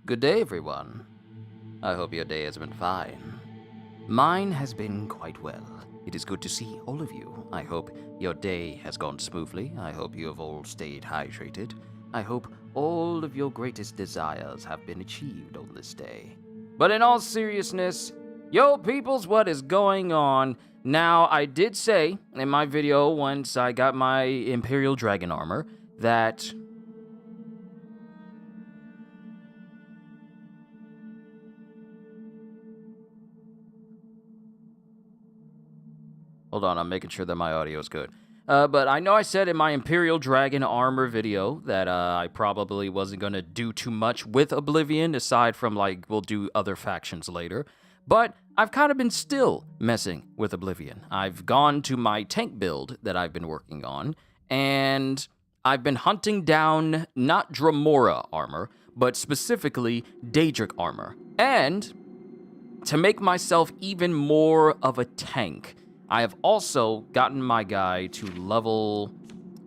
Good day, everyone. I hope your day has been fine. Mine has been quite well. It is good to see all of you. I hope your day has gone smoothly. I hope you have all stayed hydrated. I hope all of your greatest desires have been achieved on this day. But in all seriousness, yo peoples, what is going on? Now, I did say in my video once I got my Imperial Dragon armor that hold on, I'm making sure that my audio is good. But I know I said in my Imperial Dragon armor video that I probably wasn't going to do too much with Oblivion, aside from, like, we'll do other factions later. But I've kind of been still messing with Oblivion. I've gone to my tank build that I've been working on, and I've been hunting down not Dremora armor, but specifically Daedric armor. And to make myself even more of a tank, I have also gotten my guy to level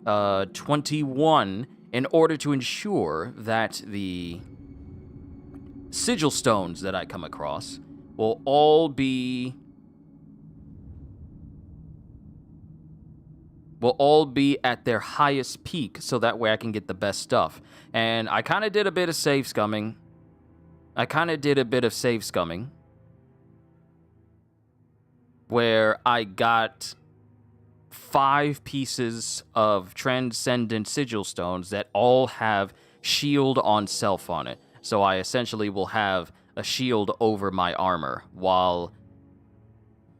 21 in order to ensure that the sigil stones that I come across will all be at their highest peak, so that way I can get the best stuff. And I kind of did a bit of save scumming. Where I got 5 pieces of Transcendent Sigil Stones that all have shield on self on it. So I essentially will have a shield over my armor, while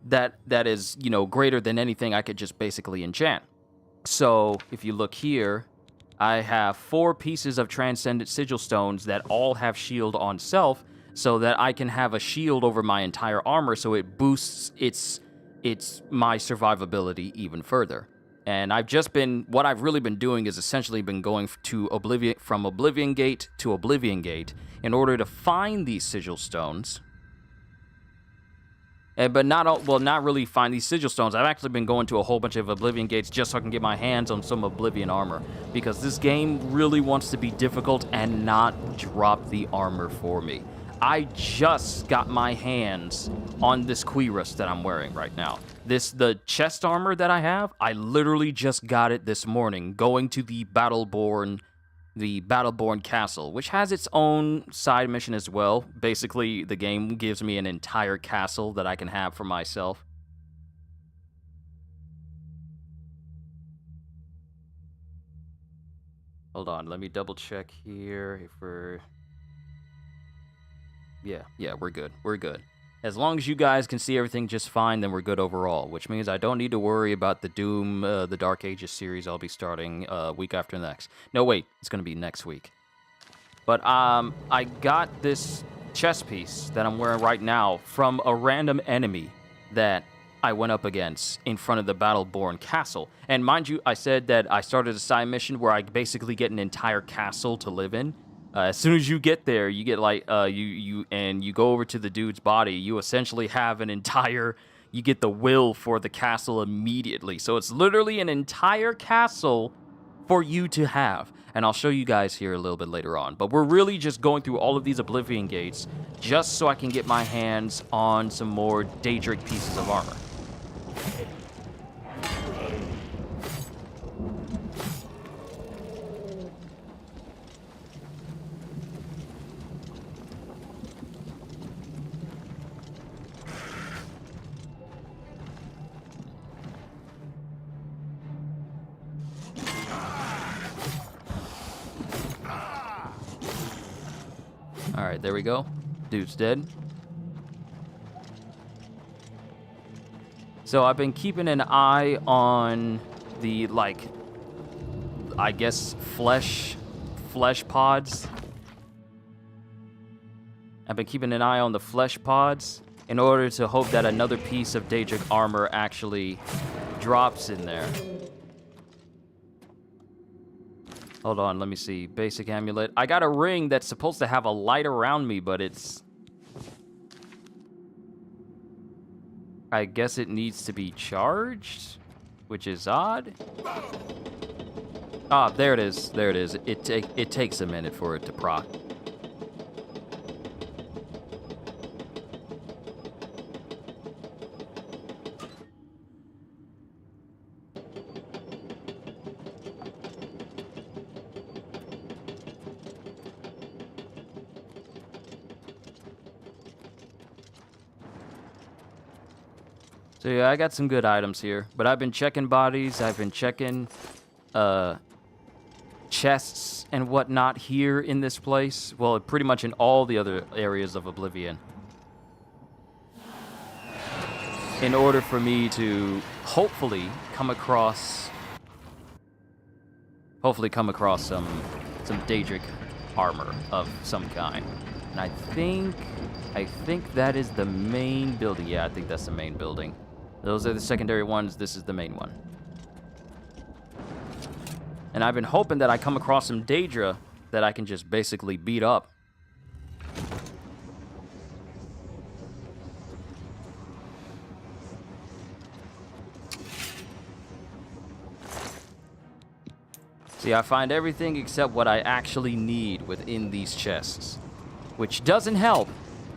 that is, you know, greater than anything I could just basically enchant. So if you look here, I have 4 pieces of Transcendent Sigil Stones that all have shield on self, so that I can have a shield over my entire armor, so it boosts my survivability even further. And what I've really been doing is essentially been going from Oblivion Gate to Oblivion Gate in order to find these sigil stones. But not really find these sigil stones. I've actually been going to a whole bunch of Oblivion Gates just so I can get my hands on some Oblivion armor, because this game really wants to be difficult and not drop the armor for me. I just got my hands on this Cuirass that I'm wearing right now. The chest armor that I have, I literally just got it this morning, going to the Battleborn Castle, which has its own side mission as well. Basically, the game gives me an entire castle that I can have for myself. Hold on, let me double check here if we're... Yeah, we're good. We're good. As long as you guys can see everything just fine, then we're good overall, which means I don't need to worry about the Doom, the Dark Ages series I'll be starting week after next. No, wait, it's going to be next week. But I got this chest piece that I'm wearing right now from a random enemy that I went up against in front of the Battleborn Castle. And mind you, I said that I started a side mission where I basically get an entire castle to live in. As soon as you get there, you get like you go over to the dude's body. You essentially have you get the will for the castle immediately. So it's literally an entire castle for you to have. And I'll show you guys here a little bit later on. But we're really just going through all of these Oblivion Gates just so I can get my hands on some more Daedric pieces of armor. Alright, there we go. Dude's dead. So I've been keeping an eye on the, like, I guess, flesh pods. I've been keeping an eye on the flesh pods in order to hope that another piece of Daedric armor actually drops in there. Hold on, let me see. Basic amulet. I got a ring that's supposed to have a light around me, but it's... I guess it needs to be charged, which is odd. Ah, there it is. There it is. It takes a minute for it to proc. So yeah, I got some good items here, but I've been checking bodies, I've been checking chests and whatnot here in this place. Well, pretty much in all the other areas of Oblivion. In order for me to hopefully come across some Daedric armor of some kind. And I think that is the main building. Yeah, I think that's the main building. Those are the secondary ones. This is the main one. And I've been hoping that I come across some Daedra that I can just basically beat up. See, I find everything except what I actually need within these chests. Which doesn't help.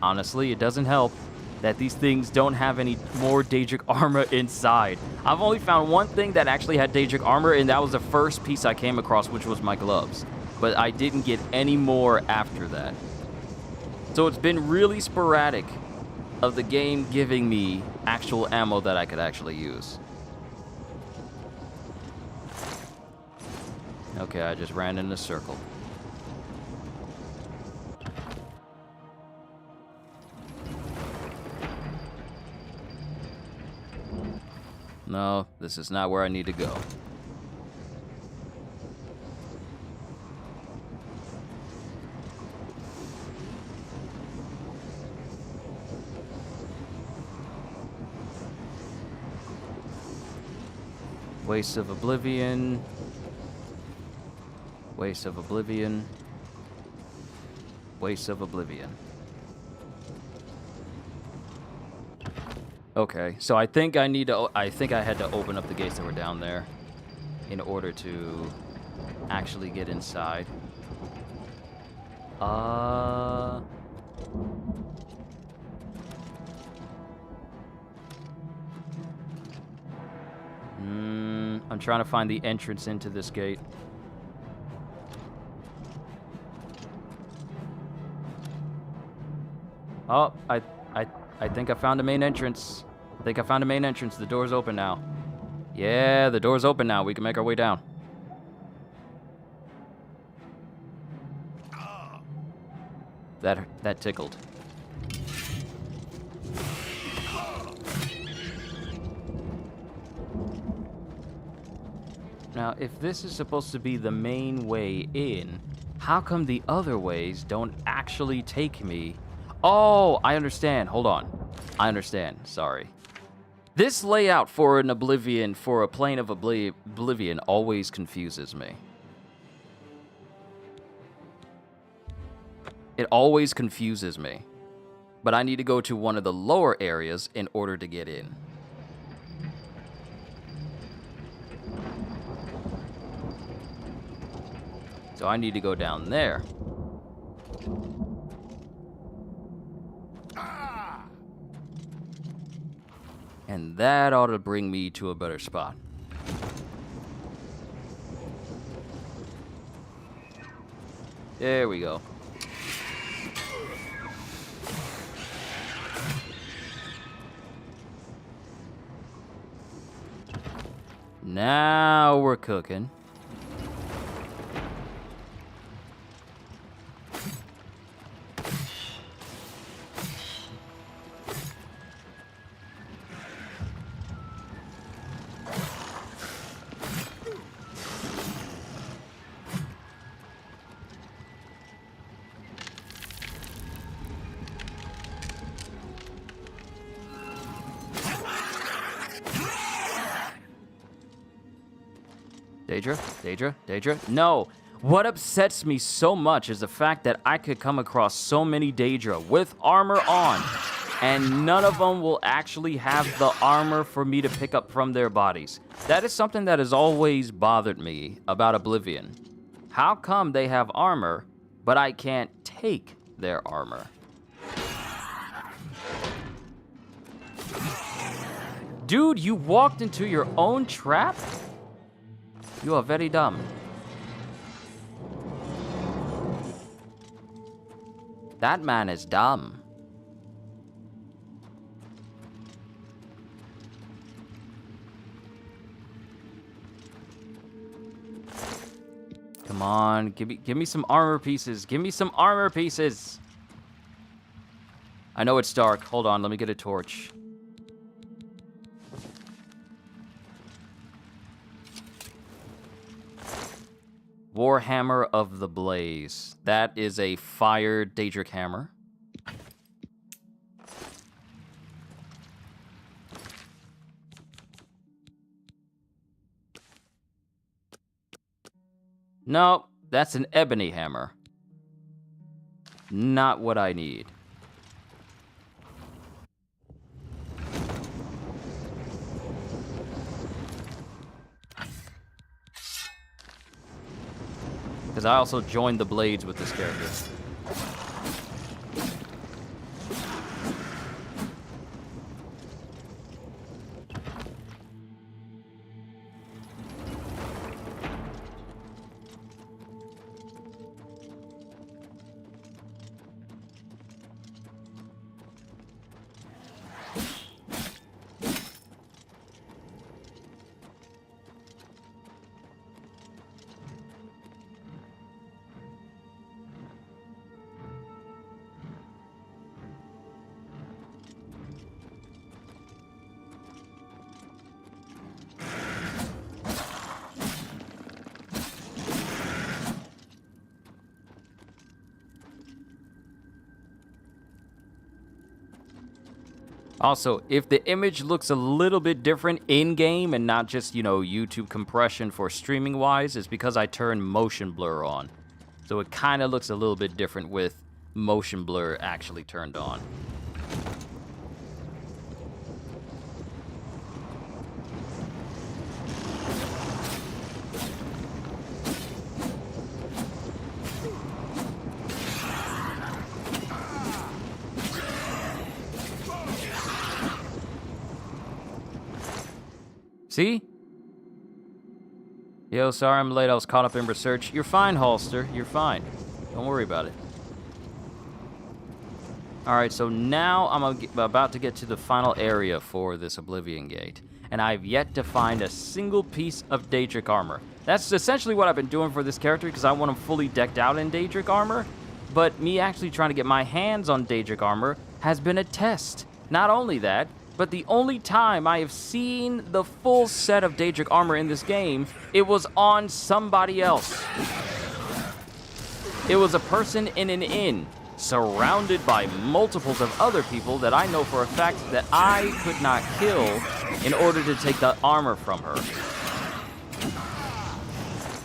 Honestly, it doesn't help that these things don't have any more Daedric armor inside. I've only found one thing that actually had Daedric armor, and that was the first piece I came across, which was my gloves. But I didn't get any more after that. So it's been really sporadic of the game giving me actual ammo that I could actually use. Okay, I just ran in a circle. No, this is not where I need to go. Waste of Oblivion. Waste of Oblivion. Waste of Oblivion. Okay, so I think I had to open up the gates that were down there in order to actually get inside. I'm trying to find the entrance into this gate. Oh, I think I found a main entrance. The door's open now. Yeah, the door's open now. We can make our way down. That tickled. Now, if this is supposed to be the main way in, how come the other ways don't actually take me? Oh, I understand. Hold on. I understand. Sorry. This layout for an Oblivion, for a plane of Oblivion, always confuses me. It always confuses me. But I need to go to one of the lower areas in order to get in. So I need to go down there. And that ought to bring me to a better spot. There we go. Now we're cooking. Daedra. No. What upsets me so much is the fact that I could come across so many Daedra with armor on, and none of them will actually have the armor for me to pick up from their bodies. That is something that has always bothered me about Oblivion. How come they have armor, but I can't take their armor? Dude, you walked into your own trap? You are very dumb. That man is dumb. Come on, give me some armor pieces. Give me some armor pieces. I know it's dark. Hold on, let me get a torch. Warhammer of the Blaze. That is a fire Daedric hammer. No, that's an ebony hammer. Not what I need. Because I also joined the blades with this character. Also, if the image looks a little bit different in-game and not just, you know, YouTube compression for streaming-wise, it's because I turned motion blur on. So it kind of looks a little bit different with motion blur actually turned on. See? Yo, sorry I'm late. I was caught up in research. You're fine, Holster. You're fine. Don't worry about it. Alright, so now I'm about to get to the final area for this Oblivion Gate. And I've yet to find a single piece of Daedric armor. That's essentially what I've been doing for this character because I want him fully decked out in Daedric armor. But me actually trying to get my hands on Daedric armor has been a test. Not only that, but the only time I have seen the full set of Daedric armor in this game, it was on somebody else. It was a person in an inn, surrounded by multiples of other people that I know for a fact that I could not kill in order to take the armor from her.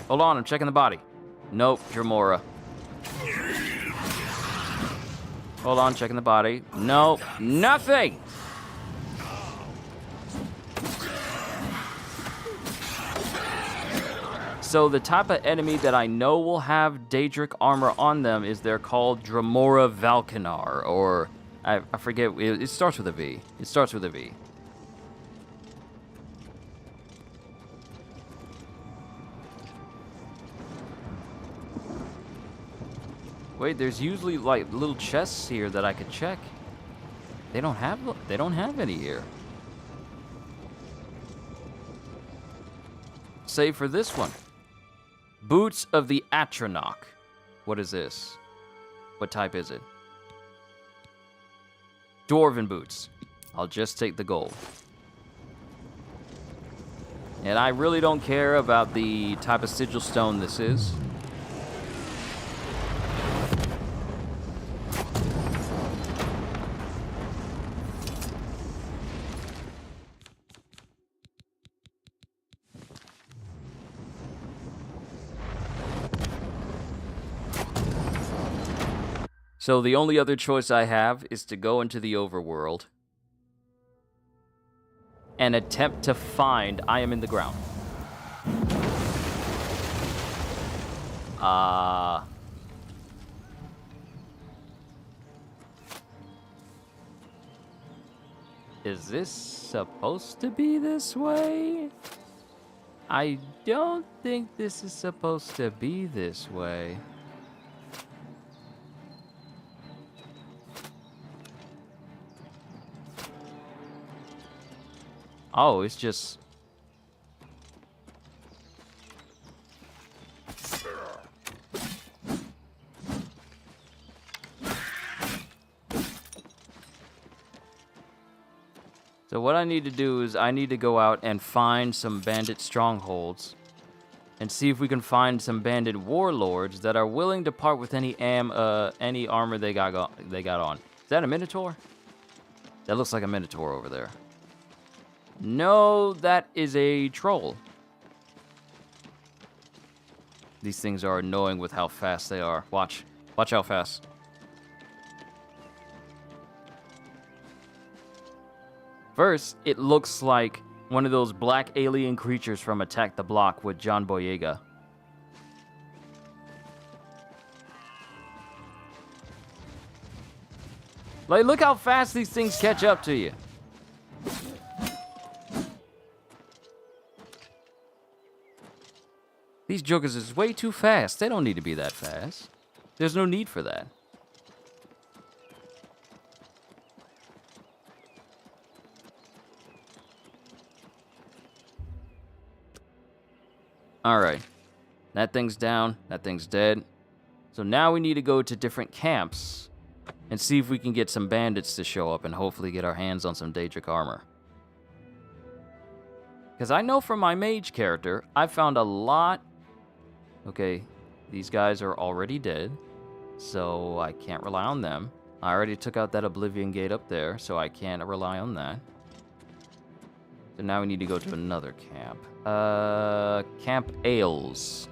Hold on, I'm checking the body. Nope, Dramora. Hold on, checking the body. Nope, nothing! So the type of enemy that I know will have Daedric armor on them is they're called Dramora Valkanar, or I forget, it starts with a V. It starts with a V. Wait, there's usually like little chests here that I could check. They don't have any here. Save for this one. Boots of the Atronach. What is this? What type is it? Dwarven boots. I'll just take the gold. And I really don't care about the type of sigil stone this is. So the only other choice I have is to go into the overworld and attempt to find I am in the ground. Is this supposed to be this way? I don't think this is supposed to be this way. Oh, it's just... So what I need to do is I need to go out and find some bandit strongholds and see if we can find some bandit warlords that are willing to part with any armor they got on. Is that a minotaur? That looks like a minotaur over there. No, that is a troll. These things are annoying with how fast they are. Watch how fast. First, it looks like one of those black alien creatures from Attack the Block with John Boyega. Like, look how fast these things catch up to you. These jokers is way too fast. They don't need to be that fast. There's no need for that. Alright. That thing's down. That thing's dead. So now we need to go to different camps and see if we can get some bandits to show up and hopefully get our hands on some Daedric armor. Because I know from my mage character, I found a lot... Okay, these guys are already dead, so I can't rely on them. I already took out that Oblivion gate up there, so I can't rely on that. So now we need to go to another camp. Camp Ales.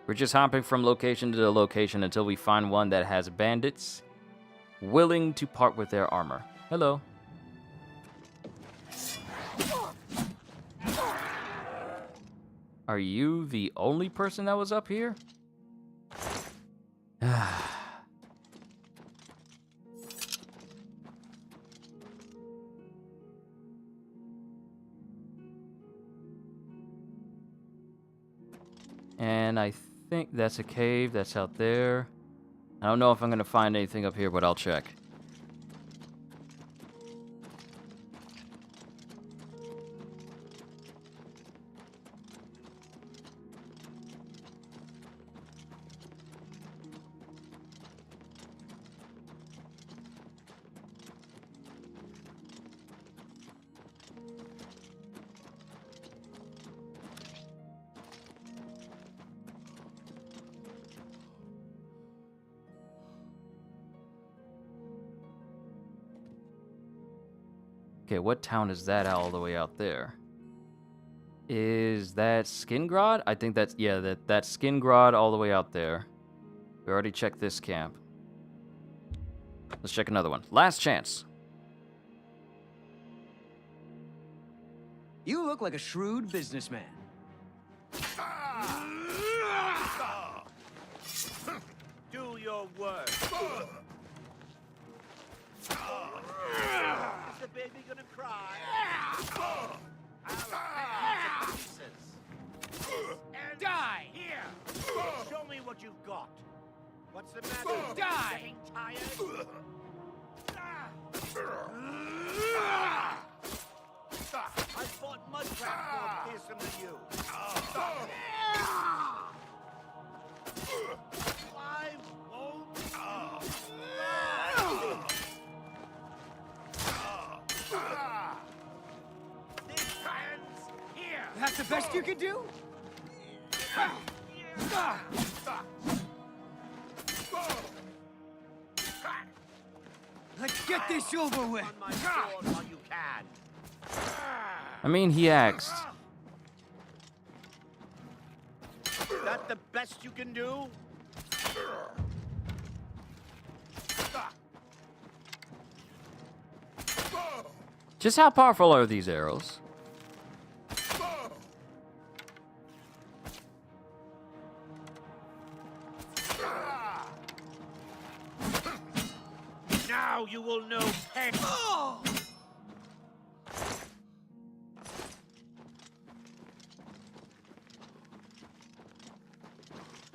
We're just hopping from location to location until we find one that has bandits willing to part with their armor. Hello. Are you the only person that was up here? And I think that's a cave that's out there. I don't know if I'm going to find anything up here, but I'll check. Okay, what town is that all the way out there? Is that Skingrod? I think that's, yeah, that's Skingrod all the way out there. We already checked this camp. Let's check another one. Last chance. You look like a shrewd businessman. Do your work. Is the baby gonna cry? I'll tear it to pieces. And die! Here! Show me what you've got. What's the matter? Die! Getting tired? I fought Mudcrab more fearsome than you. I won't. These hands here. That's the best you can do? Let's get this over with. On my sword while you can. I mean, he asked. That the best you can do? Just how powerful are these arrows? Now you will know pain.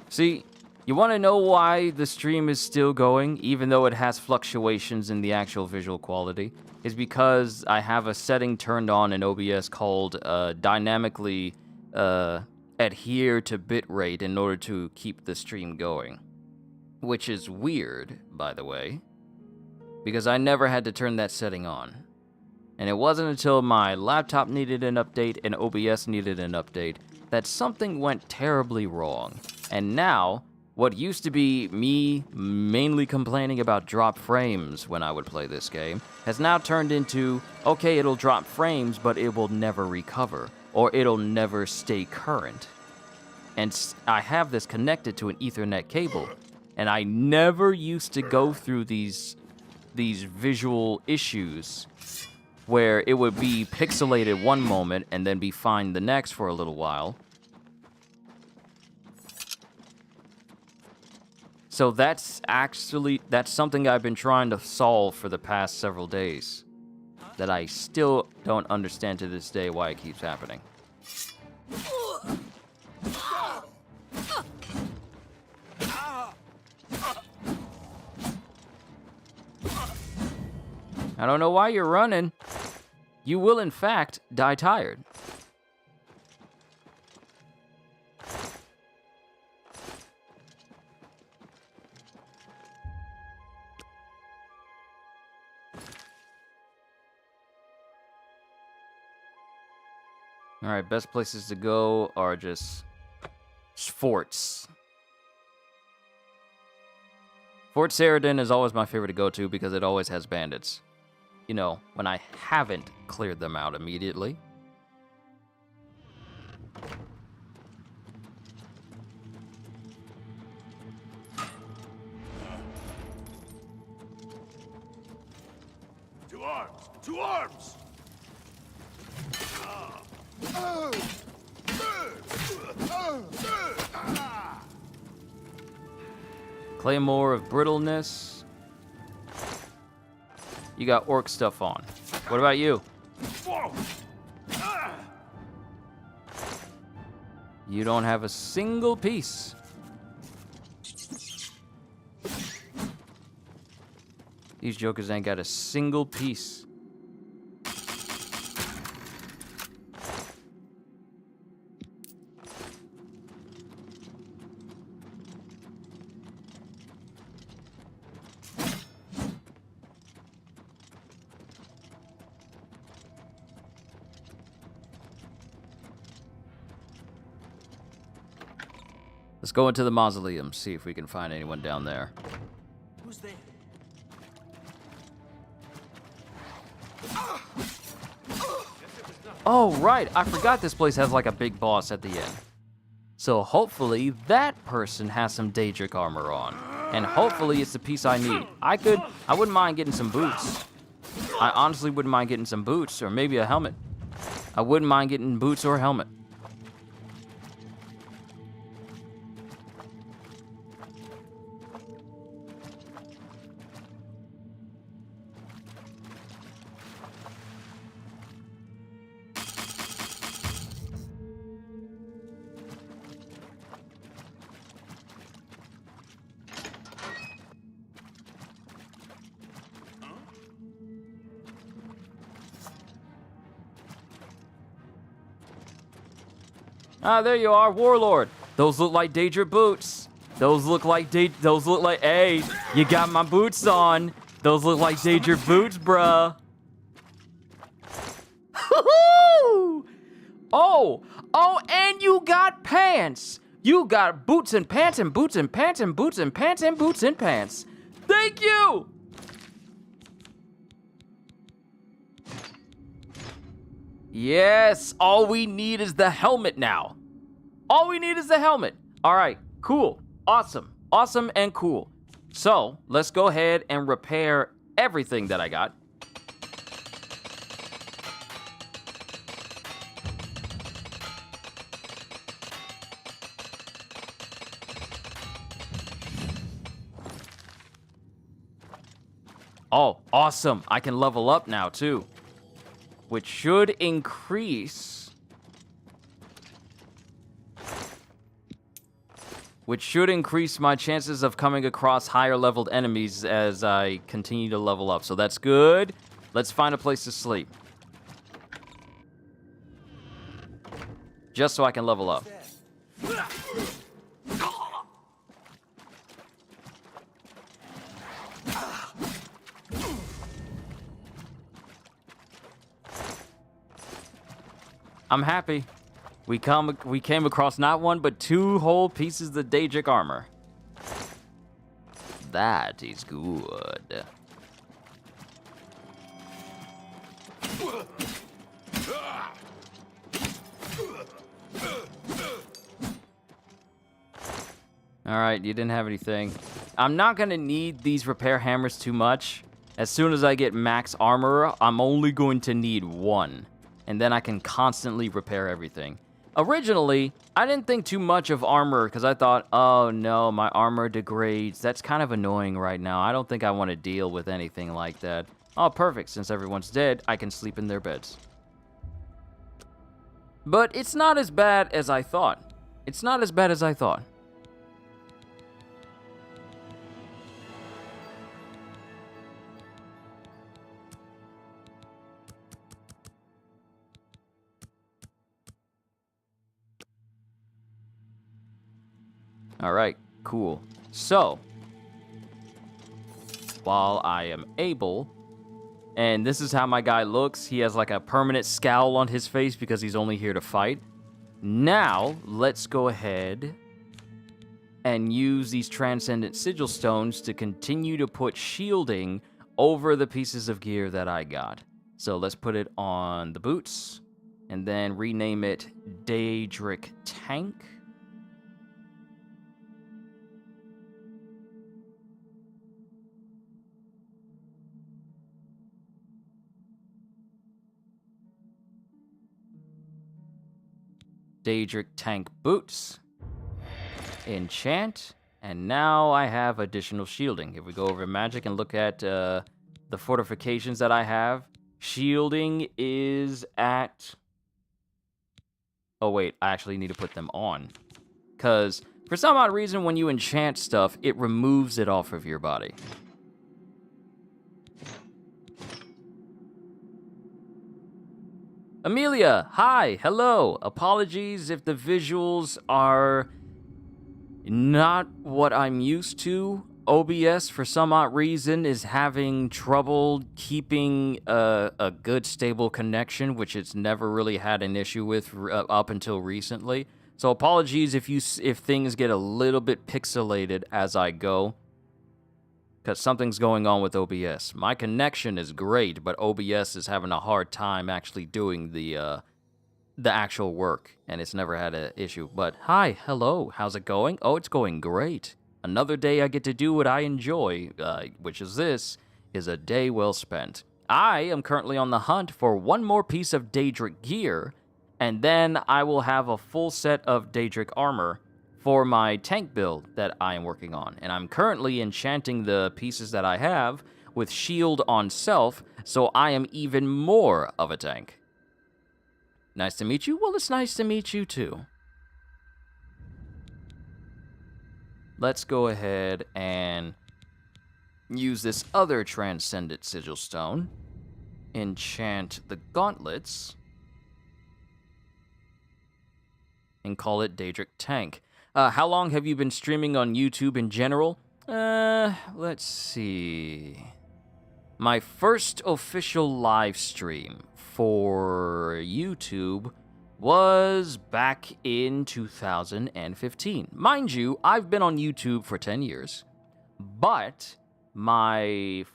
See, you want to know why the stream is still going, even though it has fluctuations in the actual visual quality? Is because I have a setting turned on in OBS called dynamically adhere to bitrate in order to keep the stream going. Which is weird, by the way, because I never had to turn that setting on. And it wasn't until my laptop needed an update and OBS needed an update that something went terribly wrong. And now, what used to be me mainly complaining about drop frames when I would play this game has now turned into, okay, it'll drop frames, but it will never recover, or it'll never stay current. And I have this connected to an Ethernet cable, and I never used to go through these visual issues where it would be pixelated one moment and then be fine the next for a little while. So that's something I've been trying to solve for the past several days that I still don't understand to this day why it keeps happening. I don't know why you're running. You will, in fact, die tired. Alright, best places to go are just forts. Fort Saradin is always my favorite to go to because it always has bandits. You know, when I haven't cleared them out immediately. To arms! To arms! Claymore of Brittleness. You got orc stuff on. What about you? You don't have a single piece. These jokers ain't got a single piece. Let's go into the mausoleum, see if we can find anyone down there. Who's there? Oh, right. I forgot this place has like a big boss at the end. So hopefully that person has some Daedric armor on. And hopefully it's the piece I need. I wouldn't mind getting some boots. I honestly wouldn't mind getting some boots or maybe a helmet. I wouldn't mind getting boots or a helmet. Ah, there you are, Warlord. Those look like Daedric boots. Those look like, hey, you got my boots on. Those look like Daedric boots, bruh. Oh, and you got pants. You got boots and pants and boots and pants and boots and pants and boots and pants. Thank you. Yes, all we need is the helmet now. All we need is the helmet. All right, cool, awesome and cool. So let's go ahead and repair everything that I got. Oh, awesome, I can level up now too. Which should increase my chances of coming across higher leveled enemies as I continue to level up. So that's good. Let's find a place to sleep. Just so I can level up. I'm happy. We came across not one, but 2 whole pieces of the Daedric armor. That is good. Alright, you didn't have anything. I'm not gonna need these repair hammers too much. As soon as I get max armor, I'm only going to need 1. And then I can constantly repair everything. Originally, I didn't think too much of armor because I thought, oh no, my armor degrades. That's kind of annoying right now. I don't think I want to deal with anything like that. Oh, perfect. Since everyone's dead, I can sleep in their beds. But it's not as bad as I thought. It's not as bad as I thought. Alright, cool. So, while I am able, and this is how my guy looks, he has like a permanent scowl on his face because he's only here to fight. Now, let's go ahead and use these Transcendent Sigil Stones to continue to put shielding over the pieces of gear that I got. So let's put it on the boots, and then rename it Daedric Tank. Daedric Tank Boots. Enchant. And now I have additional shielding. If we go over magic and look at the fortifications that I have, shielding is at... Oh wait, I actually need to put them on. Because for some odd reason, when you enchant stuff, it removes it off of your body. Amelia, hi, hello. Apologies if the visuals are not what I'm used to. OBS, for some odd reason, is having trouble keeping a good, stable connection, which it's never really had an issue with up until recently. So apologies if things get a little bit pixelated as I go, because something's going on with OBS. My connection is great, but OBS is having a hard time actually doing the actual work, and it's never had an issue. But hi, hello, how's it going? Oh, it's going great. Another day I get to do what I enjoy, which is a day well spent. I am currently on the hunt for one more piece of Daedric gear, and then I will have a full set of Daedric armor for my tank build that I am working on. And I'm currently enchanting the pieces that I have with shield on self, so I am even more of a tank. Nice to meet you? Well, it's nice to meet you too. Let's go ahead and use this other Transcendent Sigil Stone. Enchant the gauntlets. And call it Daedric Tank. How long have you been streaming on YouTube in general? Let's see. My first official live stream for YouTube was back in 2015. Mind you, I've been on YouTube for 10 years, but my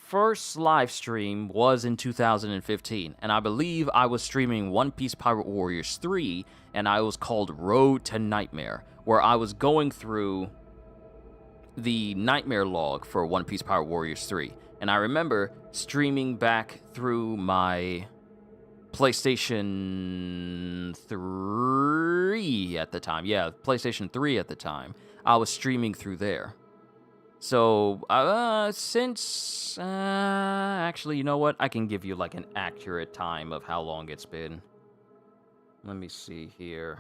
first live stream was in 2015, and I believe I was streaming One Piece Pirate Warriors 3, and I was called Road to Nightmare, where I was going through the Nightmare log for One Piece Pirate Warriors 3. And I remember streaming back through my PlayStation 3 at the time. Yeah, PlayStation 3 at the time. I was streaming through there. So, actually, you know what? I can give you, like, an accurate time of how long it's been. Let me see here.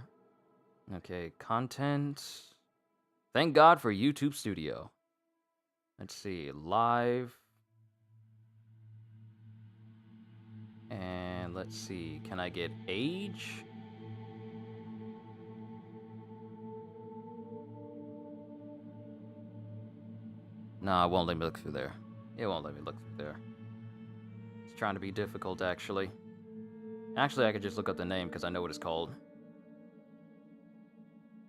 Okay, content. Thank God for YouTube Studio. Let's see, live. And let's see, can I get age? No, it won't let me look through there. It won't let me look through there. It's trying to be difficult, actually. Actually, I could just look up the name because I know what it's called.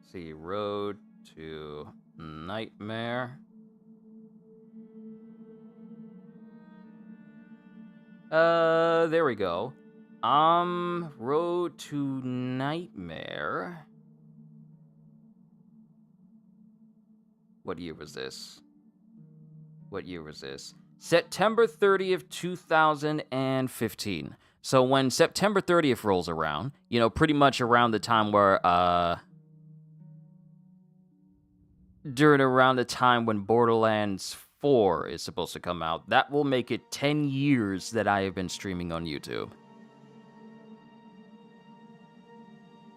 Let's see, Road to Nightmare. There we go. Road to Nightmare. What year was this? What year was this? September 30th, 2015. So when September 30th rolls around, you know, pretty much around the time where, during around the time when Borderlands 4 is supposed to come out, that will make it 10 years that I have been streaming on YouTube.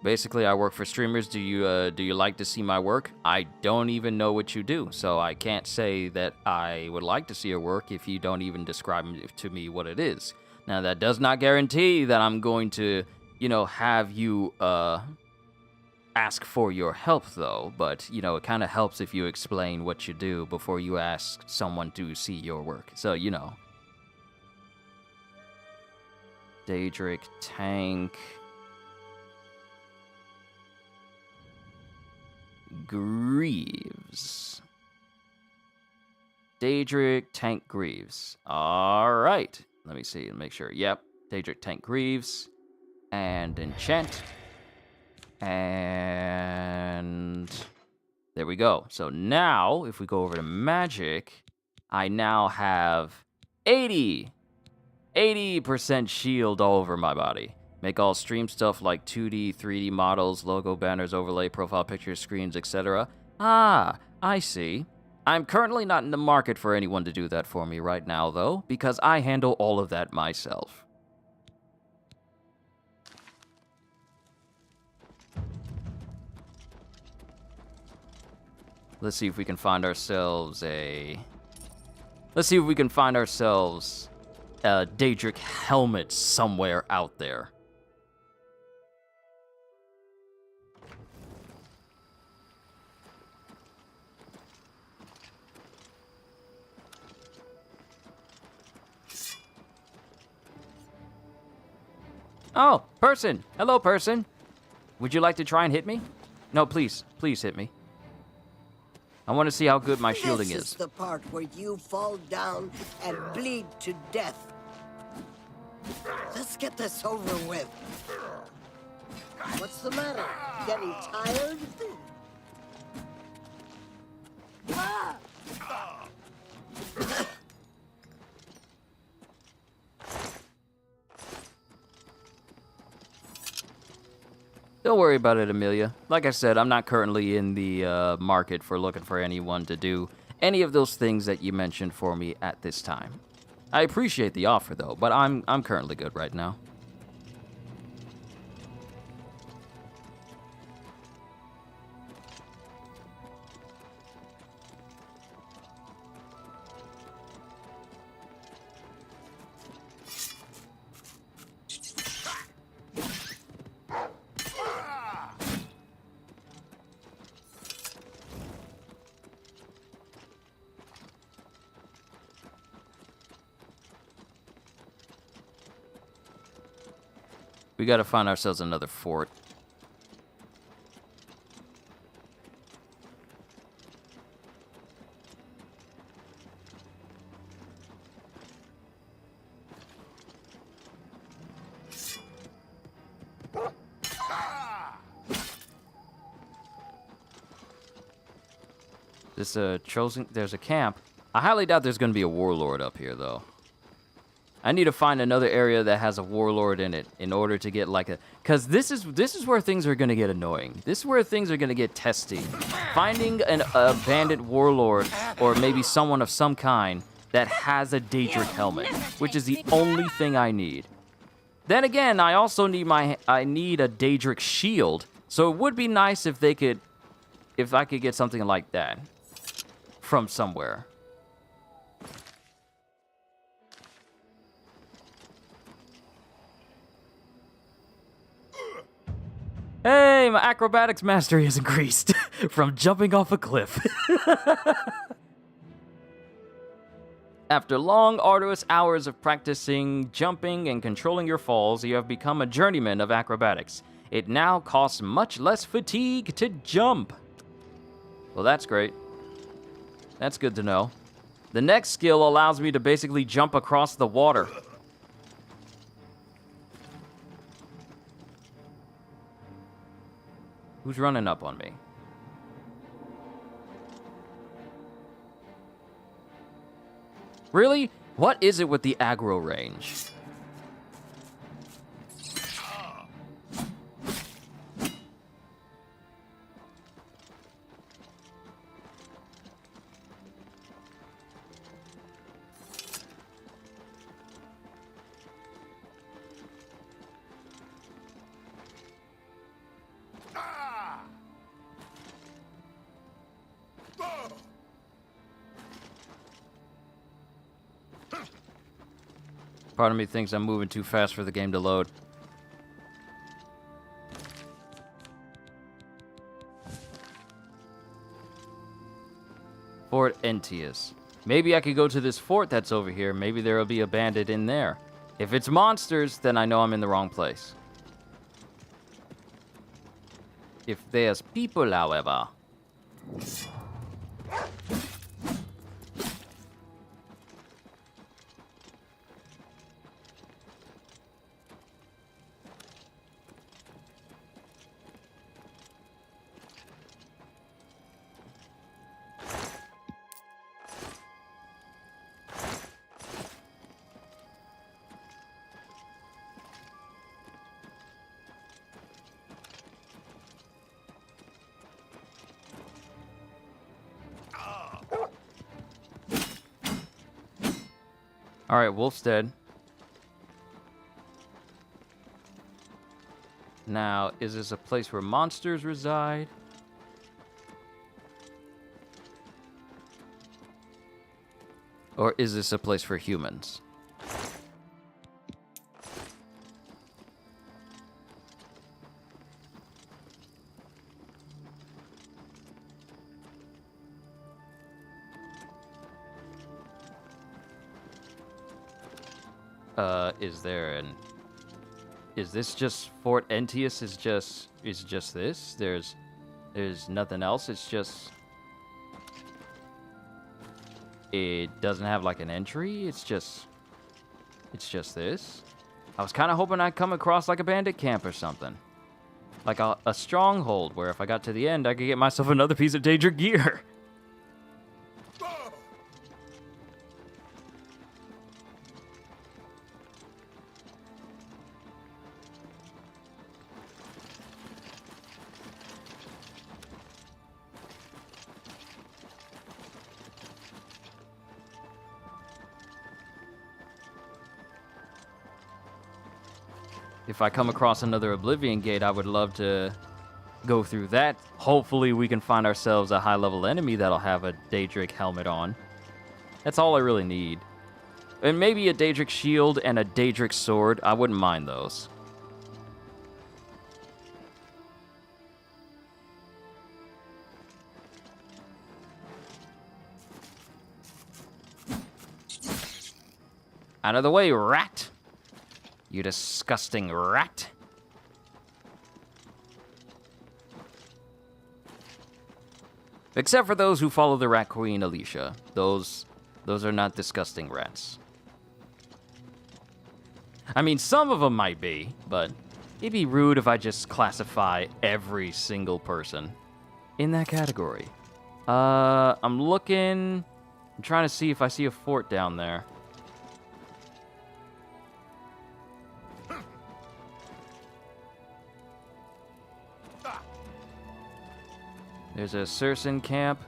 Basically, I work for streamers. Do you like to see my work? I don't even know what you do, so I can't say that I would like to see your work if you don't even describe to me what it is. Now, that does not guarantee that I'm going to, you know, have you ask for your help, though. But, you know, it kind of helps if you explain what you do before you ask someone to see your work. So, you know. Daedric, tank... Greaves. Daedric, tank, Greaves. All right. Let me see and make sure. Yep. Daedric, tank, Greaves. And enchant. And there we go. So now, if we go over to magic, I now have 80% shield all over my body. Make all stream stuff like 2D, 3D models, logo, banners, overlay, profile pictures, screens, etc. Ah, I see. I'm currently not in the market for anyone to do that for me right now, though, because I handle all of that myself. Let's see if we can find ourselves a... Let's see if we can find ourselves a Daedric helmet somewhere out there. Oh, person! Hello, person! Would you like to try and hit me? No, please. Please hit me. I want to see how good my shielding This is the part where you fall down and bleed to death. Let's get this over with. What's the matter? Getting tired? Ah! Don't worry about it, Amelia. Like I said, I'm not currently in the market for looking for anyone to do any of those things that you mentioned for me at this time. I appreciate the offer, though, but I'm currently good right now. We gotta find ourselves another fort. This chosen. There's a camp. I highly doubt there's gonna be a warlord up here, though. I need to find another area that has a warlord in it in order to get like a... Because this is where things are going to get annoying. This is where things are going to get testy. Finding an abandoned warlord or maybe someone of some kind that has a Daedric helmet, which is the only thing I need. Then again, I also need I need a Daedric shield, so it would be nice if they could... If I could get something like that from somewhere. Hey, my acrobatics mastery has increased from jumping off a cliff. After long, arduous hours of practicing, jumping, and controlling your falls, you have become a journeyman of acrobatics. It now costs much less fatigue to jump. Well, that's great. That's good to know. The next skill allows me to basically jump across the water. Who's running up on me? Really? What is it with the aggro range? Part of me thinks I'm moving too fast for the game to load. Fort TES. Maybe I could go to this fort that's over here. Maybe there'll be a bandit in there. If it's monsters, then I know I'm in the wrong place. If there's people, however... Alright, Wolf's dead. Now, is this a place where monsters reside? Or is this a place for humans? Is this just Fort TES? Is just this? There's nothing else. It's just... It doesn't have like an entry. It's just this. I was kind of hoping I'd come across like a bandit camp or something. Like a stronghold where if I got to the end, I could get myself another piece of Daedric gear. If I come across another Oblivion gate, I would love to go through that. Hopefully we can find ourselves a high-level enemy that'll have a Daedric helmet on. That's all I really need. And maybe a Daedric shield and a Daedric sword. I wouldn't mind those. Out of the way, rat! You disgusting rat. Except for those who follow the Rat Queen, Alicia. Those are not disgusting rats. I mean, some of them might be, but it'd be rude if I just classify every single person in that category. I'm looking... I'm trying to see if I see a fort down there. There's a Sursen camp.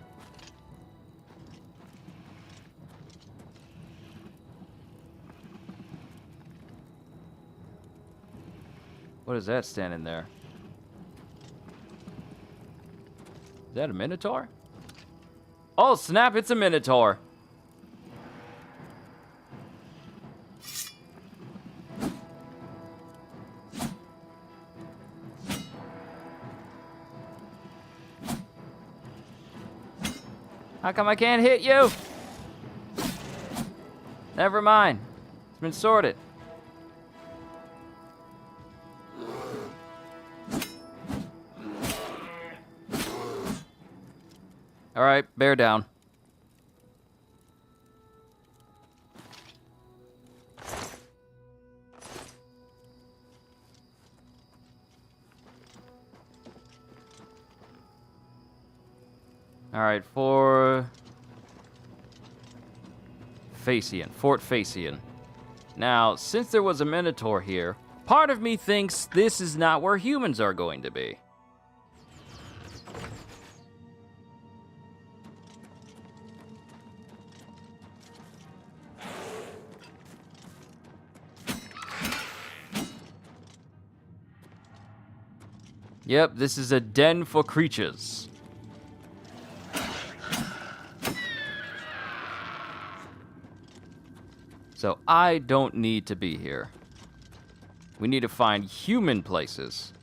What is that standing there? Is that a Minotaur? Oh, snap, it's a Minotaur. How come I can't hit you? Never mind. It's been sorted. All right, bear down. All right, for Phacian, Fort Phacian. Now, since there was a Minotaur here, part of me thinks this is not where humans are going to be. Yep, this is a den for creatures. So I don't need to be here. We need to find human places.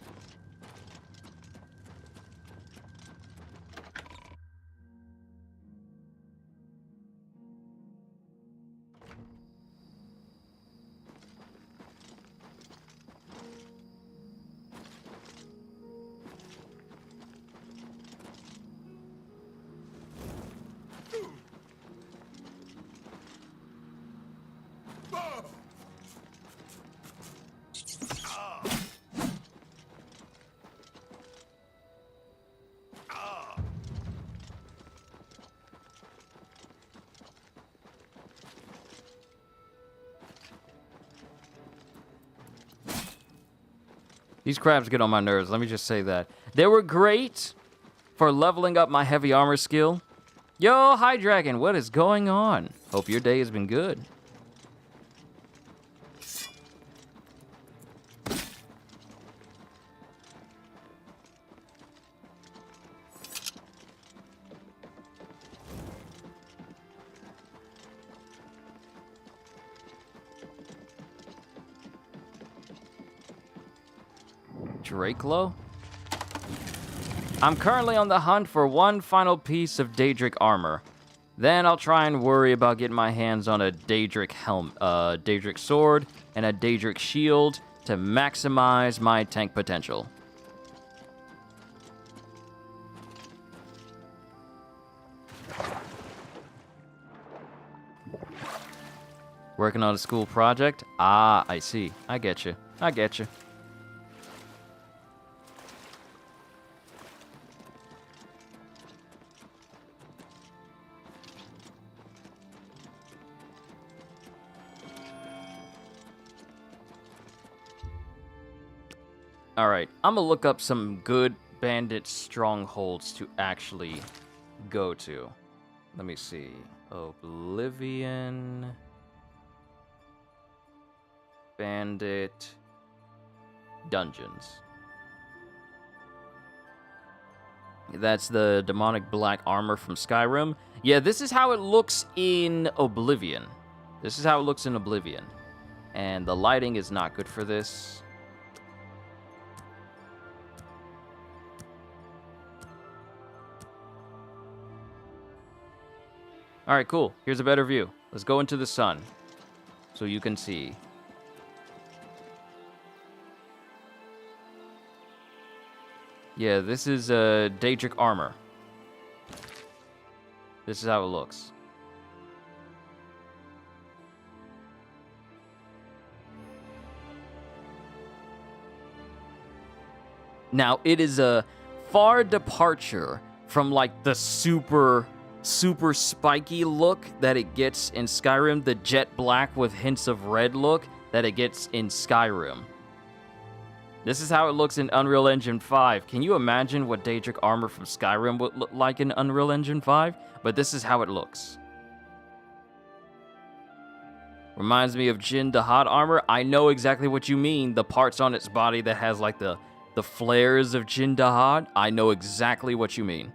These crabs get on my nerves, let me just say that. They were great for leveling up my heavy armor skill. Yo, High Dragon, what is going on? Hope your day has been good. Dracelo? I'm currently on the hunt for one final piece of Daedric armor. Then I'll try and worry about getting my hands on a Daedric Daedric sword and a Daedric shield to maximize my tank potential. Working on a school project? Ah, I see. I get you. I get you. Alright, I'm gonna look up some good bandit strongholds to actually go to. Let me see. Oblivion. Bandit. Dungeons. That's the demonic black armor from Skyrim. Yeah, this is how it looks in Oblivion. This is how it looks in Oblivion. And the lighting is not good for this. All right, cool. Here's a better view. Let's go into the sun so you can see. Yeah, this is Daedric armor. This is how it looks. Now, it is a far departure from like the super spiky look that it gets in Skyrim, the jet black with hints of red look that it gets in Skyrim. This is how it looks in Unreal Engine 5. Can you imagine what Daedric armor from Skyrim would look like in Unreal Engine 5? But this is how it looks. Reminds me of Jin Dahad armor. I know exactly what you mean. The parts on its body that has like the flares of Jin Dahad. I know exactly what you mean.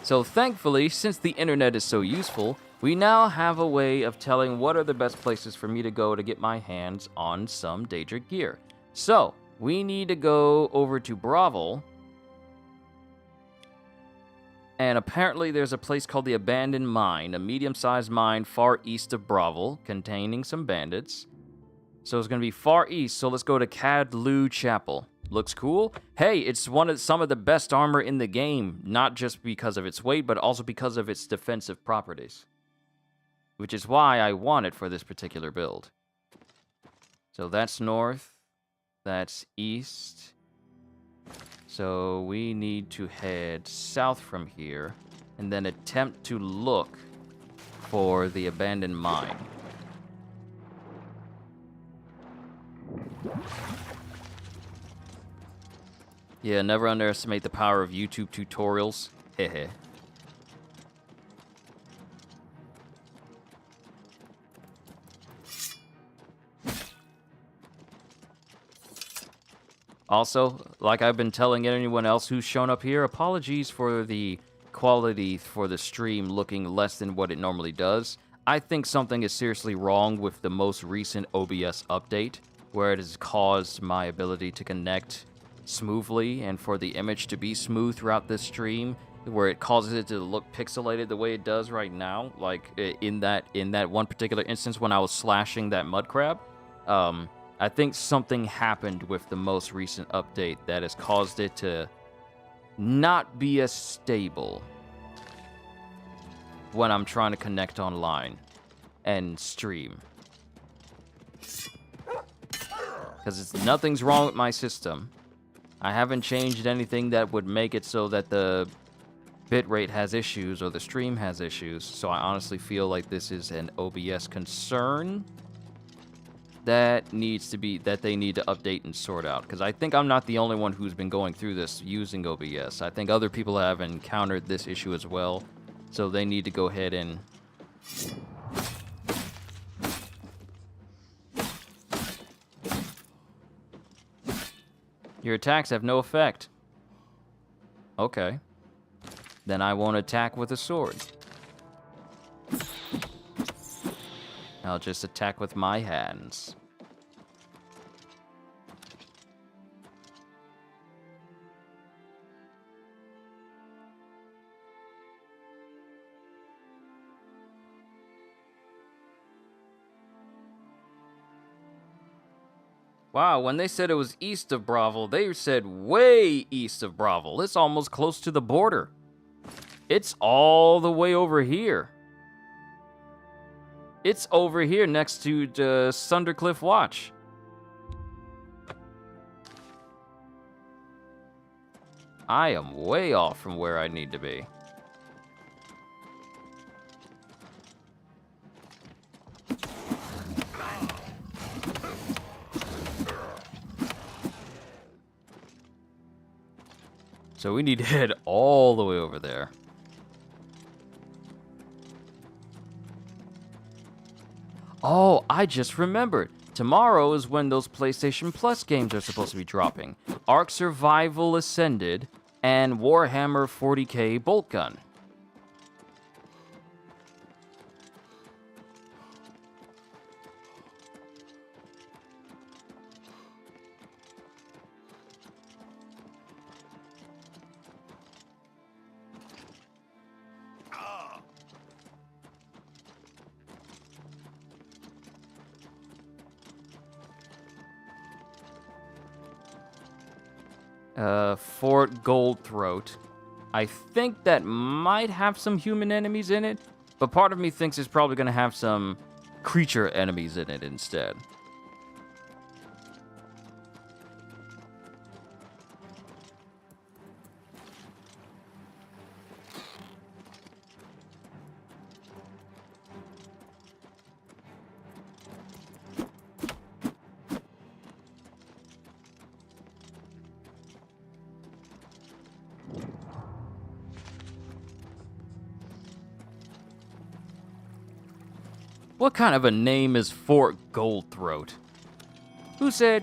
So thankfully, since the internet is so useful, we now have a way of telling what are the best places for me to go to get my hands on some Daedric gear. So, we need to go over to Bravel And apparently there's a place called the Abandoned Mine, a medium-sized mine far east of Bravel, containing some bandits. So it's going to be far east, so let's go to Cadlu Chapel. Looks cool. Hey, it's some of the best armor in the game, not just because of its weight, but also because of its defensive properties. Which is why I want it for this particular build. So that's north, that's east. So we need to head south from here, and then attempt to look for the abandoned mine. Yeah, never underestimate the power of YouTube tutorials. Hehe. Also, like I've been telling anyone else who's shown up here, apologies for the quality for the stream looking less than what it normally does. I think something is seriously wrong with the most recent OBS update, where it has caused my ability to connect smoothly and for the image to be smooth throughout this stream, where it causes it to look pixelated the way it does right now, like in that one particular instance when I was slashing that mud crab. I think something happened with the most recent update that has caused it to not be as stable when I'm trying to connect online and stream. Because nothing's wrong with my system. I haven't changed anything that would make it so that the bitrate has issues or the stream has issues. So I honestly feel like this is an OBS concern that they need to update and sort out. Because I think I'm not the only one who's been going through this using OBS. I think other people have encountered this issue as well. So they need to go ahead and your attacks have no effect. Okay. Then I won't attack with a sword. I'll just attack with my hands. Wow, when they said it was east of Bravel, they said way east of Bravel. It's almost close to the border. It's all the way over here. It's over here next to the Sundercliff Watch. I am way off from where I need to be. So we need to head all the way over there. Oh, I just remembered. Tomorrow is when those PlayStation Plus games are supposed to be dropping. Ark Survival Ascended and Warhammer 40k Bolt Gun. Fort Goldthroat. I think that might have some human enemies in it, but part of me thinks it's probably going to have some creature enemies in it instead. What kind of a name is Fort Goldthroat? Who said,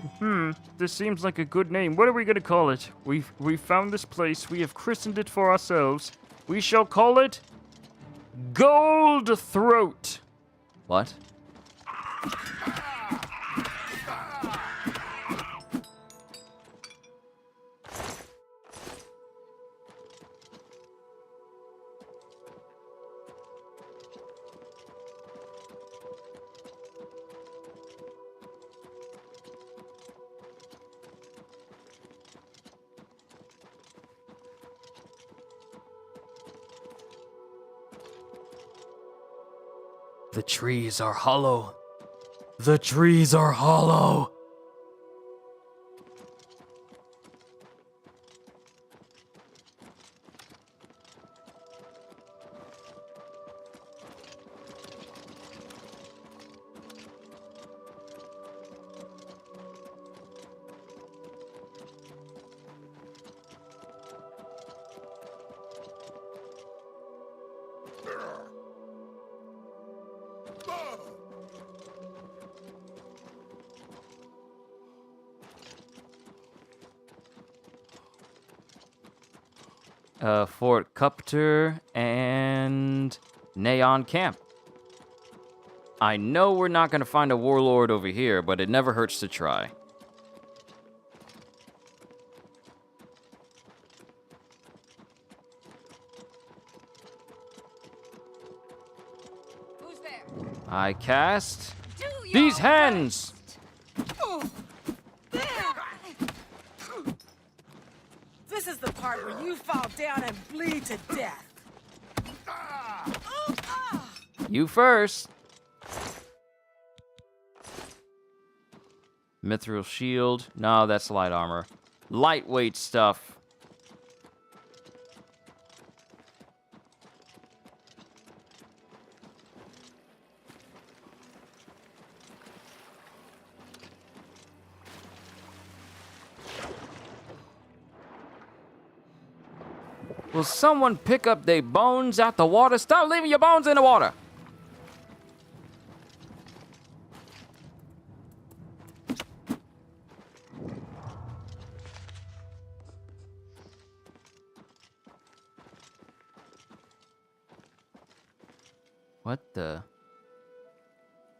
this seems like a good name. What are we gonna call it? We found this place. We have christened it for ourselves. We shall call it Goldthroat. What? The trees are hollow. The trees are hollow. Fort Cupter and Neon Camp. I know we're not going to find a warlord over here, but it never hurts to try. Who's there? I cast Do these your hands. This is the part where you fall down and bleed to death. You first. Mithril shield. No, that's light armor. Lightweight stuff. Will someone pick up their bones out the water? Stop leaving your bones in the water.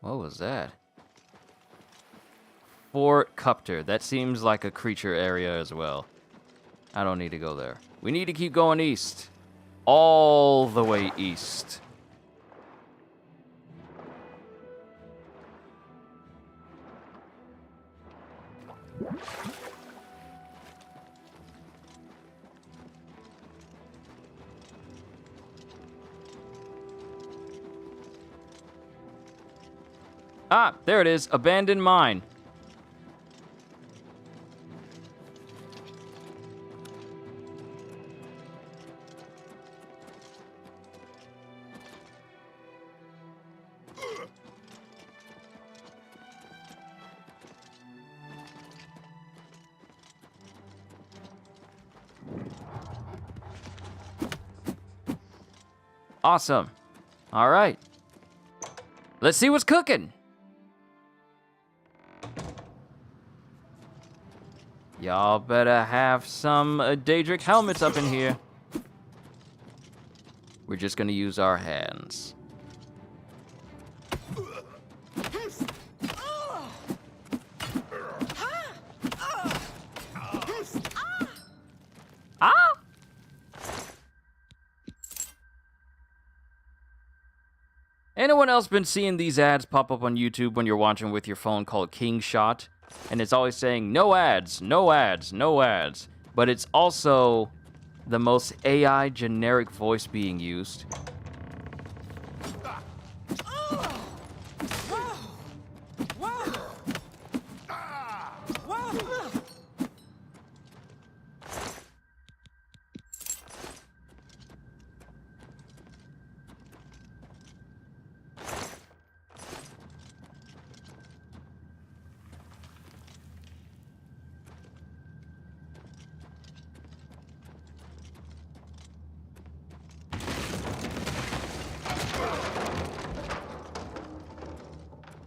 What was that? Fort Cupter. That seems like a creature area as well. I don't need to go there. We need to keep going east. All the way east. Ah, there it is. Abandoned mine. Awesome. All right. Let's see what's cooking. Y'all better have some Daedric helmets up in here. We're just gonna use our hands. Ah! Anyone else been seeing these ads pop up on YouTube when you're watching with your phone called King Shot? And it's always saying, no ads, no ads, no ads. But it's also the most AI generic voice being used.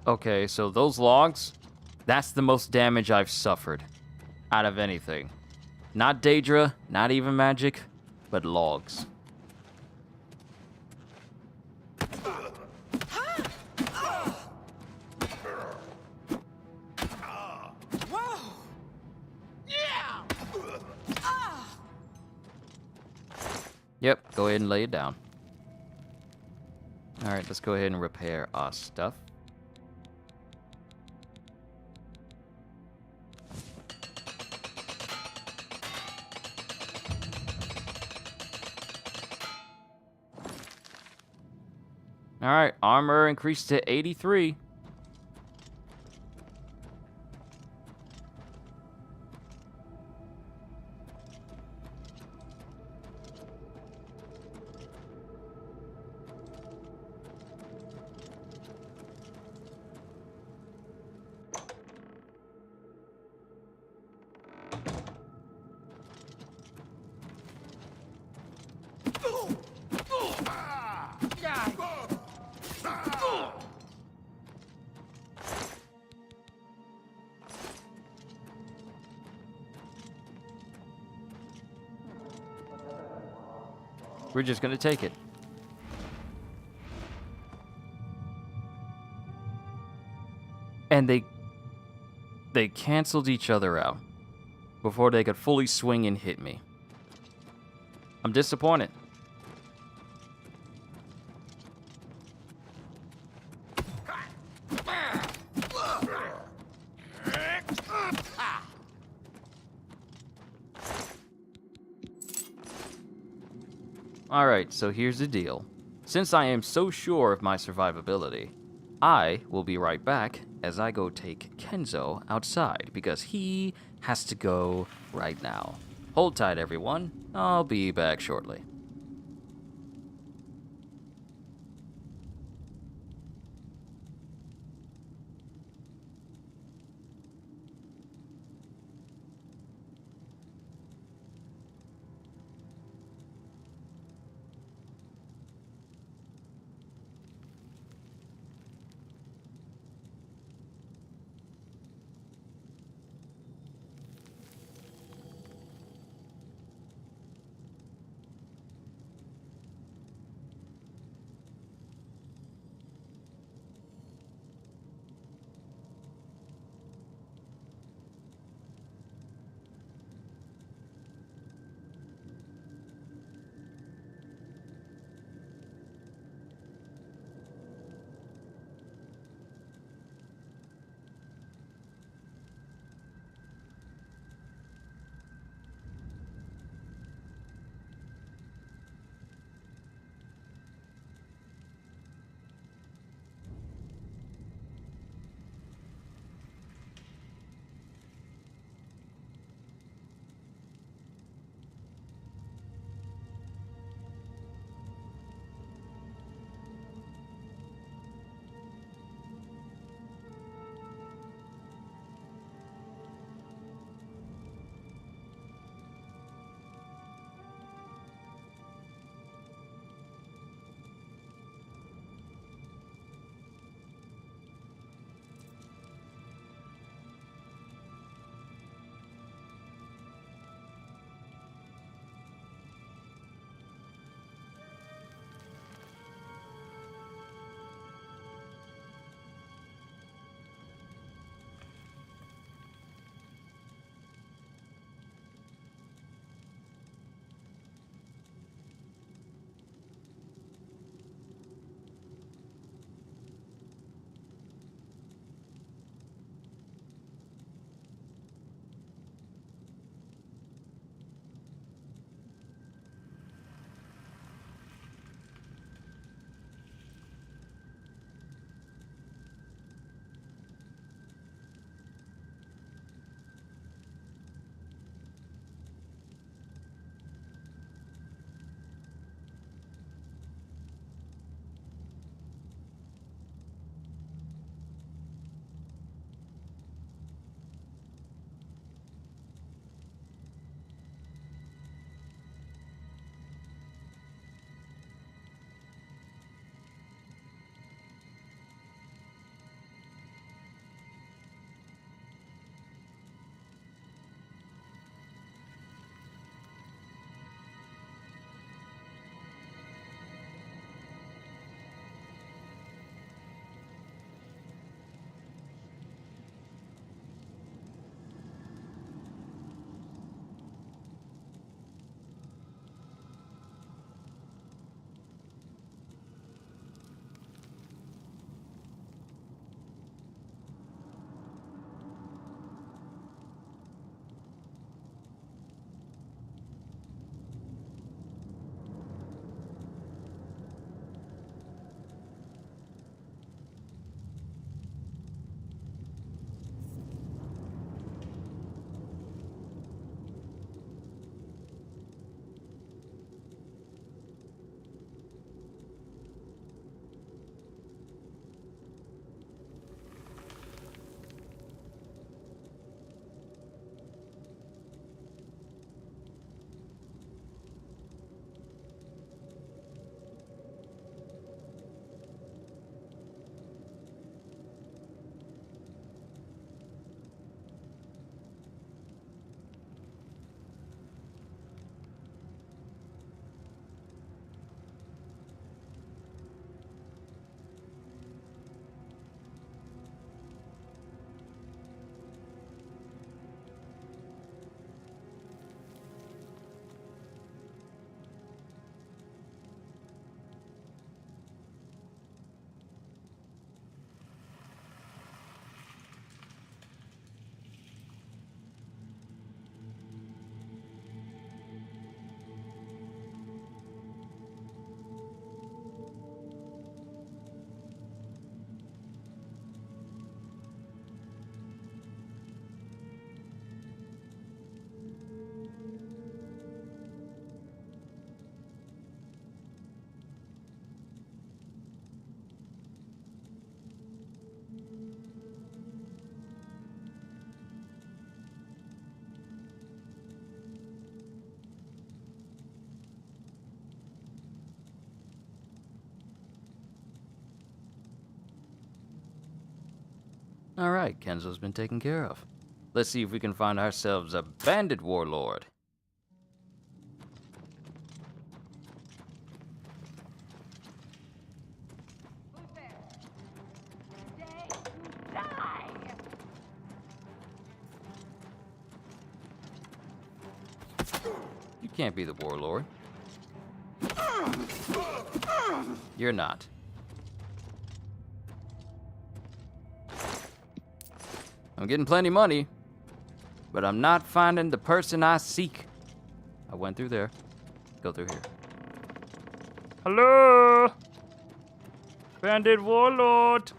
Okay, so those logs, that's the most damage I've suffered out of anything. Not Daedra, not even magic, but logs. Yep, go ahead and lay it down. All right, let's go ahead and repair our stuff. All right, armor increased to 83. We're just gonna take it. And they canceled each other out before they could fully swing and hit me. I'm disappointed. Alright, so here's the deal. Since I am so sure of my survivability, I will be right back as I go take Kenzo outside because he has to go right now. Hold tight, everyone. I'll be back shortly. Alright, Kenzo's been taken care of. Let's see if we can find ourselves a bandit warlord. You can't be the warlord. You're not. I'm getting plenty of money, but I'm not finding the person I seek. I went through there. Go through here. Hello? Bandit warlord.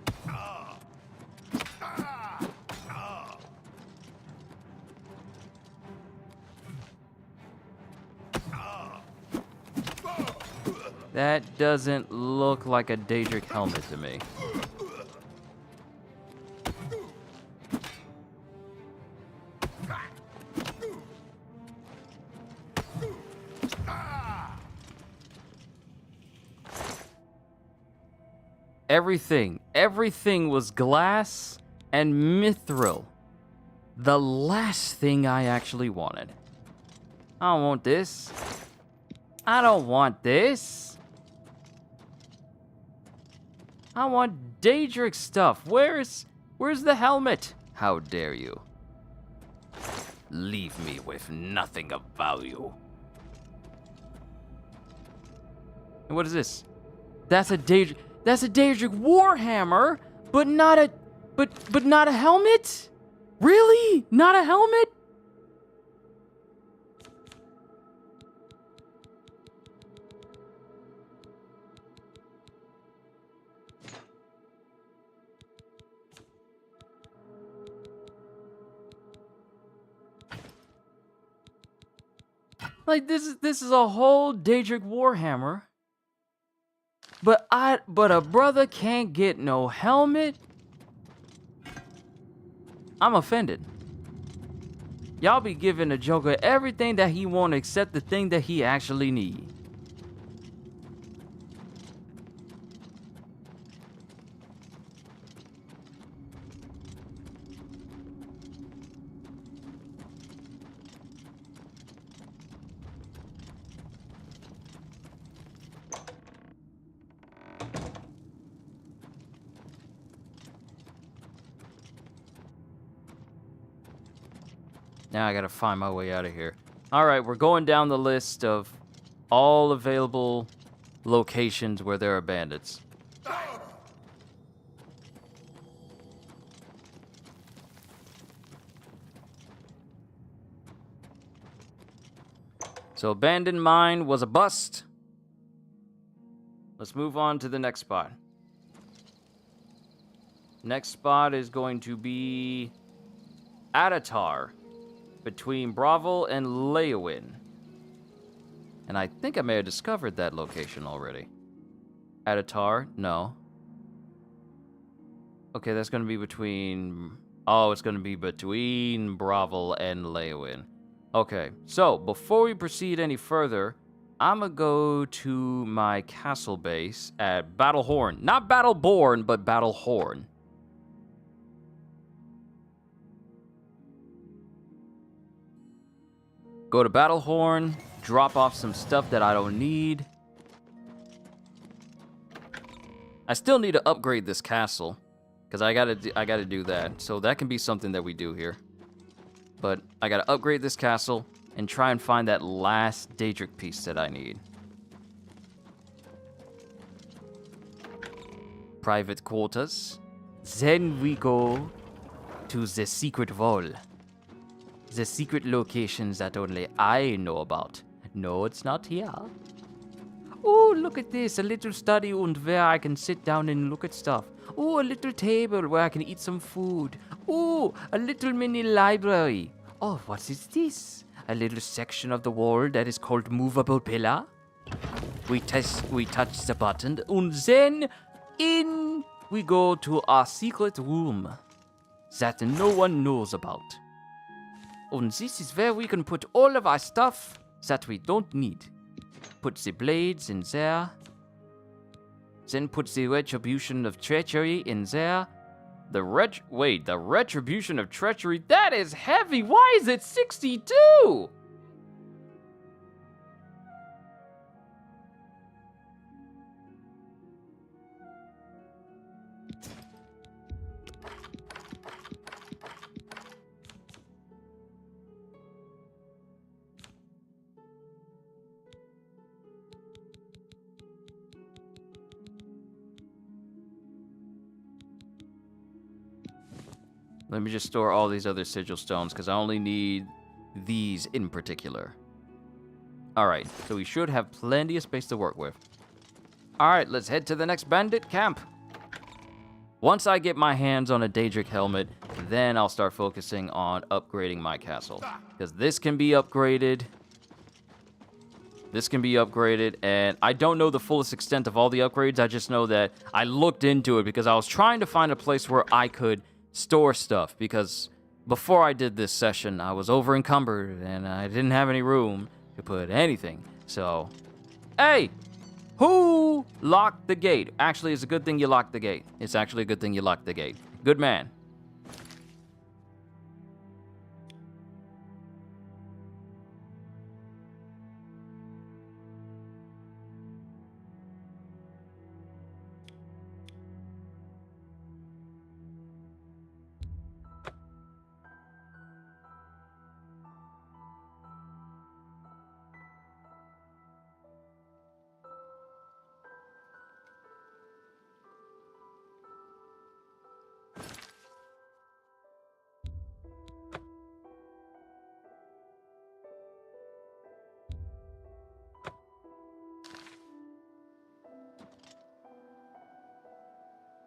That doesn't look like a Daedric helmet to me. Everything was glass and mithril. The last thing I actually wanted. I don't want this. I don't want this. I want Daedric stuff. Where's the helmet? How dare you? Leave me with nothing of value. And what is this? That's a Daedric warhammer, but not a helmet? Really? Not a helmet? Like this is a whole Daedric warhammer. But a brother can't get no helmet? I'm offended. Y'all be giving the Joker everything that he want except the thing that he actually need. Now I gotta find my way out of here. Alright, we're going down the list of all available locations where there are bandits. So abandoned mine was a bust. Let's move on to the next spot. Next spot is going to be Atatar, between Bravel and Leowin. And I think I may have discovered that location already. Atatar? No. Okay, that's gonna be between... Oh, it's gonna be between Bravel and Leowin. Okay, so before we proceed any further, I'm gonna go to my castle base at Battlehorn. Not Battleborn, but Battlehorn. Go to Battlehorn, drop off some stuff that I don't need. I still need to upgrade this castle, because I gotta do that. So that can be something that we do here. But I gotta upgrade this castle and try and find that last Daedric piece that I need. Private quarters. Then we go to the secret vault. The secret locations that only I know about. No, it's not here. Oh, look at this. A little study and where I can sit down and look at stuff. Oh, a little table where I can eat some food. Oh, a little mini library. Oh, what is this? A little section of the wall that is called movable pillar. We touch the button and then in we go to our secret room that no one knows about. And this is where we can put all of our stuff that we don't need. Put the blades in there. Then put the retribution of treachery in there. Wait, the Retribution of Treachery, that is heavy. Why is it 62? Let me just store all these other sigil stones, because I only need these in particular. Alright, so we should have plenty of space to work with. Alright, let's head to the next bandit camp. Once I get my hands on a Daedric helmet, then I'll start focusing on upgrading my castle. Because this can be upgraded. This can be upgraded, and I don't know the fullest extent of all the upgrades. I just know that I looked into it because I was trying to find a place where I could store stuff, because before I did this session, I was over encumbered and I didn't have any room to put anything. So, hey, who locked the gate? Actually, it's a good thing you locked the gate. It's actually a good thing you locked the gate. Good man.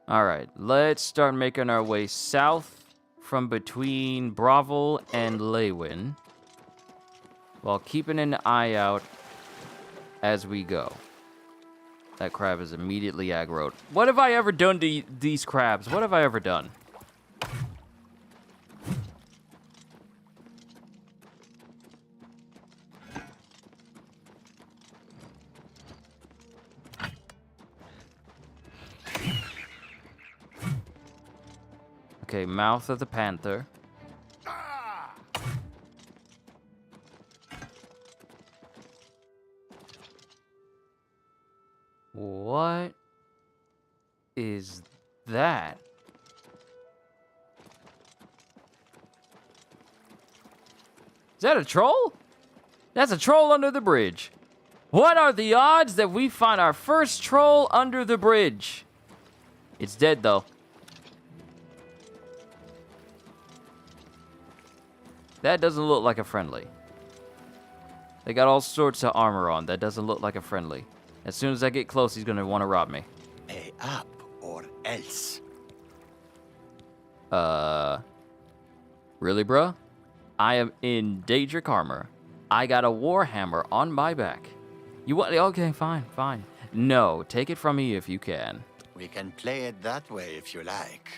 Alright, let's start making our way south from between Bravel and Leywin, while keeping an eye out as we go. That crab is immediately aggroed. What have I ever done to these crabs? What have I ever done? Okay, mouth of the panther. What is that? Is that a troll? That's a troll under the bridge. What are the odds that we find our first troll under the bridge? It's dead, though. That doesn't look like a friendly. They got all sorts of armor on. That doesn't look like a friendly. As soon as I get close, he's gonna want to rob me. Pay up or else. Really, bruh? I am in Daedric armor. I got a warhammer on my back. You want? Okay, fine, fine. No, take it from me if you can. We can play it that way if you like.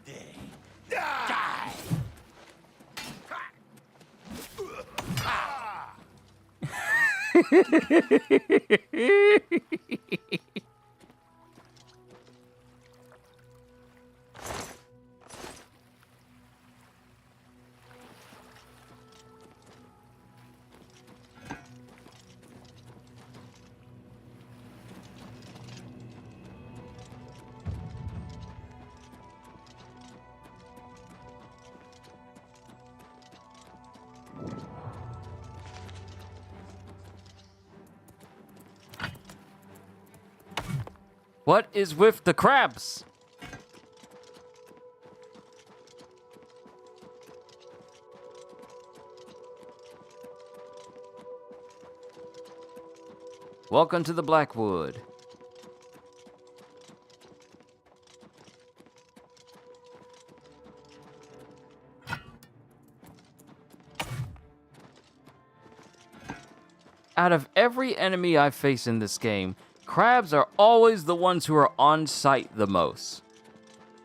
Today. Die! What is with the crabs? Welcome to the Blackwood. Out of every enemy I face in this game, crabs are always the ones who are on sight the most.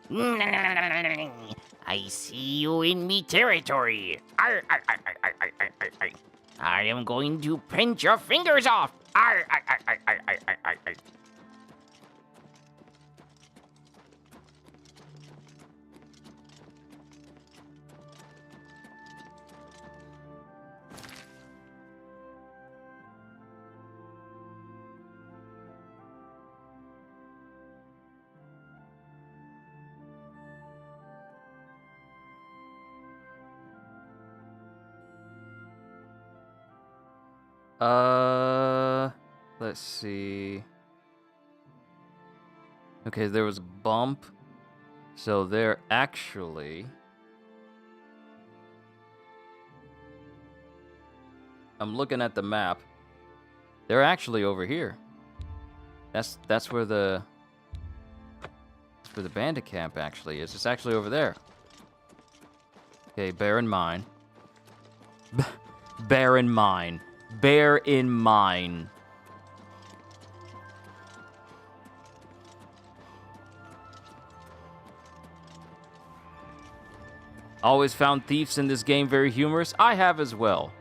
I see you in me territory. Arr, arr, arr, arr, arr, arr, arr, arr. I am going to pinch your fingers off. Arr, arr, arr, arr, arr, arr, arr, arr. Let's see. Okay, there was a bump. So they're actually... I'm looking at the map. They're actually over here. That's where the bandit camp actually is. It's actually over there. Okay, bear in mind. Bear in mind. Bear in mind. Always found thieves in this game very humorous. I have as well.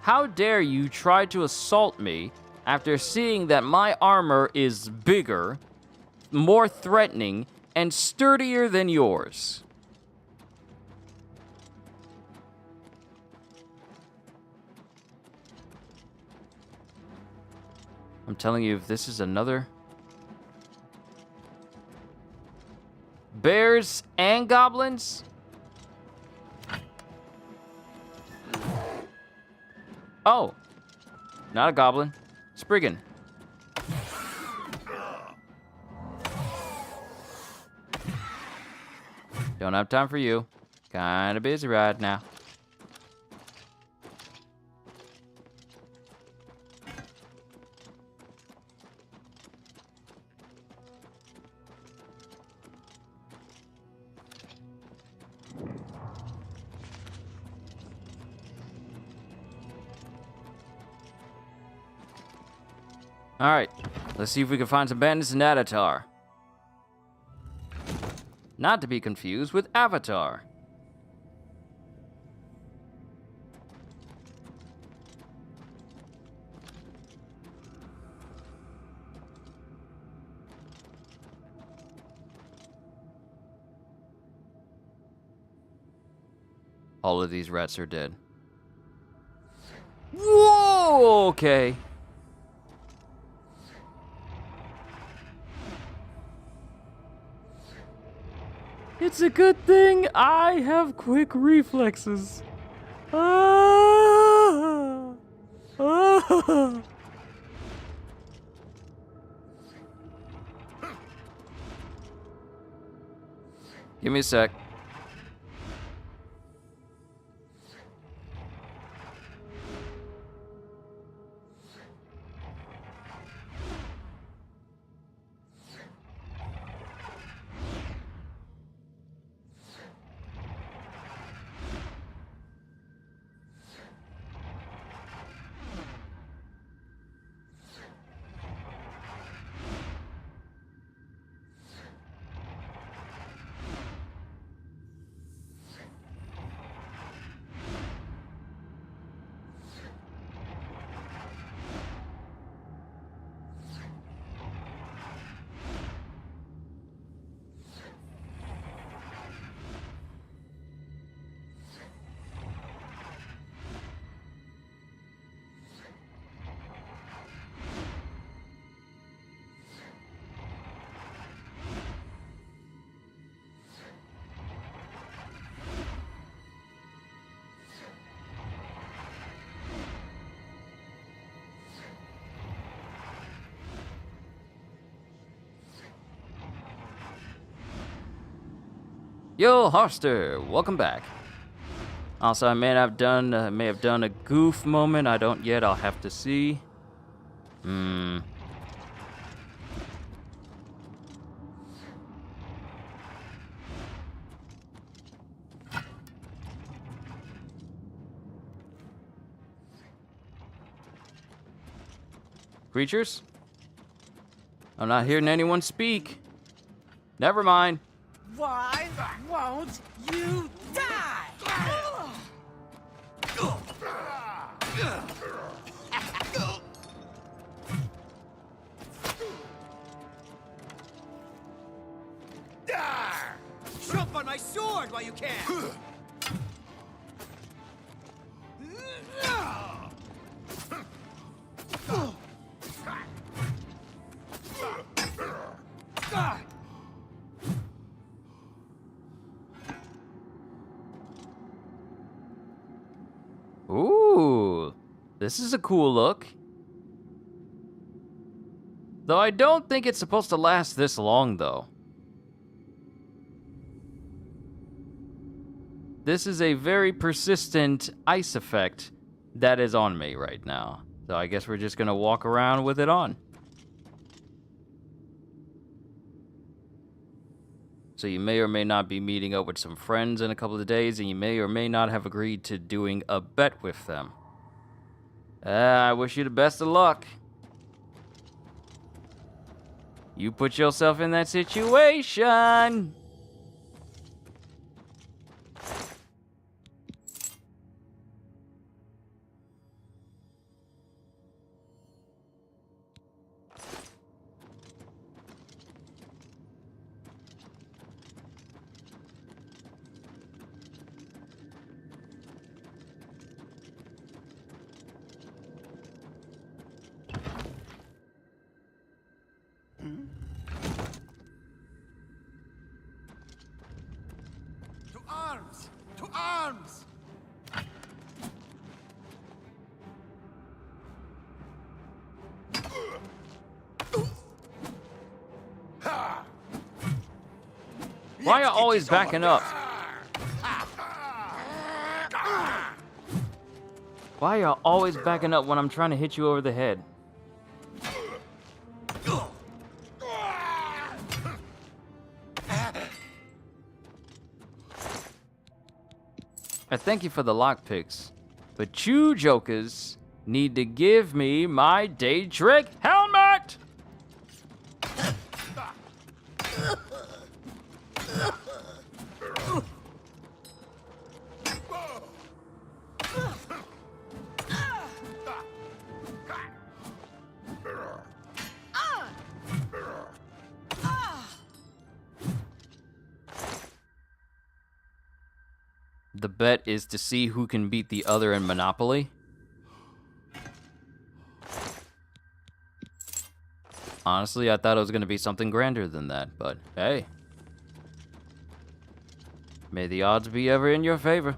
How dare you try to assault me after seeing that my armor is bigger, more threatening, and sturdier than yours? I'm telling you, if this is another... Bears and goblins? Oh, not a goblin. Spriggan. Don't have time for you. Kinda busy right now. Alright, let's see if we can find some bandits in Adatar. Not to be confused with Avatar. All of these rats are dead. Whoa, okay. It's a good thing I have quick reflexes. Ah! Ah! Give me a sec. Yo, Hoster, welcome back. Also, I may have done a goof moment. I don't yet. I'll have to see. Creatures? I'm not hearing anyone speak. Never mind. Why won't you die? Jump on my sword while you can! Ooh, this is a cool look. Though I don't think it's supposed to last this long, though. This is a very persistent ice effect that is on me right now. So I guess we're just gonna walk around with it on. So you may or may not be meeting up with some friends in a couple of days, and you may or may not have agreed to doing a bet with them. I wish you the best of luck. You put yourself in that situation. To arms! To arms! Why are you always backing up? Why are you always backing up when I'm trying to hit you over the head? I thank you for the lockpicks, but you jokers need to give me my Daedric helmet! The bet is to see who can beat the other in Monopoly. Honestly, I thought it was going to be something grander than that, but hey. May the odds be ever in your favor.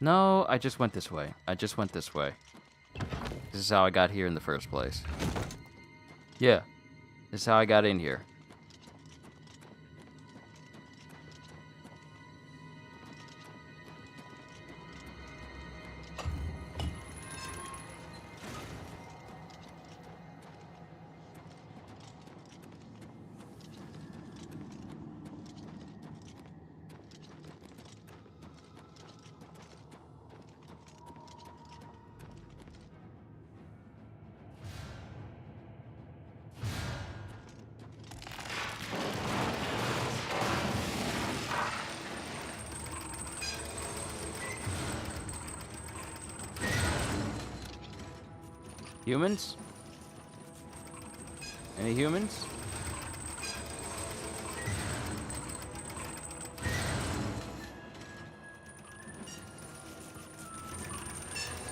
No, I just went this way. I just went this way. This is how I got here in the first place. Yeah, this is how I got in here. Humans? Any humans?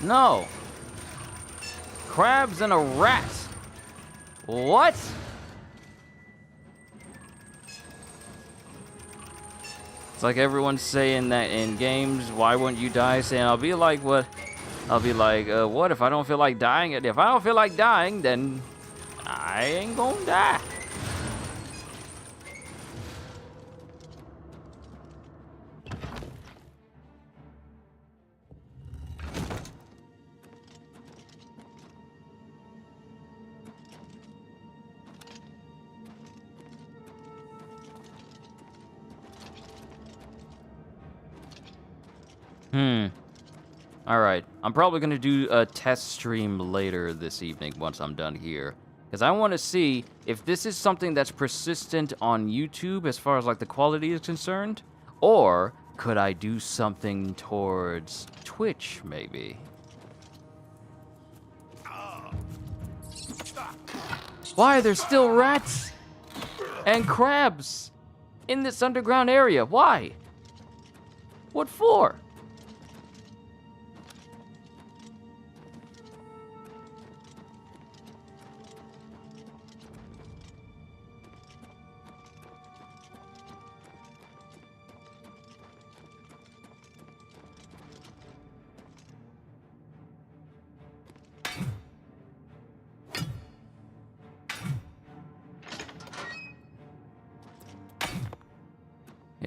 No! Crabs and a rat! What? It's like everyone's saying that in games, why wouldn't you die? Saying, I'll be like, what? I'll be like, what if I don't feel like dying? If I don't feel like dying, then I ain't gonna die. Alright, I'm probably going to do a test stream later this evening once I'm done here. Because I want to see if this is something that's persistent on YouTube as far as like the quality is concerned. Or could I do something towards Twitch, maybe? Why are there still rats and crabs in this underground area? Why? What for?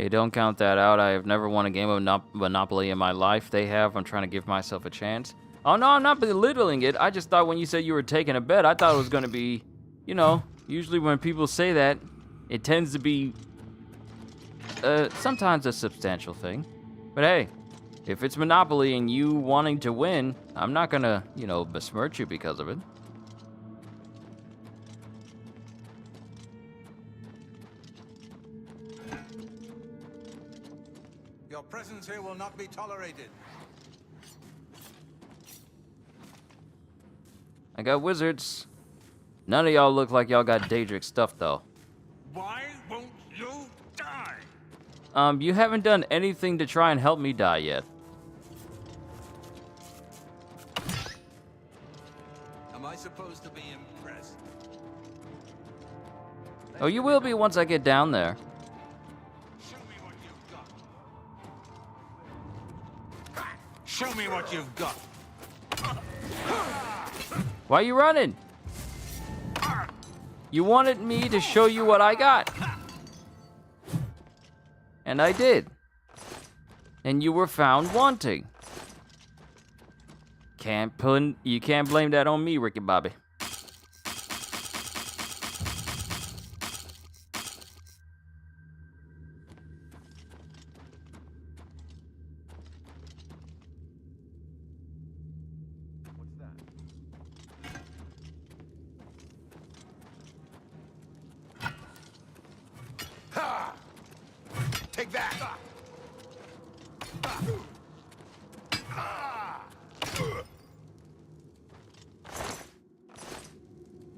Hey, don't count that out. I have never won a game of Monopoly in my life. They have. I'm trying to give myself a chance. Oh, no, I'm not belittling it. I just thought when you said you were taking a bet, I thought it was going to be, you know, usually when people say that, it tends to be sometimes a substantial thing. But hey, if it's Monopoly and you wanting to win, I'm not going to, you know, besmirch you because of it. Your presence here will not be tolerated. I got wizards. None of y'all look like y'all got Daedric stuff, though. Why won't you die? You haven't done anything to try and help me die yet. Am I supposed to be impressed? Oh, you will be once I get down there. Show me what you've got. Show me what you've got. Why are you running? You wanted me to show you what I got. And I did. And you were found wanting. You can't blame that on me, Ricky Bobby. Take that.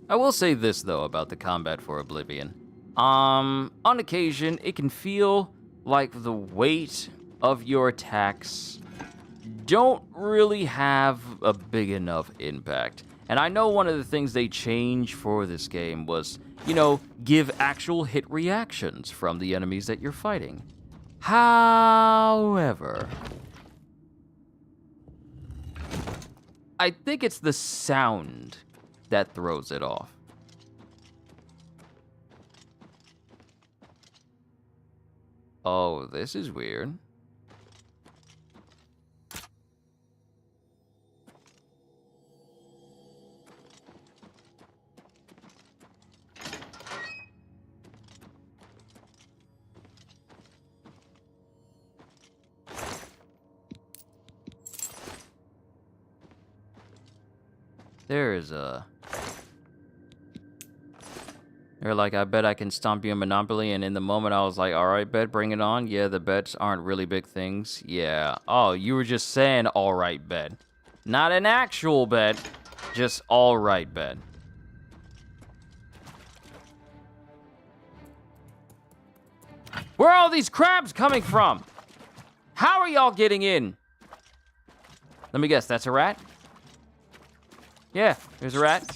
I will say this, though, about the combat for Oblivion. On occasion, it can feel like the weight of your attacks don't really have a big enough impact. And I know one of the things they changed for this game was, you know, give actual hit reactions from the enemies that you're fighting. However, I think it's the sound that throws it off. Oh, this is weird. They're like, I bet I can stomp you in Monopoly, and in the moment I was like, alright, bet, bring it on. Yeah, the bets aren't really big things. Yeah. Oh, you were just saying alright, bet. Not an actual bet, just alright, bet. Where are all these crabs coming from? How are y'all getting in? Let me guess, that's a rat? Yeah, there's a rat.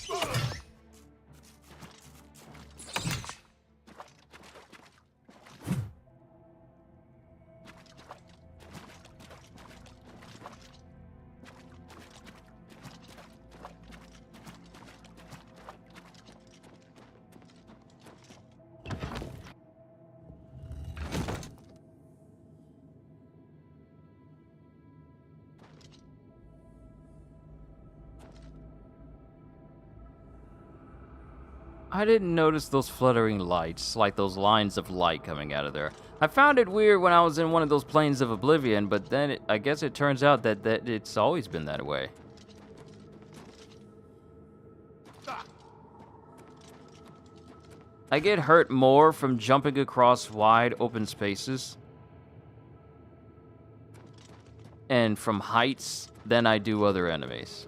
I didn't notice those fluttering lights, like those lines of light coming out of there. I found it weird when I was in one of those planes of Oblivion, but then I guess it turns out that it's always been that way. I get hurt more from jumping across wide open spaces and from heights than I do other enemies.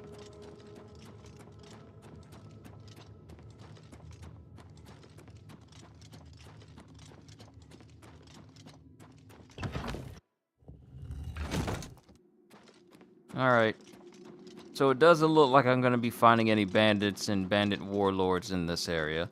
Alright. So it doesn't look like I'm going to be finding any bandits and bandit warlords in this area.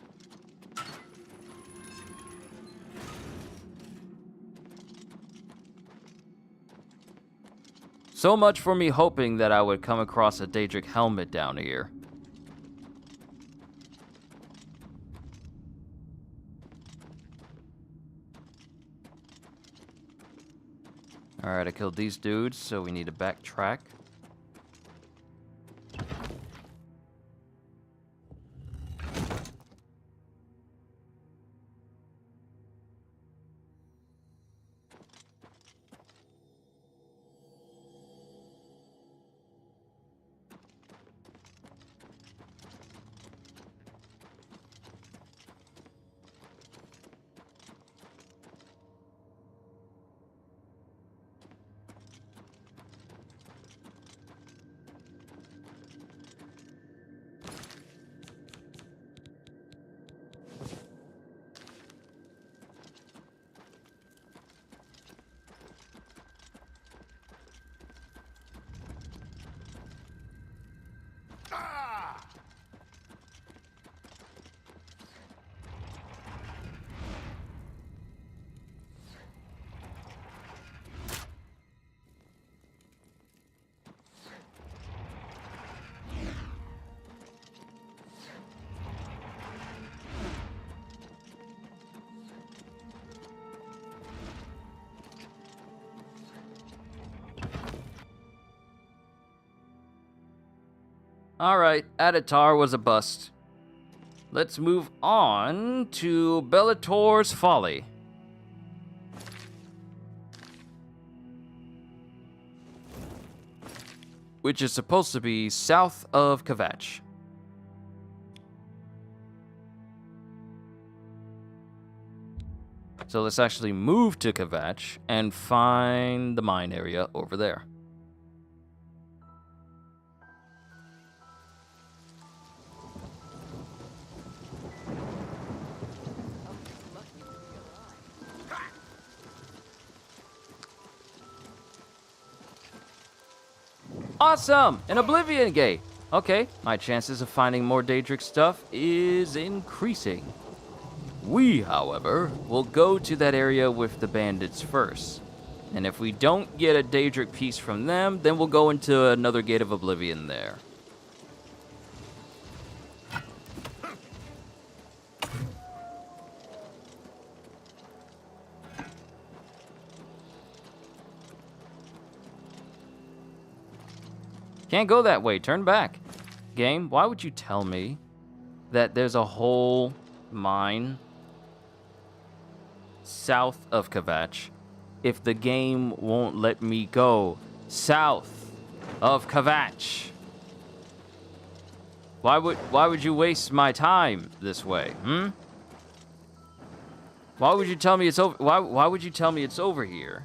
So much for me hoping that I would come across a Daedric helmet down here. Alright, I killed these dudes, so we need to backtrack. Alright, Atatar was a bust. Let's move on to Bellator's Folly. Which is supposed to be south of Kvatch. So let's actually move to Kvatch and find the mine area over there. Awesome! An Oblivion gate! Okay, my chances of finding more Daedric stuff is increasing. We, however, will go to that area with the bandits first. And if we don't get a Daedric piece from them, then we'll go into another Gate of Oblivion there. Can't go that way, turn back. Game, why would you tell me that there's a whole mine south of Kvatch if the game won't let me go south of Kvatch? Why would you waste my time this way, Why would you tell me it's over? Why would you tell me it's over here?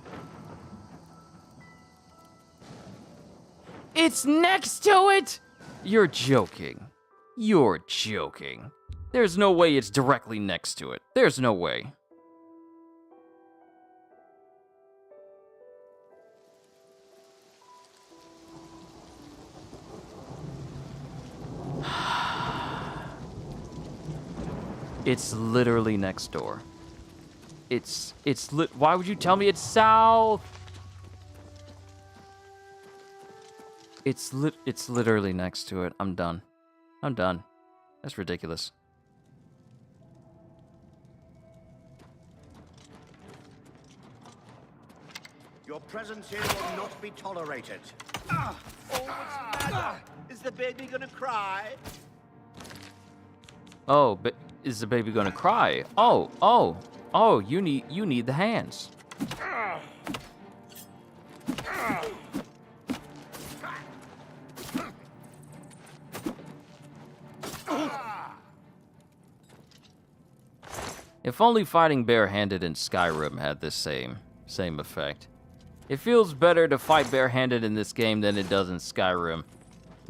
It's next to it! You're joking. You're joking. There's no way it's directly next to it. There's no way. It's literally next door. Why would you tell me it's south? It's literally next to it. I'm done. I'm done. That's ridiculous. Your presence here will not be tolerated. Oh, what's the matter? Is the baby gonna cry? Oh, but is the baby gonna cry? Oh, you need the hands. If only fighting barehanded in Skyrim had this same effect. It feels better to fight barehanded in this game than it does in Skyrim,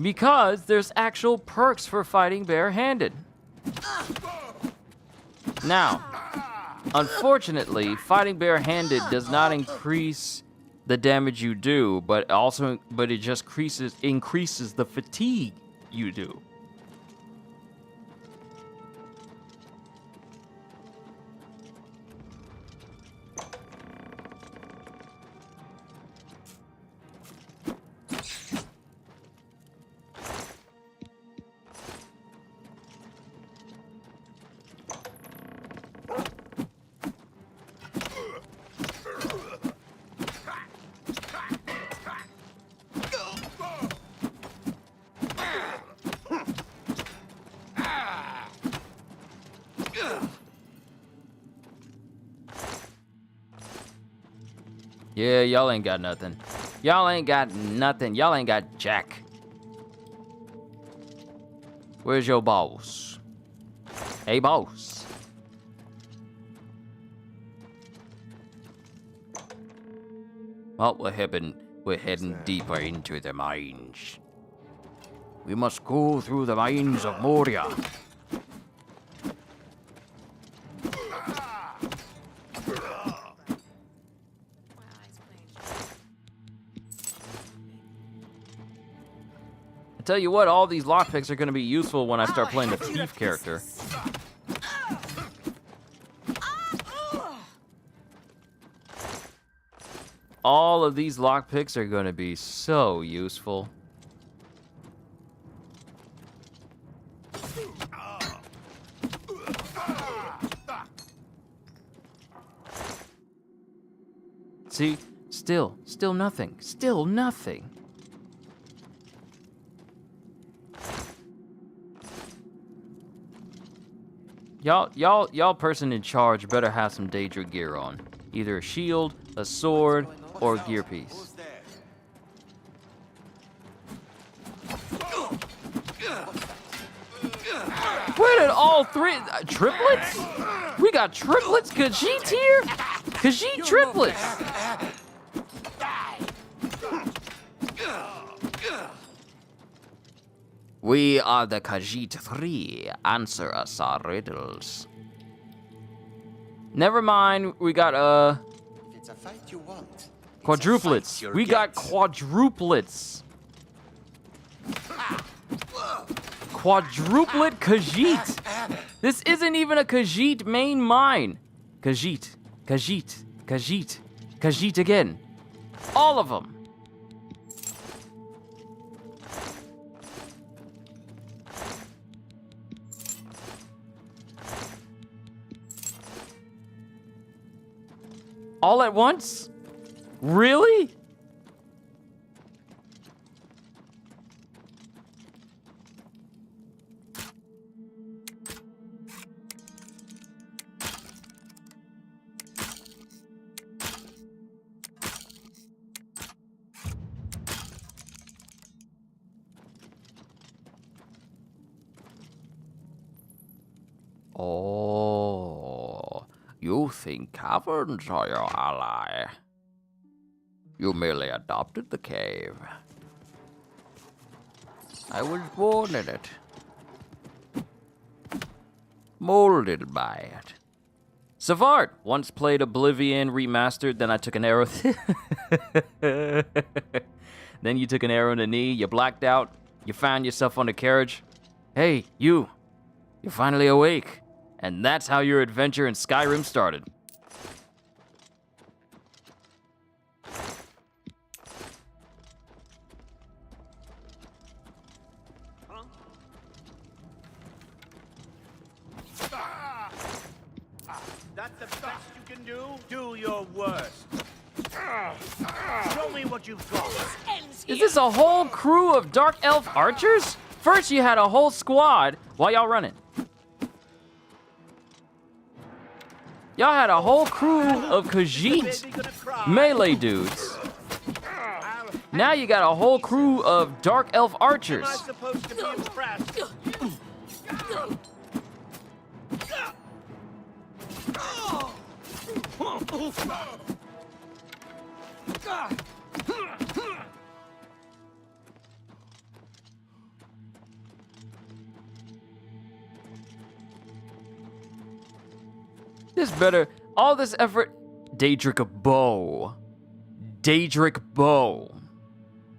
because there's actual perks for fighting barehanded. Now, unfortunately, fighting barehanded does not increase the damage you do, but it just increases the fatigue you do. Yeah, y'all ain't got nothing. Y'all ain't got nothing. Y'all ain't got jack. Where's your boss? Hey, boss. Well, we're heading deeper into the mines. We must go through the mines of Moria. I tell you what, all these lockpicks are going to be useful when I start playing the thief character. All of these lockpicks are going to be so useful. See? Still nothing. Still nothing. Y'all person in charge better have some Daedric gear on. Either a shield, a sword, or a gear piece. Where did all three... triplets? We got triplets? Khajiit here? Khajiit triplets! We are the Khajiit 3. Answer us our riddles. Never mind, we got, If it's a fight you want, quadruplets. We got quadruplets. Quadruplet Khajiit. This isn't even a Khajiit main mine. Khajiit, Khajiit, Khajiit, Khajiit again. All of them. All at once? Really? Oh, you think caverns are your ally? You merely adopted the cave. I was born in it. Molded by it. Savard once played Oblivion Remastered, then I took an arrow. Then you took an arrow in the knee, you blacked out, you found yourself on the carriage. Hey, you're finally awake. And that's how your adventure in Skyrim started. That's the best you can do? Do your worst. Show me what you've got. Is this a whole crew of Dark Elf archers? First you had a whole squad while y'all running. Y'all had a whole crew of Khajiit melee dudes. Now you got a whole crew of Dark Elf archers. Am I supposed to be impressed? This better, all this effort. Daedric bow. Daedric bow.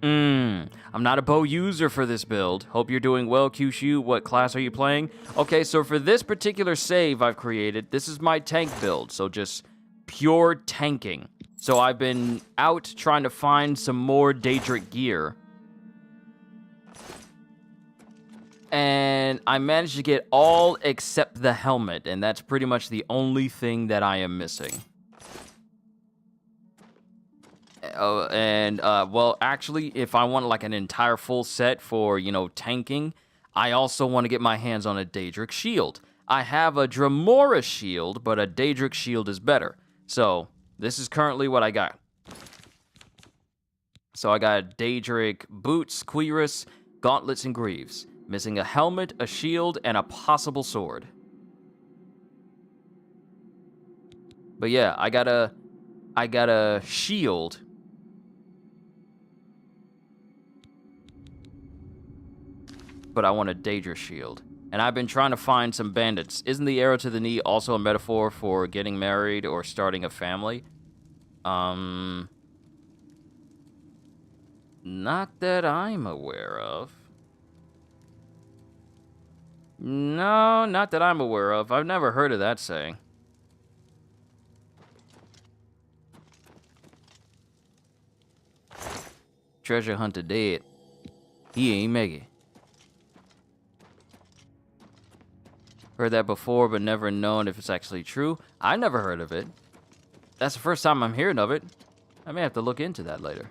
I'm not a bow user for this build. Hope you're doing well, Kyushu. What class are you playing? Okay, so for this particular save I've created, this is my tank build, so just pure tanking. So I've been out trying to find some more Daedric gear. And I managed to get all except the helmet, and that's pretty much the only thing that I am missing. Well, actually, if I want like an entire full set for, tanking, I also want to get my hands on a Daedric shield. I have a Dremora shield, but a Daedric shield is better. So, this is currently what I got. So I got Daedric, boots, cuirass, gauntlets, and greaves. Missing a helmet, a shield, and a possible sword. But yeah, I got a shield. But I want a Daedric shield. And I've been trying to find some bandits. Isn't the arrow to the knee also a metaphor for getting married or starting a family? Not that I'm aware of. No, not that I'm aware of. I've never heard of that saying. Treasure hunter dead. He ain't make it. Heard that before, but never known if it's actually true. I never heard of it. That's the first time I'm hearing of it. I may have to look into that later.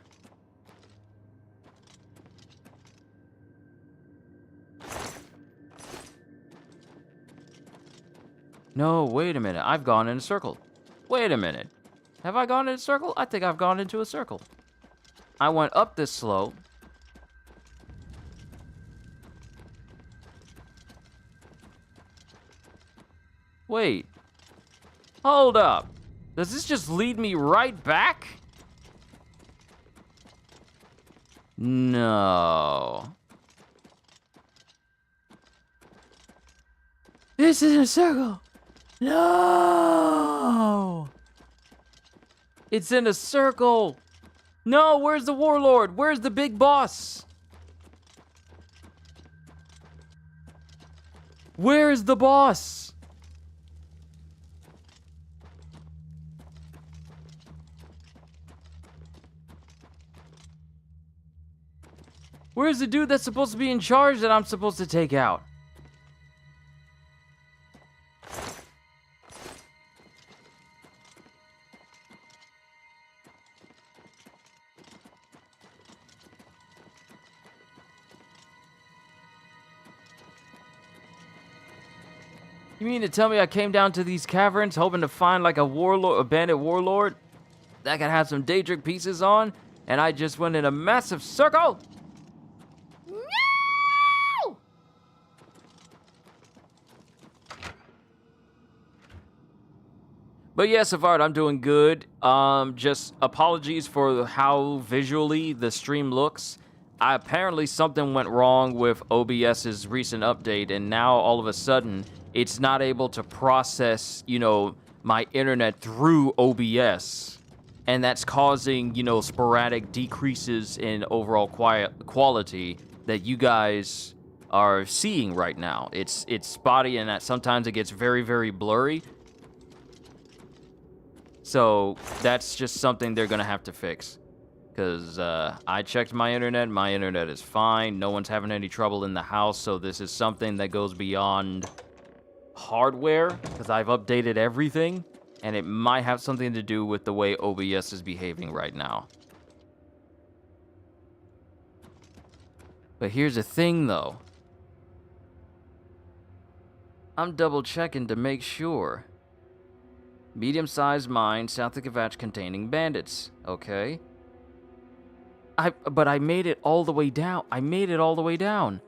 No, wait a minute. I've gone in a circle. Wait a minute. Have I gone in a circle? I think I've gone into a circle. I went up this slope. Wait. Hold up. Does this just lead me right back? No. This is a circle. No. It's in a circle. No, where's the warlord? Where's the big boss? Where's the boss? Where's the dude that's supposed to be in charge that I'm supposed to take out? You mean to tell me I came down to these caverns hoping to find like a warlord, a bandit warlord that could have some Daedric pieces on, and I just went in a massive circle? No! But yeah, Savard, I'm doing good. Just apologies for how visually the stream looks. Apparently something went wrong with OBS's recent update, and now all of a sudden it's not able to process, my internet through OBS. And that's causing, sporadic decreases in overall quality that you guys are seeing right now. It's spotty, and that sometimes it gets very, very blurry. So that's just something they're gonna have to fix. Because I checked my internet is fine, no one's having any trouble in the house, so this is something that goes beyond hardware, because I've updated everything, and it might have something to do with the way OBS is behaving right now. But here's the thing, though. I'm double checking to make sure. Medium-sized mine, south of Kvatch, containing bandits. Okay. But I made it all the way down. I made it all the way down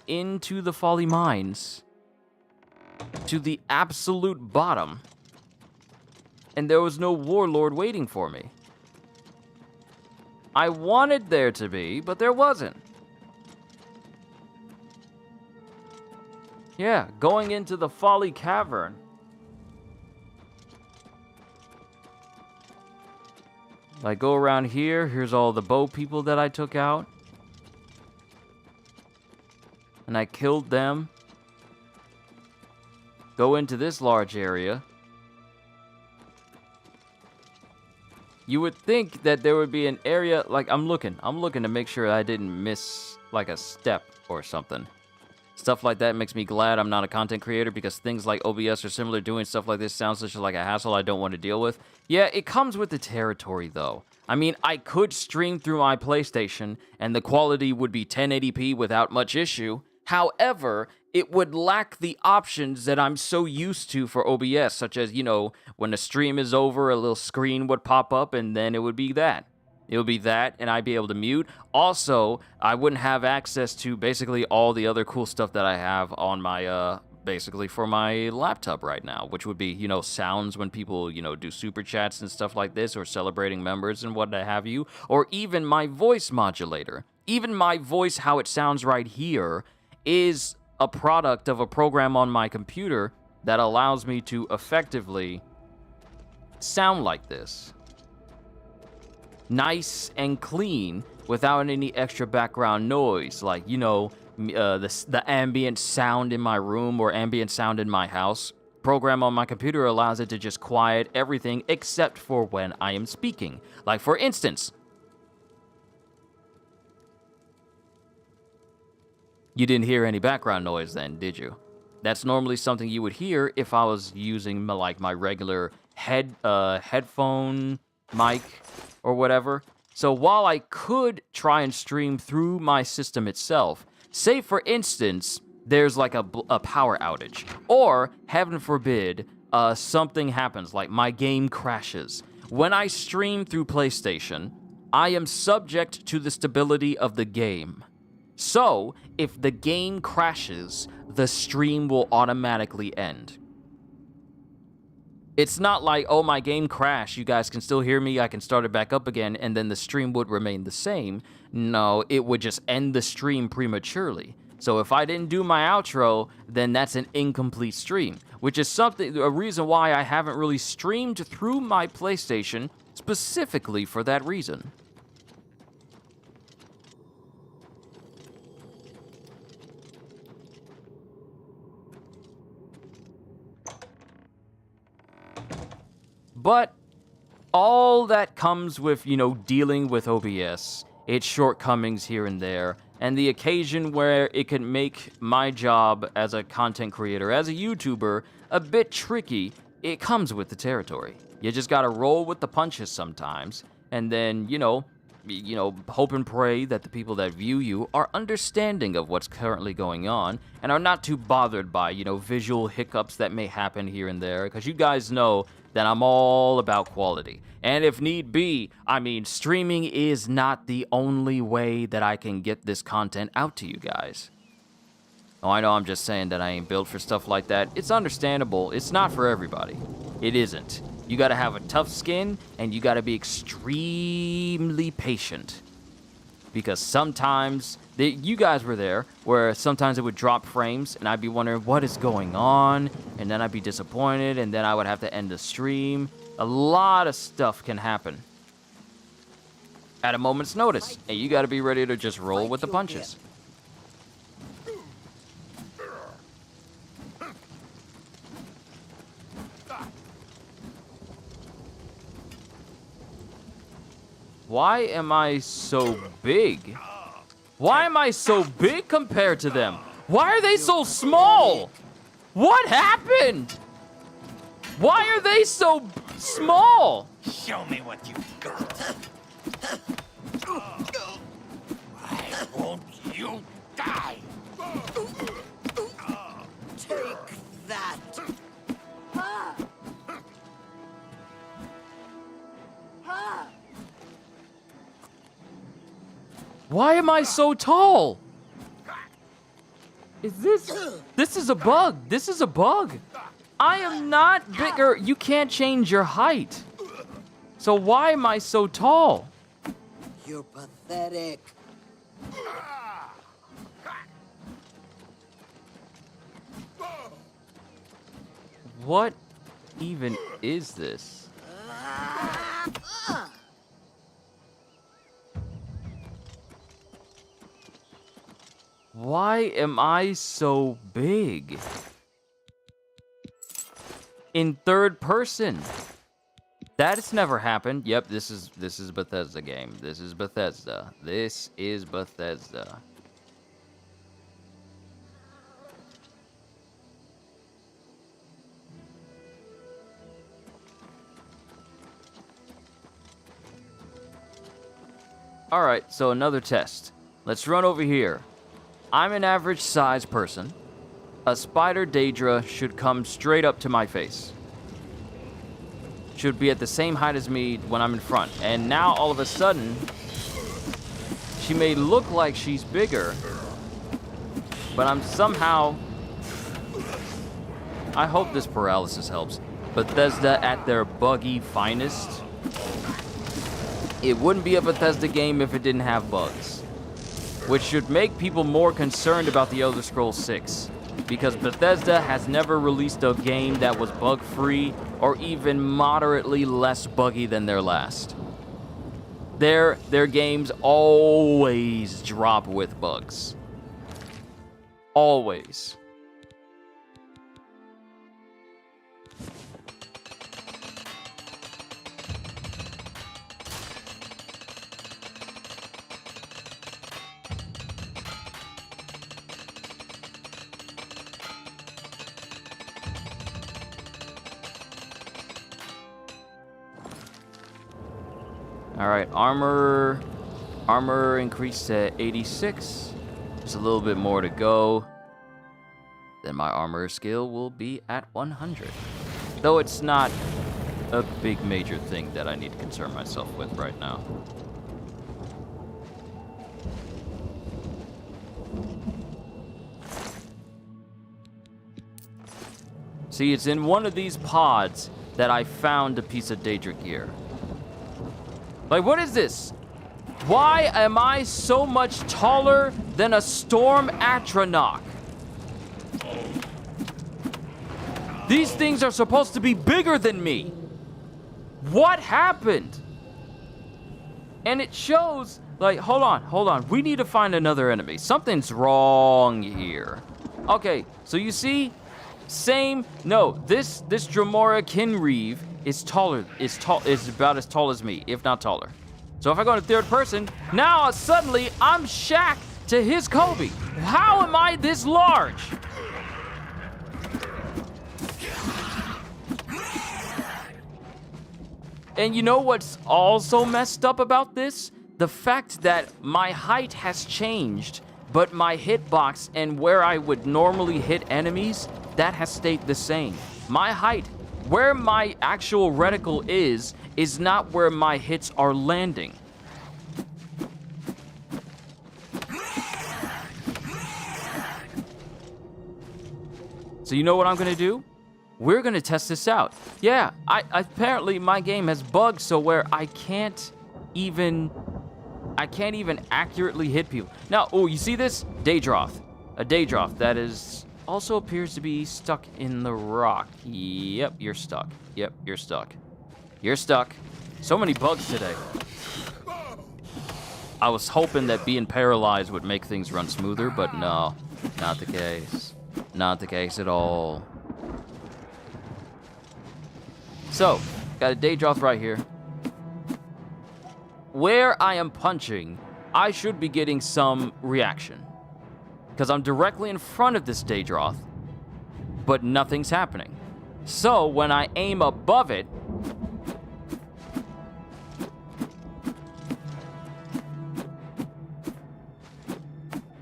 into the Folly Mines. To the absolute bottom. And there was no warlord waiting for me. I wanted there to be, but there wasn't. Yeah, going into the Folly Cavern. I go around here. Here's all the bow people that I took out. And I killed them. Go into this large area. You would think that there would be an area, like, I'm looking to make sure I didn't miss, like, a step or something. Stuff like that makes me glad I'm not a content creator, because things like OBS or similar doing stuff like this sounds such like a hassle I don't want to deal with. Yeah, it comes with the territory, though. I mean, I could stream through my PlayStation, and the quality would be 1080p without much issue. However, it would lack the options that I'm so used to for OBS, such as, when the stream is over, a little screen would pop up, and then it would be that. It would be that, and I'd be able to mute. Also, I wouldn't have access to basically all the other cool stuff that I have on my, basically for my laptop right now, which would be, you know, sounds when people, you know, do super chats and stuff like this, or celebrating members and what have you, or even my voice modulator. Even my voice, how it sounds right here, is a product of a program on my computer that allows me to effectively sound like this. Nice and clean without any extra background noise, like, you know, the ambient sound in my room or ambient sound in my house. Program on my computer allows it to just quiet everything except for when I am speaking. Like, for instance, you didn't hear any background noise then, did you? That's normally something you would hear if I was using my regular headphone mic or whatever. So while I could try and stream through my system itself, say for instance, there's like a power outage, or heaven forbid, something happens, like my game crashes. When I stream through PlayStation, I am subject to the stability of the game. So, if the game crashes, the stream will automatically end. It's not like, oh, my game crashed, you guys can still hear me, I can start it back up again, and then the stream would remain the same. No, it would just end the stream prematurely. So if I didn't do my outro, then that's an incomplete stream, which is a reason why I haven't really streamed through my PlayStation specifically for that reason. But all that comes with, you know, dealing with OBS, its shortcomings here and there, and the occasion where it can make my job as a content creator, as a YouTuber, a bit tricky, it comes with the territory. You just gotta roll with the punches sometimes, and then, you know, hope and pray that the people that view you are understanding of what's currently going on, and are not too bothered by, you know, visual hiccups that may happen here and there, because you guys know that I'm all about quality. And if need be, I mean, streaming is not the only way that I can get this content out to you guys. Oh, I know I'm just saying that I ain't built for stuff like that. It's understandable. It's not for everybody. It isn't. You gotta have a tough skin, and you gotta be extremely patient. Because sometimes, you guys were there, where sometimes it would drop frames, and I'd be wondering what is going on, and then I'd be disappointed, and then I would have to end the stream. A lot of stuff can happen at a moment's notice, and you gotta be ready to just roll with the punches. Why am I so big? Why am I so big compared to them? Why are they so small? What happened? Why are they so small? Show me what you've got. Why won't you die? Take that. Why am I so tall? This is a bug. This is a bug. I am not bigger. You can't change your height. So why am I so tall? You're pathetic. What even is this? Why am I so big? In third person. That has never happened. Yep, this is Bethesda game. This is Bethesda. This is Bethesda. Alright, so another test. Let's run over here. I'm an average size person. A spider Daedra should come straight up to my face. should be at the same height as me when I'm in front. And now, all of a sudden, she may look like she's bigger, but I'm somehow... I hope this paralysis helps. Bethesda at their buggy finest. It wouldn't be a Bethesda game if it didn't have bugs, which should make people more concerned about the Elder Scrolls 6, because Bethesda has never released a game that was bug-free or even moderately less buggy than their last. Their games always drop with bugs. Always. All right, armor increased to 86. There's a little bit more to go. Then my armor skill will be at 100. Though it's not a big major thing that I need to concern myself with right now. See, it's in one of these pods that I found a piece of Daedric gear. Like, what is this? Why am I so much taller than a Storm Atronach? These things are supposed to be bigger than me. What happened? And it shows, like, hold on. We need to find another enemy. Something's wrong here. Okay, so you see, this Dremora Kinreeve is about as tall as me, if not taller. So if I go into third person, now suddenly I'm Shaq to his Kobe. How am I this large? And you know what's also messed up about this? The fact that my height has changed, but my hitbox and where I would normally hit enemies, that has stayed the same. My height, where my actual reticle is not where my hits are landing. So you know what I'm gonna do? We're gonna test this out. Yeah, apparently my game has bugs so where I can't even accurately hit people. Now, oh, you see this? Daedroth. A Daedroth that is also appears to be stuck in the rock. Yep, you're stuck. Yep, you're stuck. You're stuck. So many bugs today. I was hoping that being paralyzed would make things run smoother, but no, not the case. Not the case at all. So, got a Daedroth right here. Where I am punching, I should be getting some reaction. Because I'm directly in front of this Daedroth, but nothing's happening. So, when I aim above it,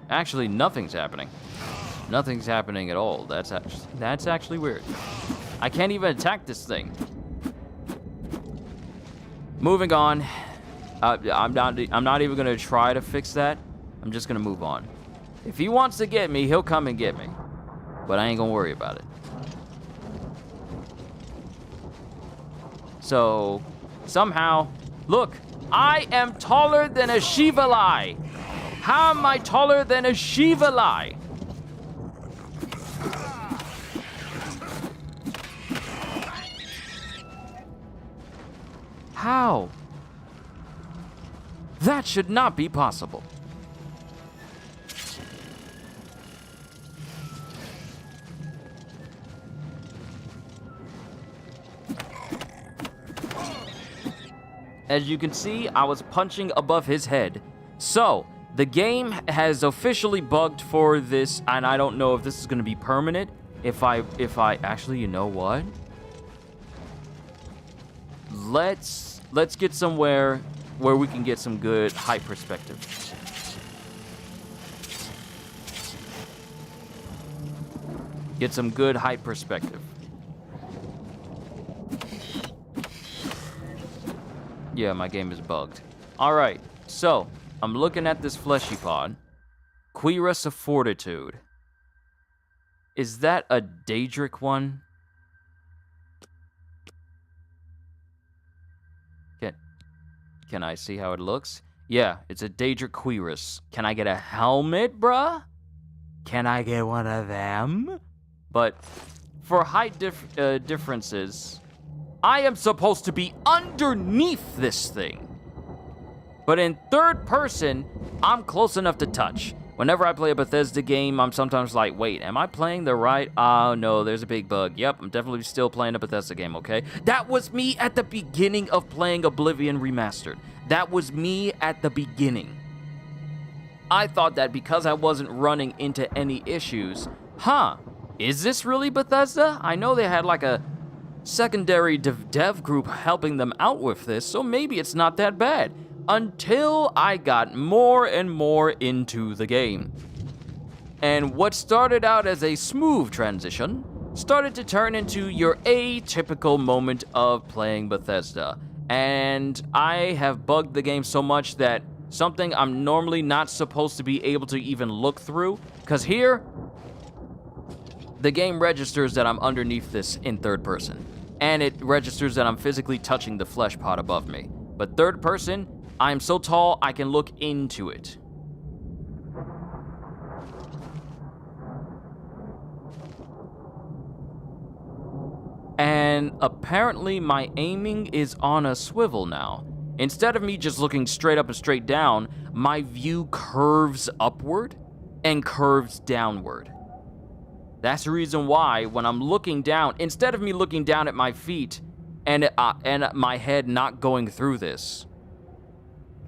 actually nothing's happening. Nothing's happening at all. That's actually weird. I can't even attack this thing. Moving on. I'm not even gonna try to fix that. I'm just gonna move on. If he wants to get me, he'll come and get me. But I ain't gonna worry about it. So, somehow, look, I am taller than a Shivalai. How am I taller than a Shivalai? How? That should not be possible. As you can see, I was punching above his head. So, the game has officially bugged for this, and I don't know if this is going to be permanent. If I actually, you know what? Let's get somewhere where we can get some good height perspective. Get some good height perspective. Yeah, my game is bugged. Alright, so, I'm looking at this fleshy pod. Cuirass of Fortitude. Is that a Daedric one? Can I see how it looks? Yeah, it's a Daedric Cuirass. Can I get a helmet, bruh? Can I get one of them? But for height differences, I am supposed to be underneath this thing. But in third person, I'm close enough to touch. Whenever I play a Bethesda game, I'm sometimes like, wait, am I playing the right? Oh, no, there's a big bug. Yep, I'm definitely still playing a Bethesda game, okay? That was me at the beginning of playing Oblivion Remastered. That was me at the beginning. I thought that because I wasn't running into any issues, is this really Bethesda? I know they had like a secondary dev group helping them out with this, so maybe it's not that bad. Until I got more and more into the game. And what started out as a smooth transition started to turn into your atypical moment of playing Bethesda. And I have bugged the game so much that something I'm normally not supposed to be able to even look through, because here, the game registers that I'm underneath this in third person. And it registers that I'm physically touching the flesh pod above me. But third person, I'm so tall, I can look into it. And apparently my aiming is on a swivel now. Instead of me just looking straight up and straight down, my view curves upward and curves downward. That's the reason why when I'm looking down, instead of me looking down at my feet and my head not going through this,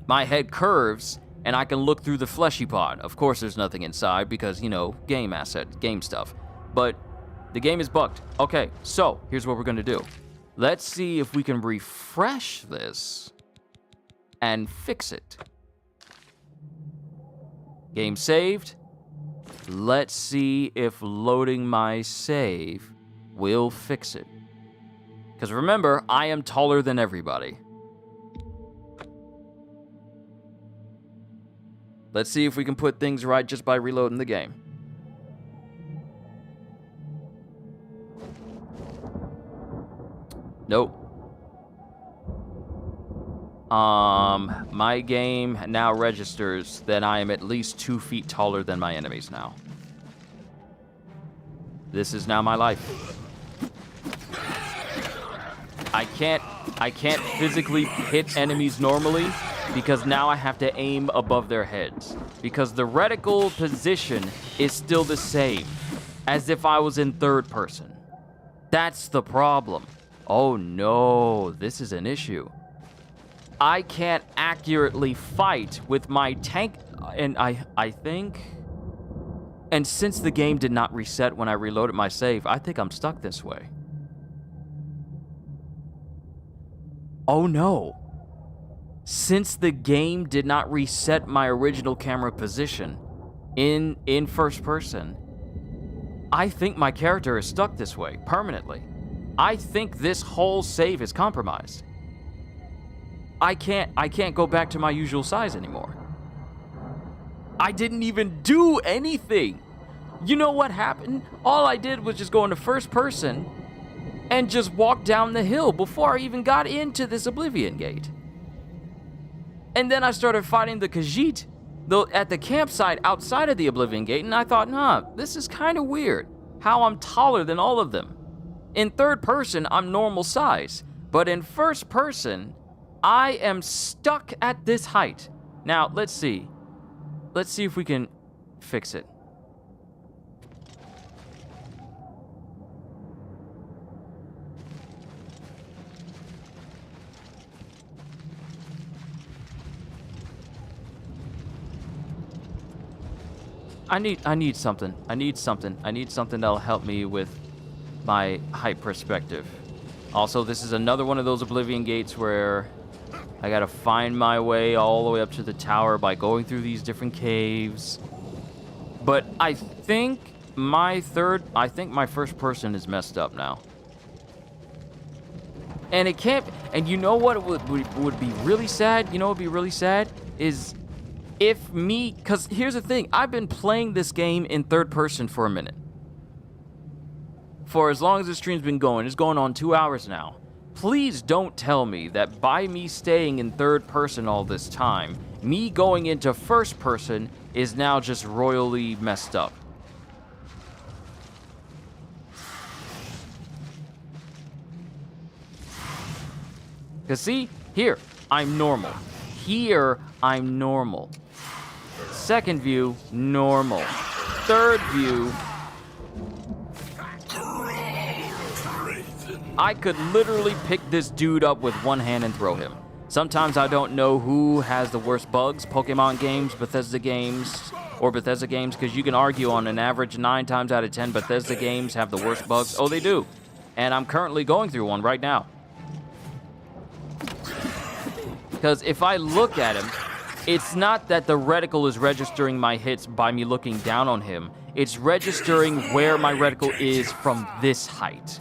my head curves, and I can look through the fleshy pod. Of course, there's nothing inside because, you know, game asset, game stuff. But the game is bugged. Okay, so here's what we're going to do. Let's see if we can refresh this and fix it. Game saved. Let's see if loading my save will fix it. Because remember, I am taller than everybody. Let's see if we can put things right just by reloading the game. Nope. My game now registers that I am at least 2 feet taller than my enemies now. This is now my life. I can't physically hit enemies normally because now I have to aim above their heads. Because the reticle position is still the same as if I was in third person. That's the problem. Oh no, this is an issue. I can't accurately fight with my tank, and I think... And since the game did not reset when I reloaded my save, I think I'm stuck this way. Oh no. Since the game did not reset my original camera position in first person, I think my character is stuck this way permanently. I think this whole save is compromised. I can't go back to my usual size anymore. I didn't even do anything. You know what happened? All I did was just go into first person and just walk down the hill before I even got into this Oblivion gate. And then I started fighting the Khajiit at the campsite outside of the Oblivion gate, and I thought, this is kind of weird, how I'm taller than all of them. In third person, I'm normal size, but in first person, I am stuck at this height. Now, let's see. Let's see if we can fix it. I need something. I need something that'll help me with my height perspective. Also, this is another one of those Oblivion gates where I gotta find my way all the way up to the tower by going through these different caves. But I think my first person is messed up now. And it can't, And you know what would be really sad? You know what would be really sad? Is if me, because here's the thing. I've been playing this game in third person for a minute. For as long as the stream's been going. It's going on 2 hours now. Please don't tell me that by me staying in third person all this time, me going into first person is now just royally messed up. Because see, here, I'm normal. Here, I'm normal. Second view, normal. Third view, I could literally pick this dude up with one hand and throw him. Sometimes I don't know who has the worst bugs, Pokemon games, Bethesda games, because you can argue on an average 9 times out of 10 Bethesda games have the worst bugs. Oh, they do. And I'm currently going through one right now. Because if I look at him, it's not that the reticle is registering my hits by me looking down on him. It's registering where my reticle is from this height.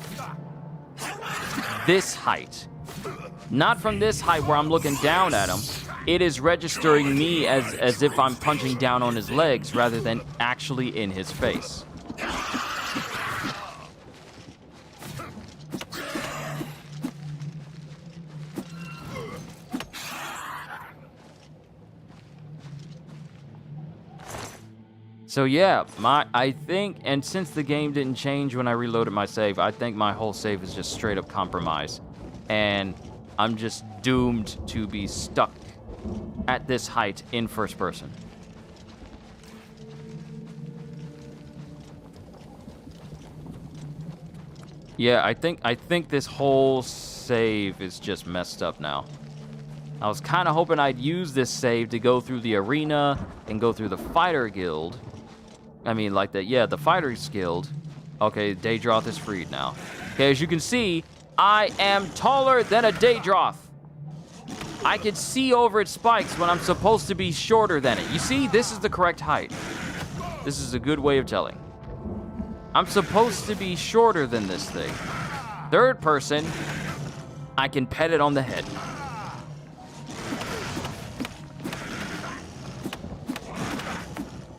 This height. Not from this height where I'm looking down at him. It is registering me as if I'm punching down on his legs rather than actually in his face. So yeah, I think, and since the game didn't change when I reloaded my save, I think my whole save is just straight up compromise. And I'm just doomed to be stuck at this height in first person. Yeah, I think this whole save is just messed up now. I was kind of hoping I'd use this save to go through the arena and go through the fighter guild. I mean, like the Fighters Guild. Okay, Daedroth is freed now. Okay, as you can see, I am taller than a Daedroth. I can see over its spikes when I'm supposed to be shorter than it. You see, this is the correct height. This is a good way of telling. I'm supposed to be shorter than this thing. Third person, I can pet it on the head.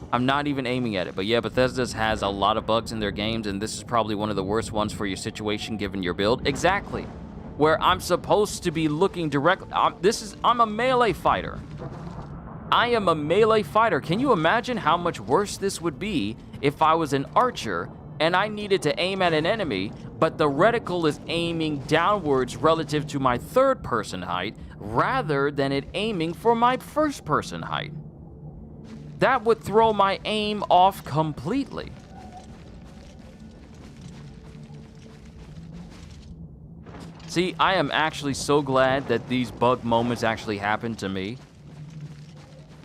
I'm not even aiming at it, but yeah, Bethesda has a lot of bugs in their games, and this is probably one of the worst ones for your situation given your build. Exactly. Where I'm supposed to be looking directly... I'm a melee fighter. I am a melee fighter. Can you imagine how much worse this would be if I was an archer and I needed to aim at an enemy, but the reticle is aiming downwards relative to my third-person height rather than it aiming for my first-person height? That would throw my aim off completely. See, I am actually so glad that these bug moments actually happen to me.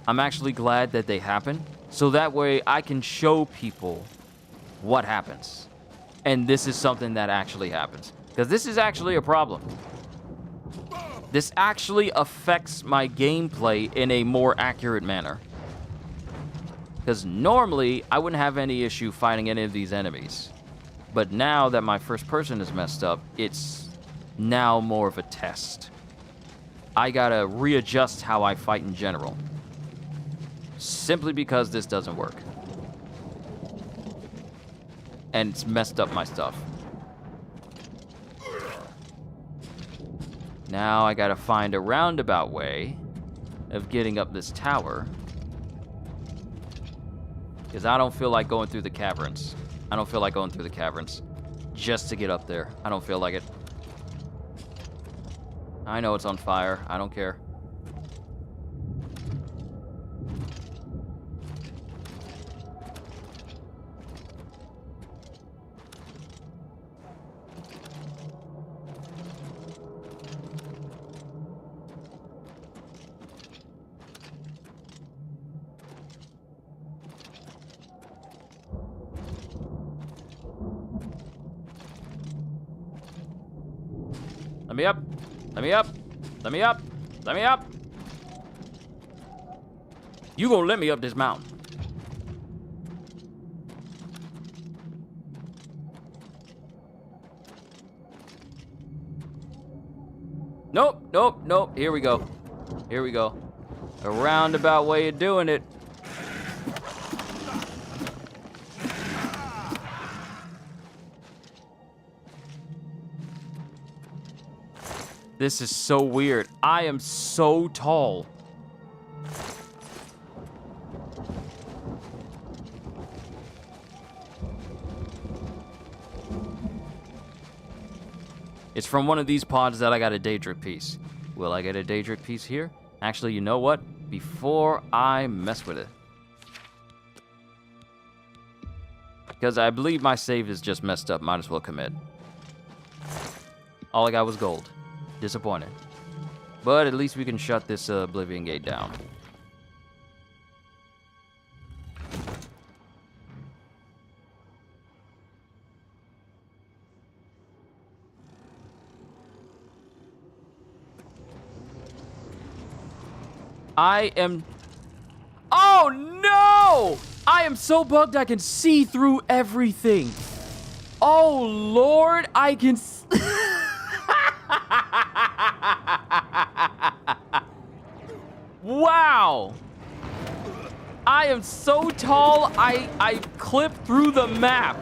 I'm actually glad that they happen, so that way I can show people what happens. And this is something that actually happens. Because this is actually a problem. This actually affects my gameplay in a more accurate manner. Because normally, I wouldn't have any issue fighting any of these enemies. But now that my first person is messed up, it's now more of a test. I gotta readjust how I fight in general. Simply because this doesn't work. And it's messed up my stuff. Now I gotta find a roundabout way of getting up this tower. Because I don't feel like going through the caverns. I don't feel like going through the caverns just to get up there. I don't feel like it. I know it's on fire. I don't care. Let me up. Let me up. Let me up. Let me up. You gonna let me up this mountain. Nope, nope, nope. Here we go. Here we go. A roundabout way of doing it. This is so weird. I am so tall. It's from one of these pods that I got a Daedric piece. Will I get a Daedric piece here? Actually, you know what? Before I mess with it. Because I believe my save is just messed up. Might as well commit. All I got was gold. Disappointed. But at least we can shut this Oblivion gate down. I am... Oh, no! I am so bugged I can see through everything. Oh, Lord, I can... Wow! I am so tall, I clip through the map.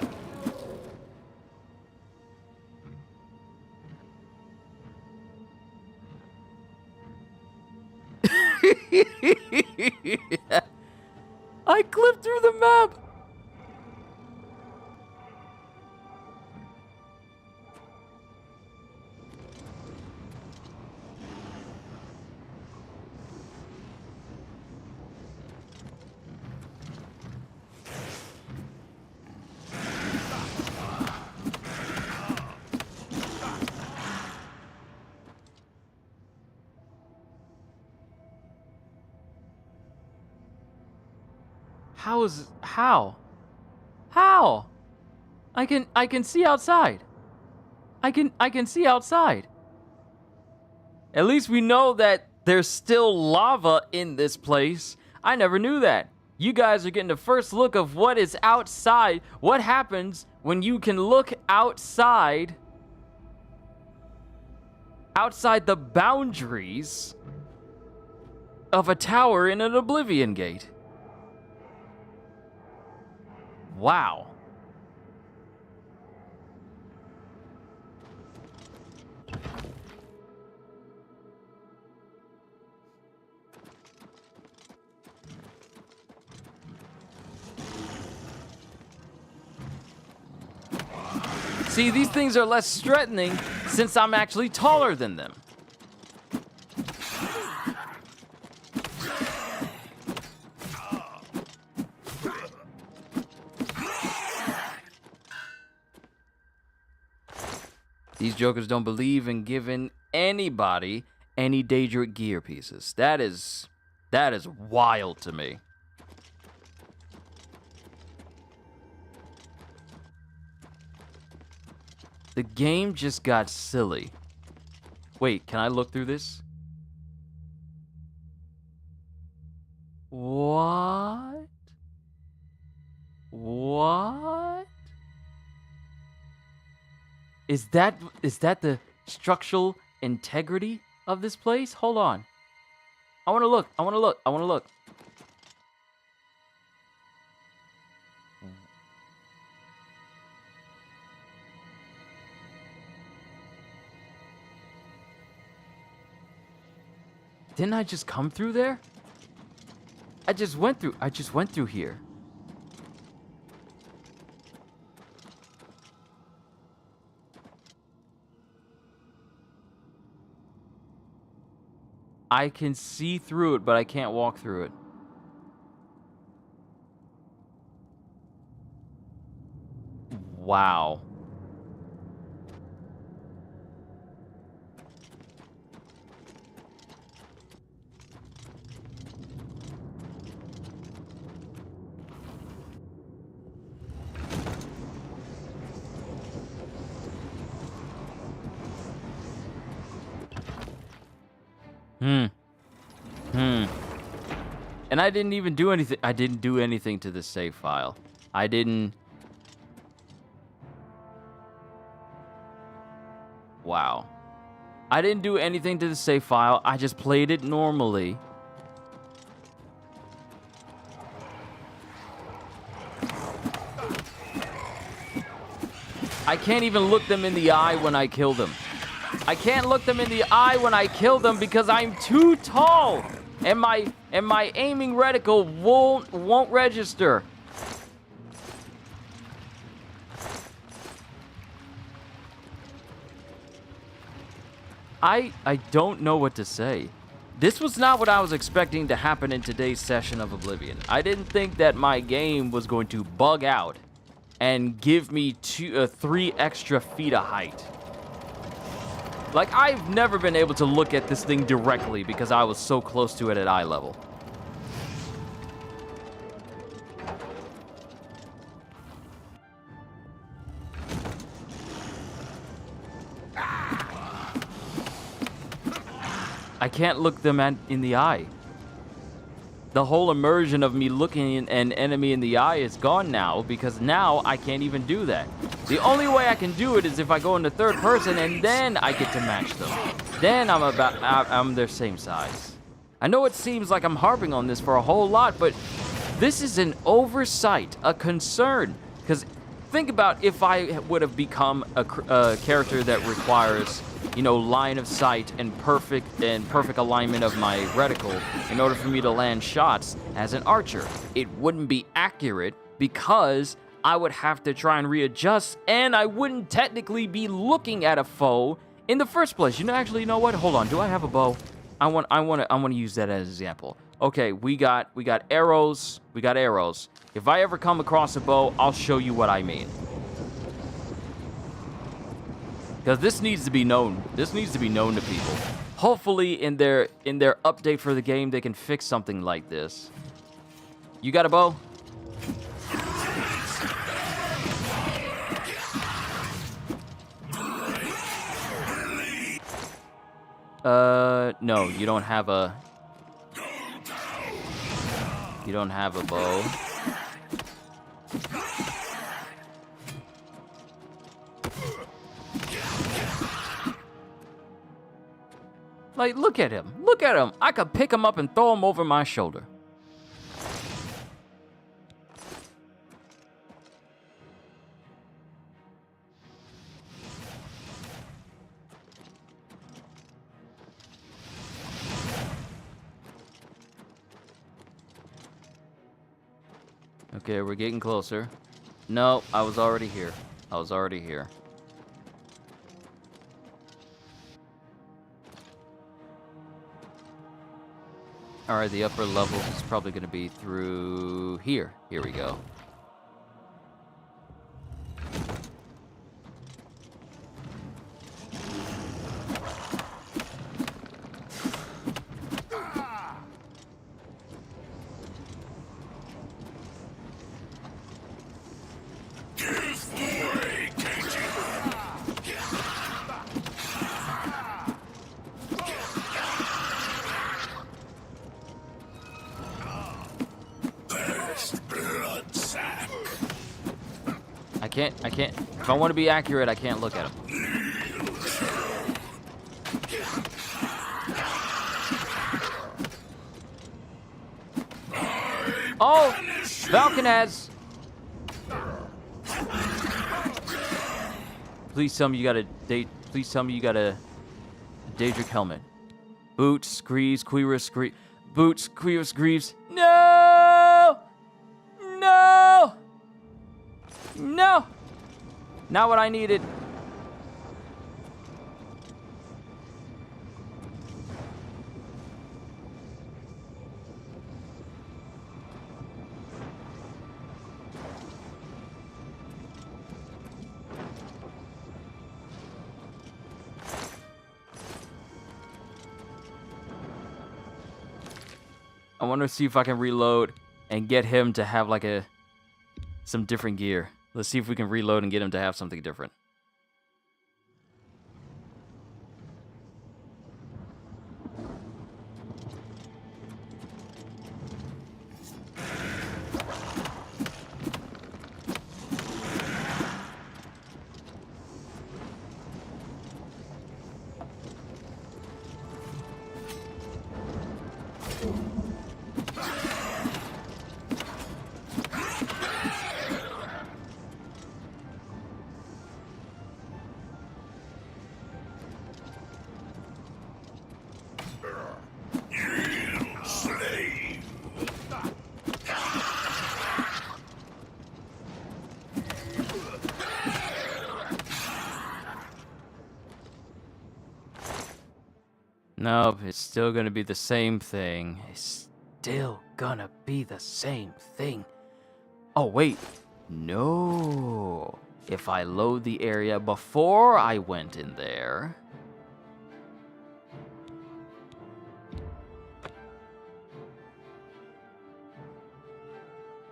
I clipped through the map. How? I can see outside. I can see outside. At least we know that there's still lava in this place. I never knew that. You guys are getting the first look of what is outside. What happens when you can look outside the boundaries of a tower in an Oblivion gate. Wow. See, these things are less threatening since I'm actually taller than them. These jokers don't believe in giving anybody any Daedric gear pieces. That is wild to me. The game just got silly. Wait, can I look through this? What? What? Is that the structural integrity of this place? Hold on. I want to look. Didn't I just come through there? I just went through here. I can see through it, but I can't walk through it. Wow. And I didn't even do anything. I didn't do anything to the save file. I didn't. Wow. I didn't do anything to the save file. I just played it normally. I can't even look them in the eye when I kill them. I can't look them in the eye when I kill them because I'm too tall, and my aiming reticle won't register. I don't know what to say. This was not what I was expecting to happen in today's session of Oblivion. I didn't think that my game was going to bug out and give me 3 extra feet of height. Like, I've never been able to look at this thing directly because I was so close to it at eye level. I can't look them in the eye. The whole immersion of me looking an enemy in the eye is gone now because now I can't even do that. The only way I can do it is if I go into third person and then I get to match them. Then I'm their same size. I know it seems like I'm harping on this for a whole lot, but this is an oversight, a concern. Because think about if I would have become a character that requires, you know, line of sight and perfect alignment of my reticle in order for me to land shots as an archer. It wouldn't be accurate because I would have to try and readjust, and I wouldn't technically be looking at a foe in the first place. You know what? Hold on. Do I have a bow? I want to use that as an example. Okay, we got arrows. We got arrows. If I ever come across a bow, I'll show you what I mean. Because this needs to be known. This needs to be known to people. Hopefully, in their update for the game, they can fix something like this. You got a bow? No, you don't have a... You don't have a bow. Like, look at him. Look at him. I could pick him up and throw him over my shoulder. Okay, we're getting closer. No, I was already here. I was already here. Alright, the upper levels is probably going to be through here. Here we go. I can't. If I want to be accurate, I can't look at him. Oh! Falcon has... Please tell me you got a Daedric helmet. Boots, Greaves, Cuirass, Greaves. Boots, Cuirass, Greaves. No! No! No! Not what I needed. I want to see if I can reload and get him to have like some different gear. Let's see if we can reload and get him to have something different. Nope, it's still gonna be the same thing. It's still gonna be the same thing. Oh, wait. No. If I load the area before I went in there...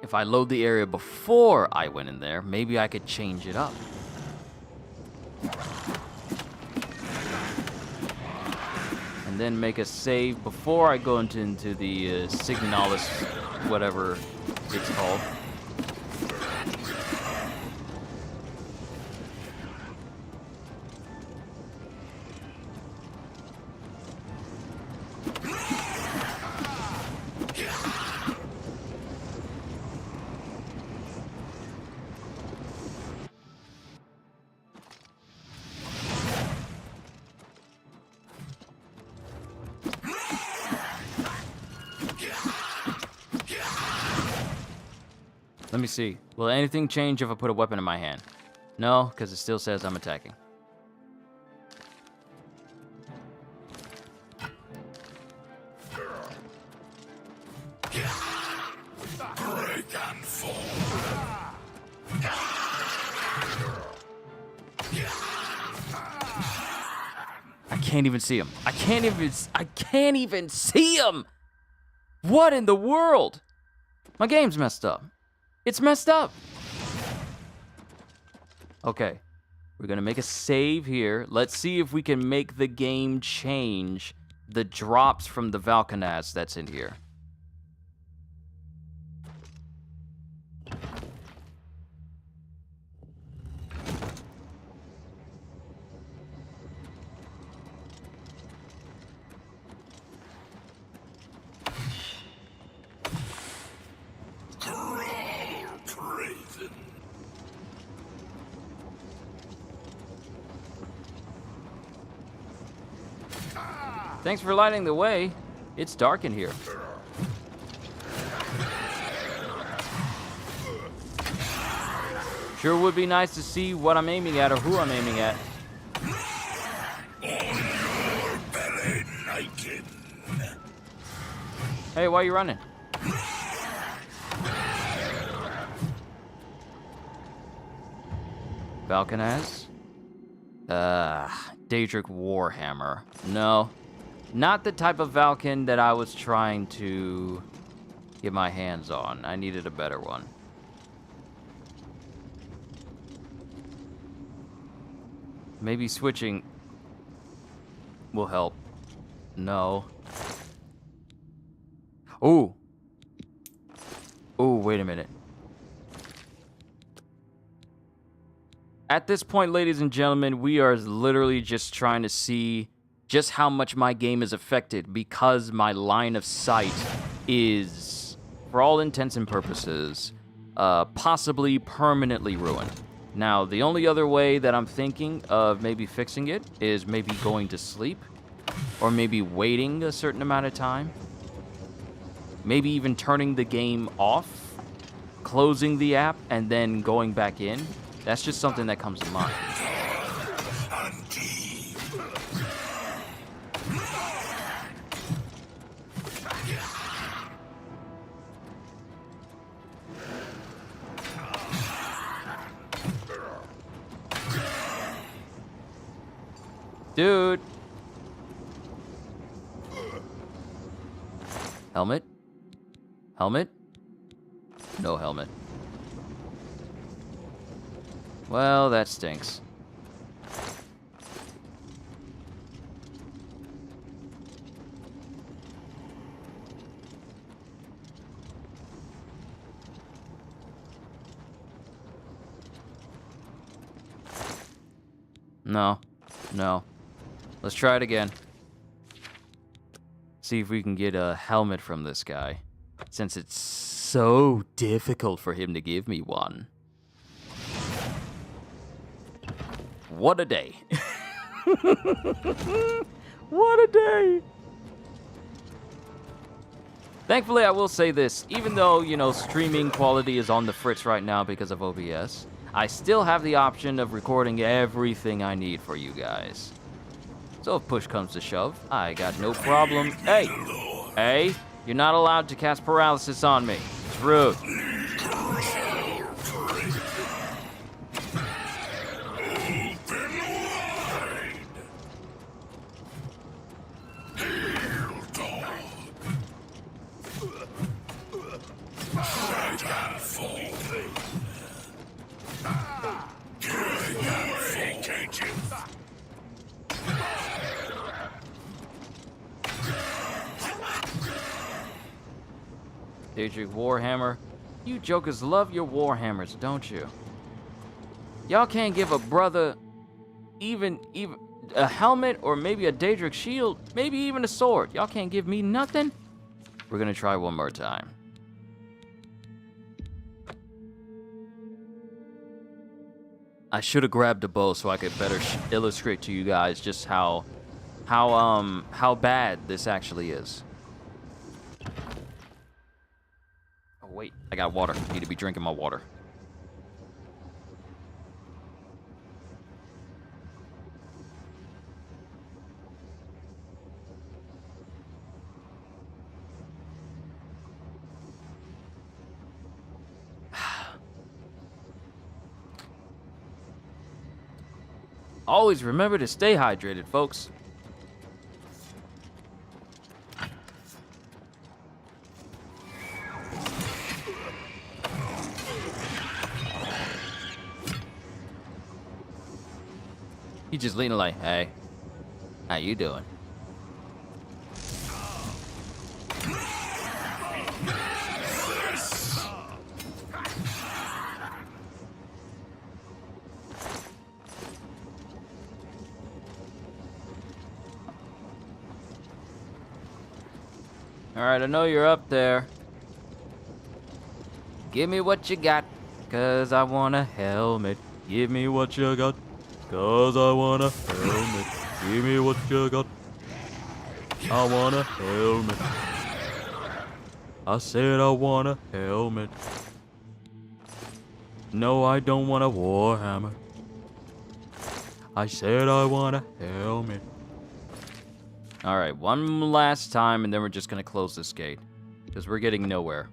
If I load the area before I went in there, maybe I could change it up. And then make a save before I go into the Signalis, whatever it's called. Let me see. Will anything change if I put a weapon in my hand? No, because it still says I'm attacking. Break and fall. I can't even see him. I can't even see him! What in the world? My game's messed up. It's messed up. Okay. We're gonna make a save here. Let's see if we can make the game change the drops from the Valkanaz that's in here. Thanks for lighting the way. It's dark in here. Sure would be nice to see what I'm aiming at or who I'm aiming at. Hey, why are you running? Valkanaz? Daedric Warhammer. No. Not the type of Valken that I was trying to get my hands on. I needed a better one. Maybe switching will help. No. Ooh. Ooh, wait a minute. At this point, ladies and gentlemen, we are literally just trying to see just how much my game is affected because my line of sight is, for all intents and purposes, possibly permanently ruined. Now, the only other way that I'm thinking of maybe fixing it is maybe going to sleep or maybe waiting a certain amount of time. Maybe even turning the game off, closing the app, and then going back in. That's just something that comes to mind. Dude. Helmet? Helmet? No helmet. Well, that stinks. No. No. Let's try it again. See if we can get a helmet from this guy, since it's so difficult for him to give me one. What a day. What a day. Thankfully, I will say this, even though, you know, streaming quality is on the fritz right now because of OBS, I still have the option of recording everything I need for you guys. So if push comes to shove, I got no problem. Hey, you're not allowed to cast paralysis on me. It's rude. Daedric Warhammer. You jokers love your Warhammers, don't you? Y'all can't give a brother even a helmet or maybe a Daedric shield, maybe even a sword. Y'all can't give me nothing? We're gonna try one more time. I should have grabbed a bow so I could better illustrate to you guys just how bad this actually is. Oh wait, I got water. I need to be drinking my water. Always remember to stay hydrated, folks. He just leaning like, hey, how you doing? Alright, I know you're up there. Give me what you got, 'cause I want a helmet. Give me what you got, 'cause I want a helmet. Give me what you got. I want a helmet. I said I want a helmet. No, I don't want a Warhammer. I said I want a helmet. Alright, one last time, and then we're just gonna close this gate. Because we're getting nowhere.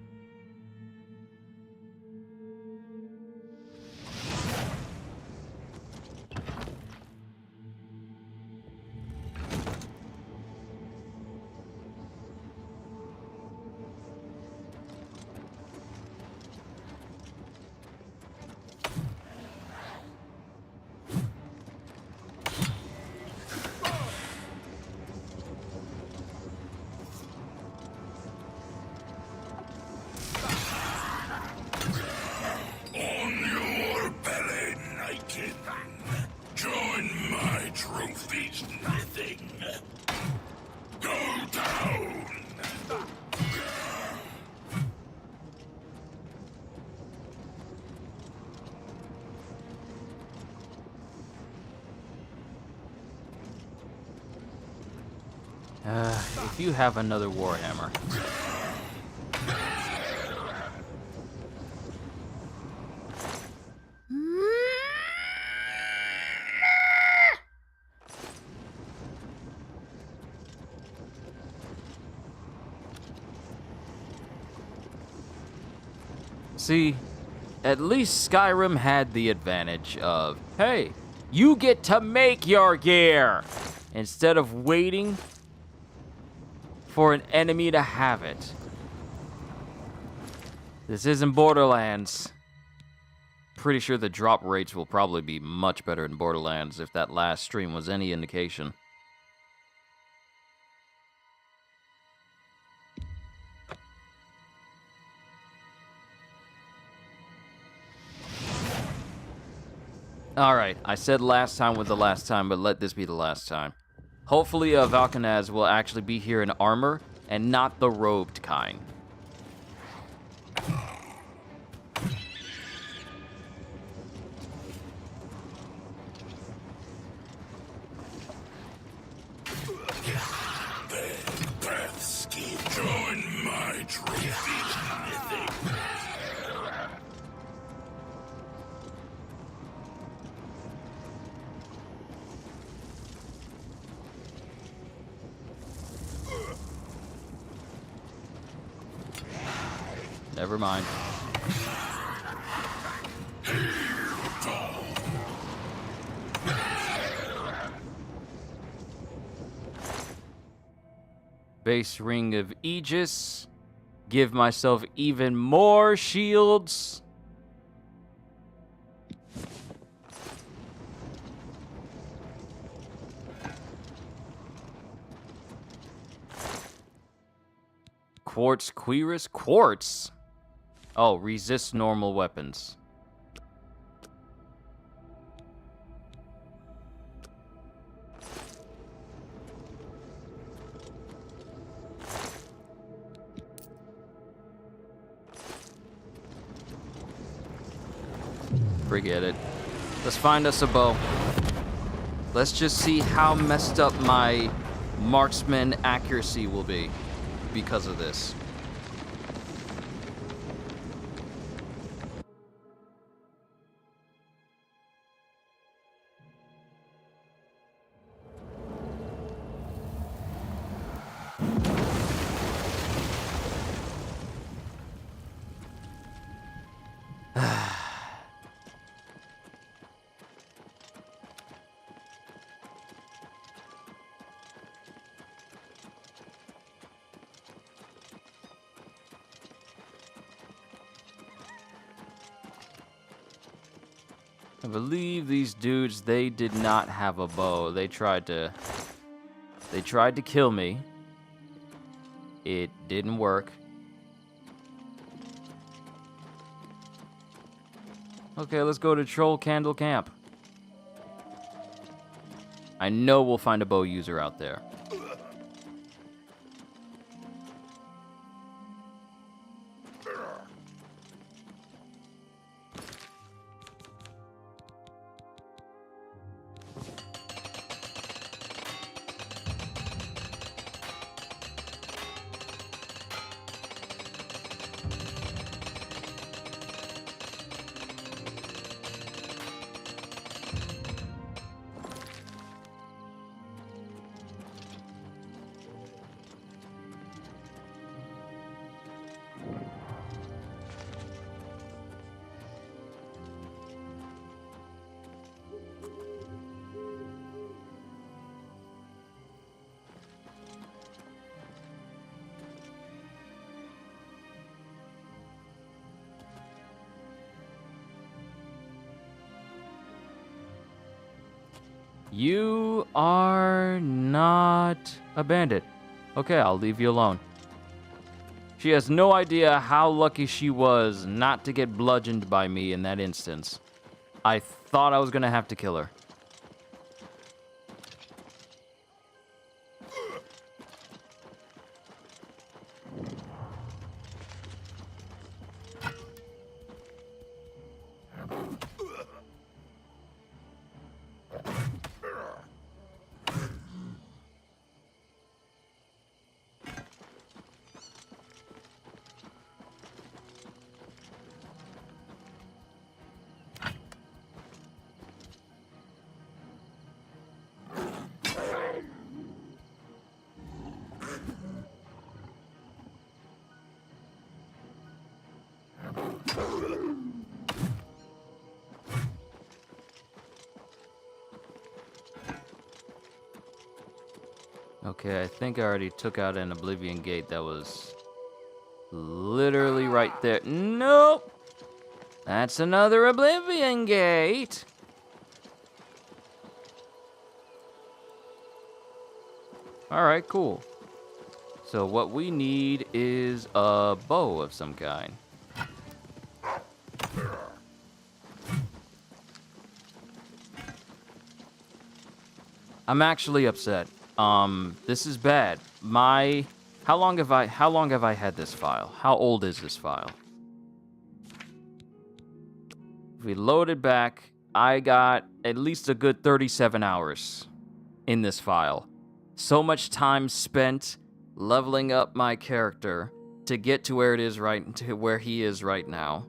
Join my trophies, nothing. Go down. If you have another Warhammer. See, at least Skyrim had the advantage of, hey, you get to make your gear instead of waiting for an enemy to have it. This isn't Borderlands. Pretty sure the drop rates will probably be much better in Borderlands if that last stream was any indication. Alright, I said last time was the last time, but let this be the last time. Hopefully, Valkanaz will actually be here in armor, and not the robed kind. Join my trophies, nothing. Never mind. Base ring of Aegis. Give myself even more shields. Quartz Cuirass? Quartz? Oh, resist normal weapons. Forget it. Let's find us a bow. Let's just see how messed up my marksman accuracy will be because of this. I believe these dudes, they did not have a bow. They tried to kill me. It didn't work. Okay, let's go to Troll Candle Camp. I know we'll find a bow user out there. You are not a bandit. Okay, I'll leave you alone. She has no idea how lucky she was not to get bludgeoned by me in that instance. I thought I was gonna have to kill her. Okay, I think I already took out an Oblivion gate that was literally right there. Nope! That's another Oblivion gate! Alright, cool. So what we need is a bow of some kind. I'm actually upset. This is bad. How long have I had this file? How old is this file? If we load it back, I got at least a good 37 hours in this file. So much time spent leveling up my character to get to where he is right now.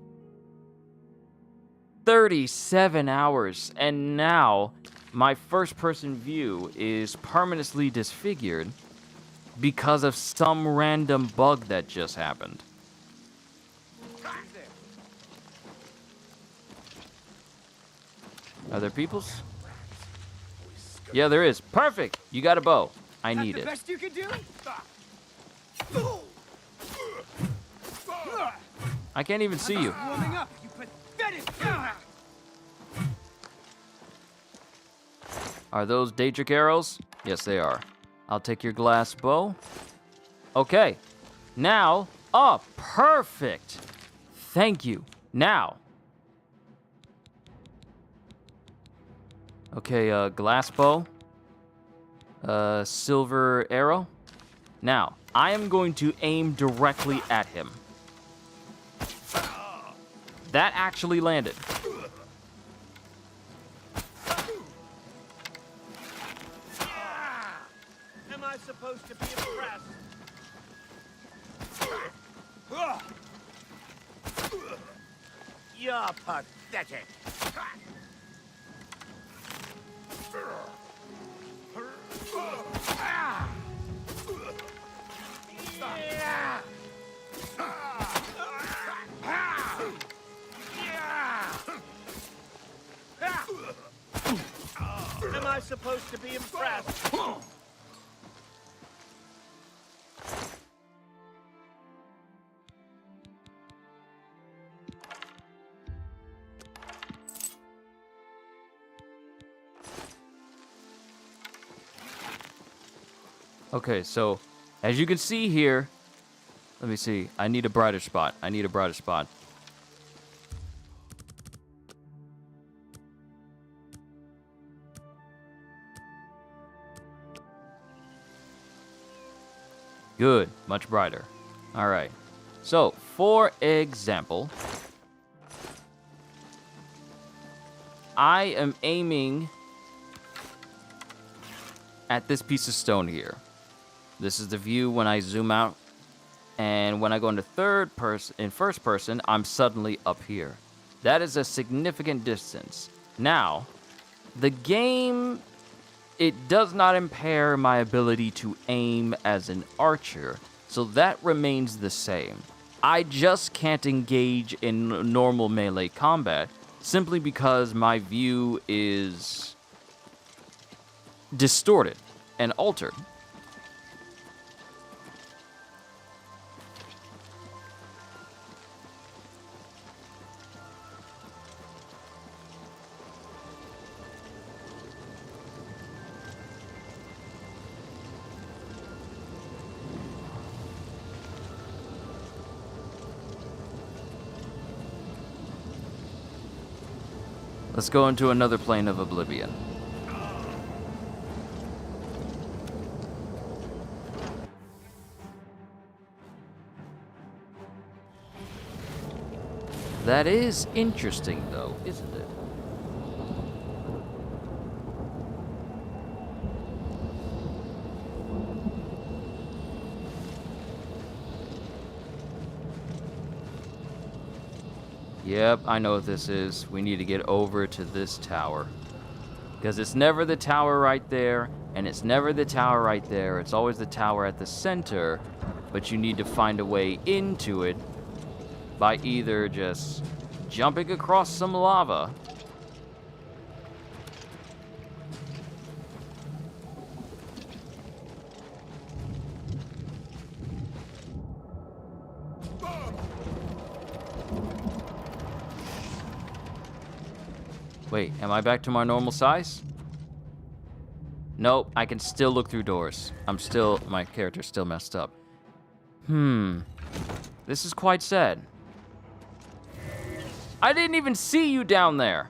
37 hours, and now my first-person view is permanently disfigured because of some random bug that just happened. Are there peoples? Yeah, there is. Perfect. You got a bow. I need the it. best you can do? I can't even see you. Warming up, you pathetic. Are those Daedric arrows? Yes, they are. I'll take your glass bow. Okay. Now, oh, perfect. Thank you. Now. Okay, glass bow. Silver arrow. Now, I am going to aim directly at him. That actually landed. Am I supposed to be impressed? You're pathetic. Am I supposed to be impressed? Okay, so as you can see here, let me see. I need a brighter spot. I need a brighter spot. Good, much brighter. All right. So, for example, I am aiming at this piece of stone here. This is the view when I zoom out, and when I go into first person, I'm suddenly up here. That is a significant distance. Now, the game, it does not impair my ability to aim as an archer, so that remains the same. I just can't engage in normal melee combat simply because my view is distorted and altered. Let's go into another plane of oblivion. That is interesting, though, isn't it? Yep, I know what this is. We need to get over to this tower. Because it's never the tower right there, and it's never the tower right there. It's always the tower at the center, but you need to find a way into it by either just jumping across some lava Wait, am I back to my normal size? Nope, I can still look through doors. My character's still messed up. This is quite sad. I didn't even see you down there.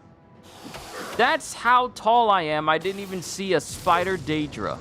That's how tall I am. I didn't even see a spider Daedra.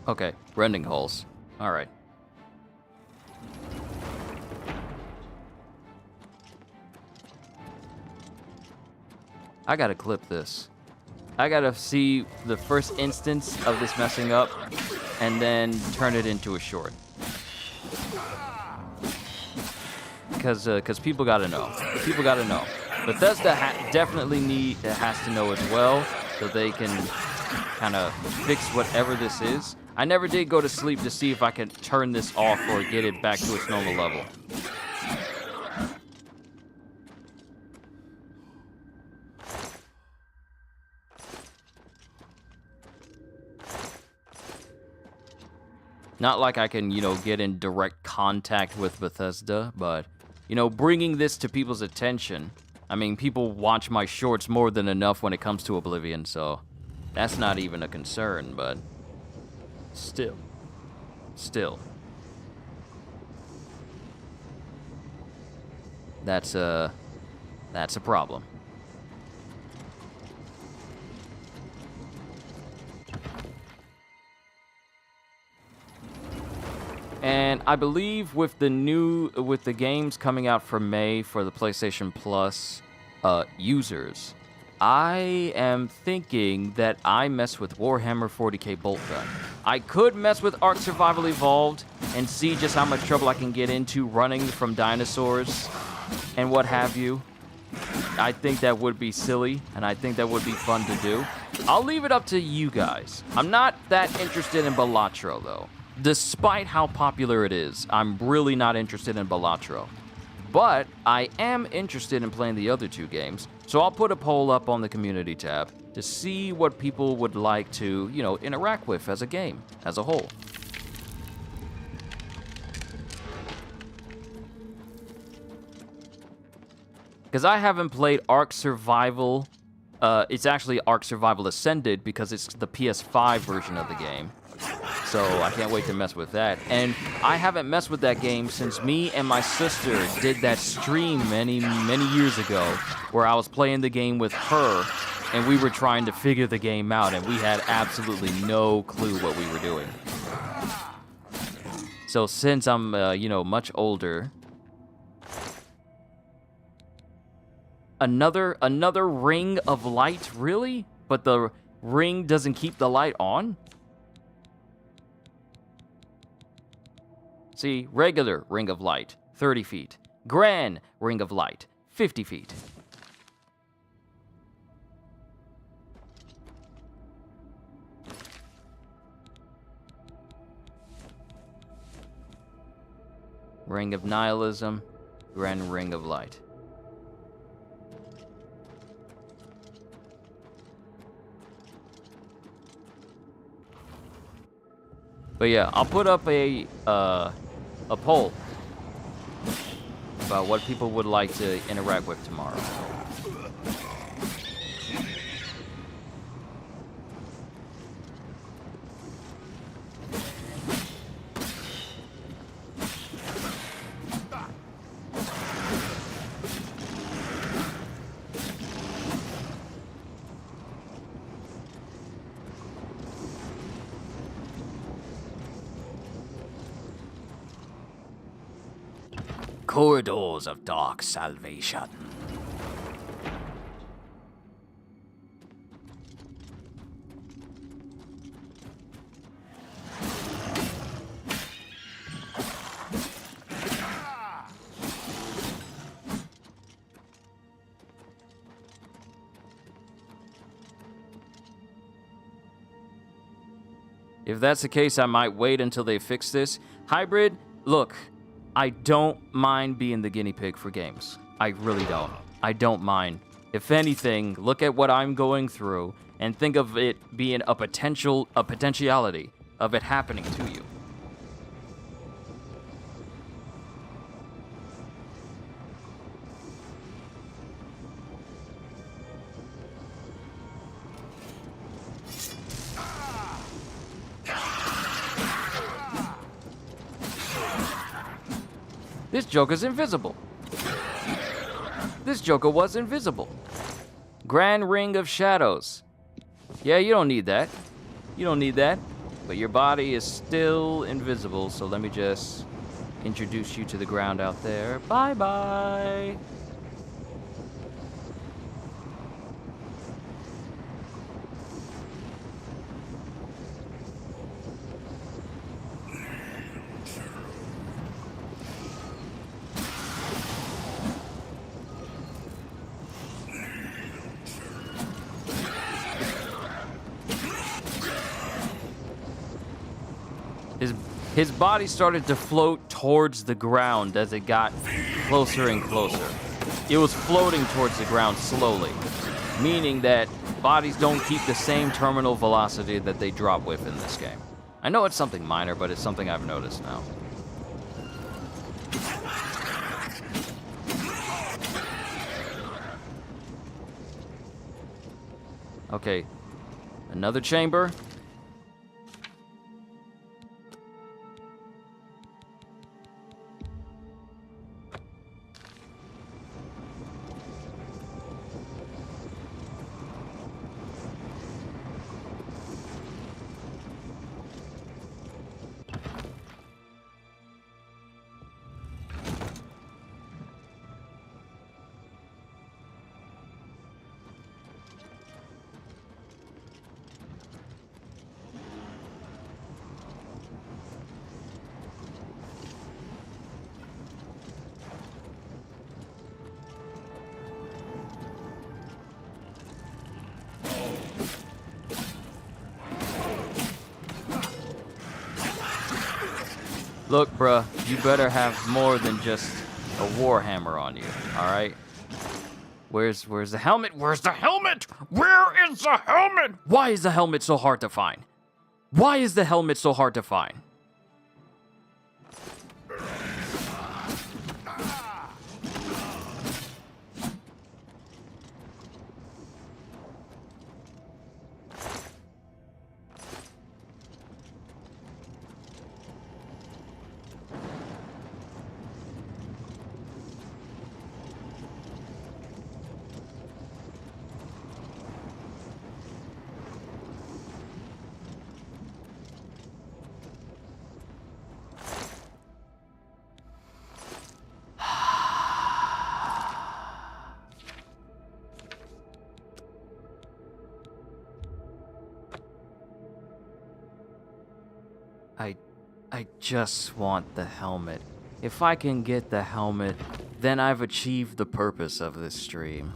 Okay, rending holes. All right. I gotta clip this. I gotta see the first instance of this messing up and then turn it into a short. Because people gotta know. People gotta know. Bethesda definitely has to know as well, so they can kind of fix whatever this is. I never did go to sleep to see if I could turn this off or get it back to its normal level. Not like I can, get in direct contact with Bethesda, but, bringing this to people's attention. I mean, people watch my shorts more than enough when it comes to Oblivion, so that's not even a concern, but still. That's a problem. And I believe with the games coming out for May for the PlayStation Plus users, I am thinking that I mess with Warhammer 40k Bolt Gun. I could mess with Ark Survival Evolved and see just how much trouble I can get into running from dinosaurs and what have you. I think that would be silly, and I think that would be fun to do. I'll leave it up to you guys. I'm not that interested in Balatro, though. Despite how popular it is, I'm really not interested in Balatro. But I am interested in playing the other two games, so I'll put a poll up on the community tab to see what people would like to, interact with as a game, as a whole. Because I haven't played Ark Survival. It's actually Ark Survival Ascended because it's the PS5 version of the game. So I can't wait to mess with that. And I haven't messed with that game since me and my sister did that stream many years ago where I was playing the game with her and we were trying to figure the game out and we had absolutely no clue what we were doing. So since I'm, much older, another ring of light, really? But the ring doesn't keep the light on? See, regular ring of light, 30 feet. Grand ring of light, 50 feet. Ring of nihilism, grand ring of light. But yeah, I'll put up a poll about what people would like to interact with tomorrow. Corridors of dark salvation. If that's the case, I might wait until they fix this. Hybrid, look, I don't mind being the guinea pig for games. I really don't. I don't mind. If anything, look at what I'm going through and think of it being a potentiality of it happening to you. This Joker's invisible. This Joker was invisible. Grand Ring of Shadows. Yeah, you don't need that. You don't need that. But your body is still invisible, so let me just introduce you to the ground out there. Bye-bye. His body started to float towards the ground as it got closer and closer. It was floating towards the ground slowly, meaning that bodies don't keep the same terminal velocity that they drop with in this game. I know it's something minor, but it's something I've noticed now. Okay, another chamber. Look, bruh, you better have more than just a warhammer on you, alright? Where's the helmet? Where's the helmet? Where is the helmet? Why is the helmet so hard to find? Why is the helmet so hard to find? I just want the helmet. If I can get the helmet, then I've achieved the purpose of this stream.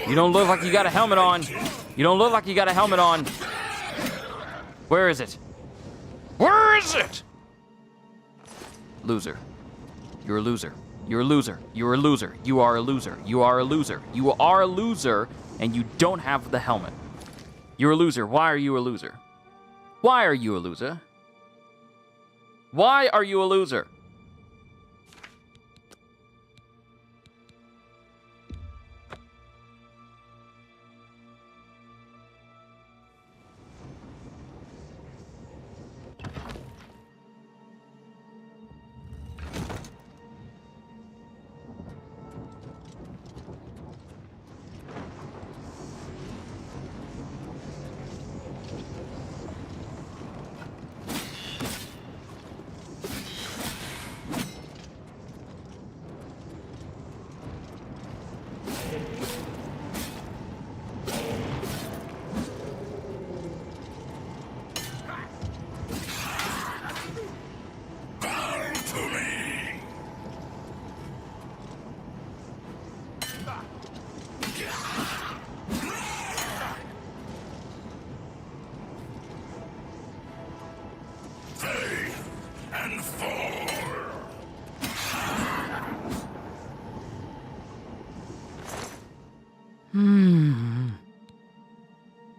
You don't look like you got a helmet on. You don't look like you got a helmet on. Where is it? Where is it? Loser. You're a loser. You're a loser. You're a loser. You are a loser. You are a loser. You are a loser, and you don't have the helmet. You're a loser. Why are you a loser? Why are you a loser? Why are you a loser?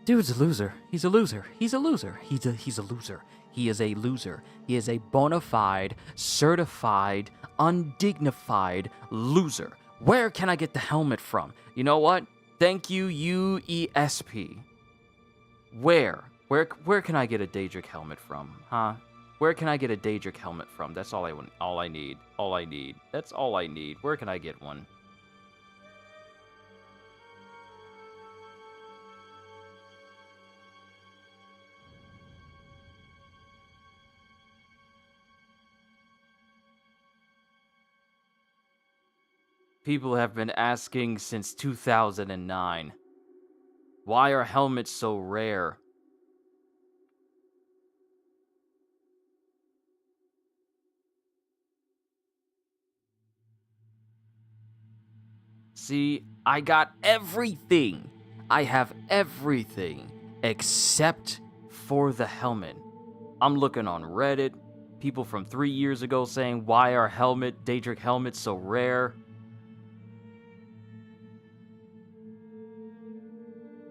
Dude's a loser. He's a loser. He's a loser. He's a loser. He is a loser. He is a bona fide, certified, undignified loser. Where can I get the helmet from? You know what? Thank you, UESP. Where can I get a Daedric helmet from? Huh? Where can I get a Daedric helmet from? That's all I want. All I need. That's all I need. Where can I get one? People have been asking since 2009. Why are helmets so rare? See, I got everything. I have everything except for the helmet. I'm looking on Reddit. People from 3 years ago saying, why are Daedric helmets so rare?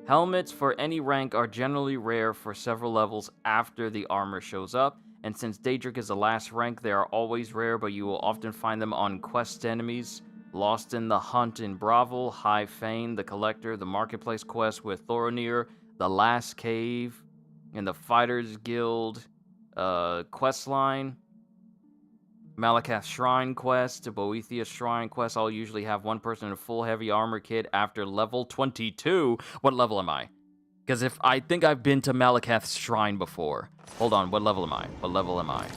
Helmets for any rank are generally rare for several levels after the armor shows up, and since Daedric is the last rank, they are always rare, but you will often find them on quest enemies. Lost in the Hunt in Bravel, High Fane, the Collector, the Marketplace quest with Thoronir, the Last Cave, and the Fighters Guild quest line. Malakath Shrine quest, the Boethia Shrine quest, I'll usually have one person in a full heavy armor kit after level 22. What level am I? Because if I think I've been to Malakath's Shrine before. Hold on, what level am I?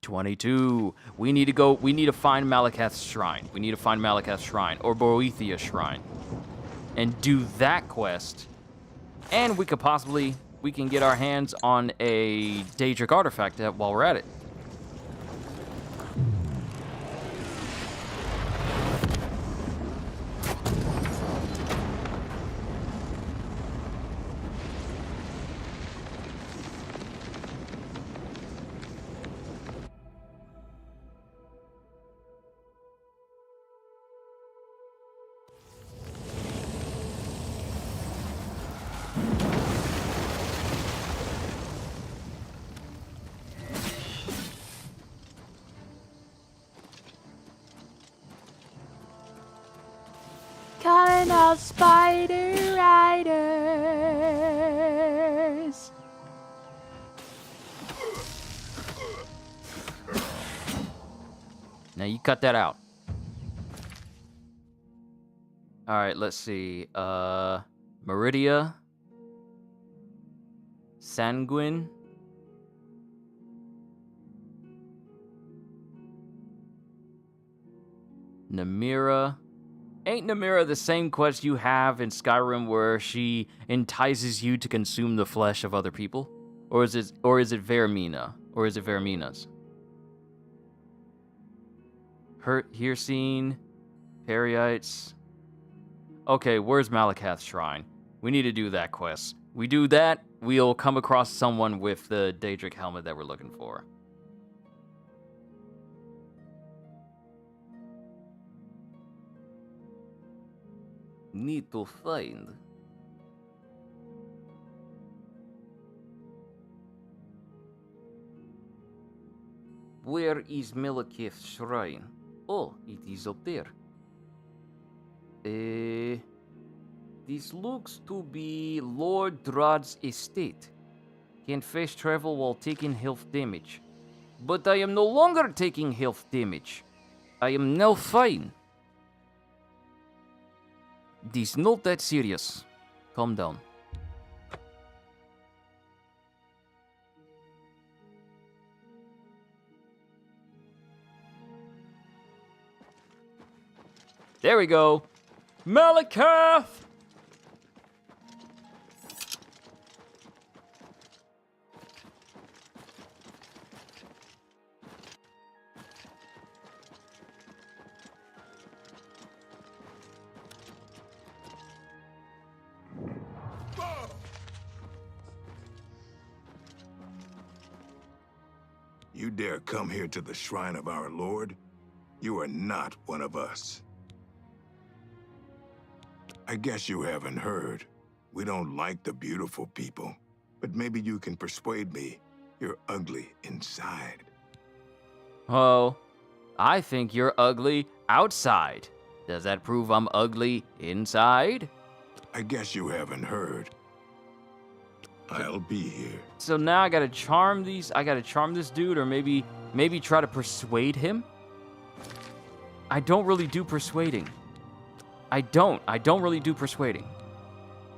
22. We need to find Malakath's Shrine. Or Boethia Shrine. And do that quest. And we can get our hands on a Daedric artifact while we're at it. Calling all spider riders. Now you cut that out. All right, let's see. Meridia, Sanguine, Namira. Ain't Namira the same quest you have in Skyrim where she entices you to consume the flesh of other people? Or is it Vermina? Or is it Vermina's? Hircine, Periites. Okay, where's Malakath's Shrine? We need to do that quest. We do that, we'll come across someone with the Daedric helmet that we're looking for. Need to find. Where is Malakath's Shrine? Oh, it is up there. This looks to be Lord Drad's estate. Can fast travel while taking health damage. But I am no longer taking health damage. I am now fine. This not that serious. Calm down. There we go. Malakath! You dare come here to the shrine of our Lord? You are not one of us. I guess you haven't heard. We don't like the beautiful people. but maybe you can persuade me you're ugly inside. Oh, I think you're ugly outside. Does that prove I'm ugly inside? I guess you haven't heard. I'll be here. So now I gotta charm this dude, or maybe try to persuade him? I don't really do persuading. I don't really do persuading.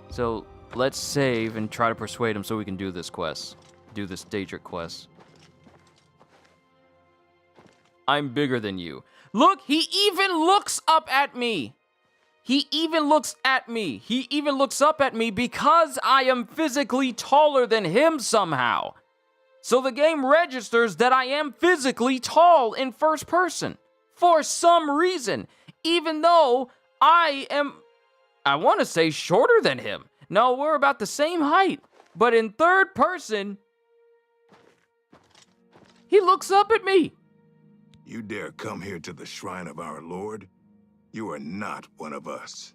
So let's save and try to persuade him so we can do this quest. Do this Daedric quest. I'm bigger than you. Look, he even looks up at me. He even looks at me. He even looks up at me because I am physically taller than him somehow. So the game registers that I am physically tall in first person for some reason, even though I want to say shorter than him. No, we're about the same height, but in third person, he looks up at me. You dare come here to the shrine of our Lord? You are not one of us.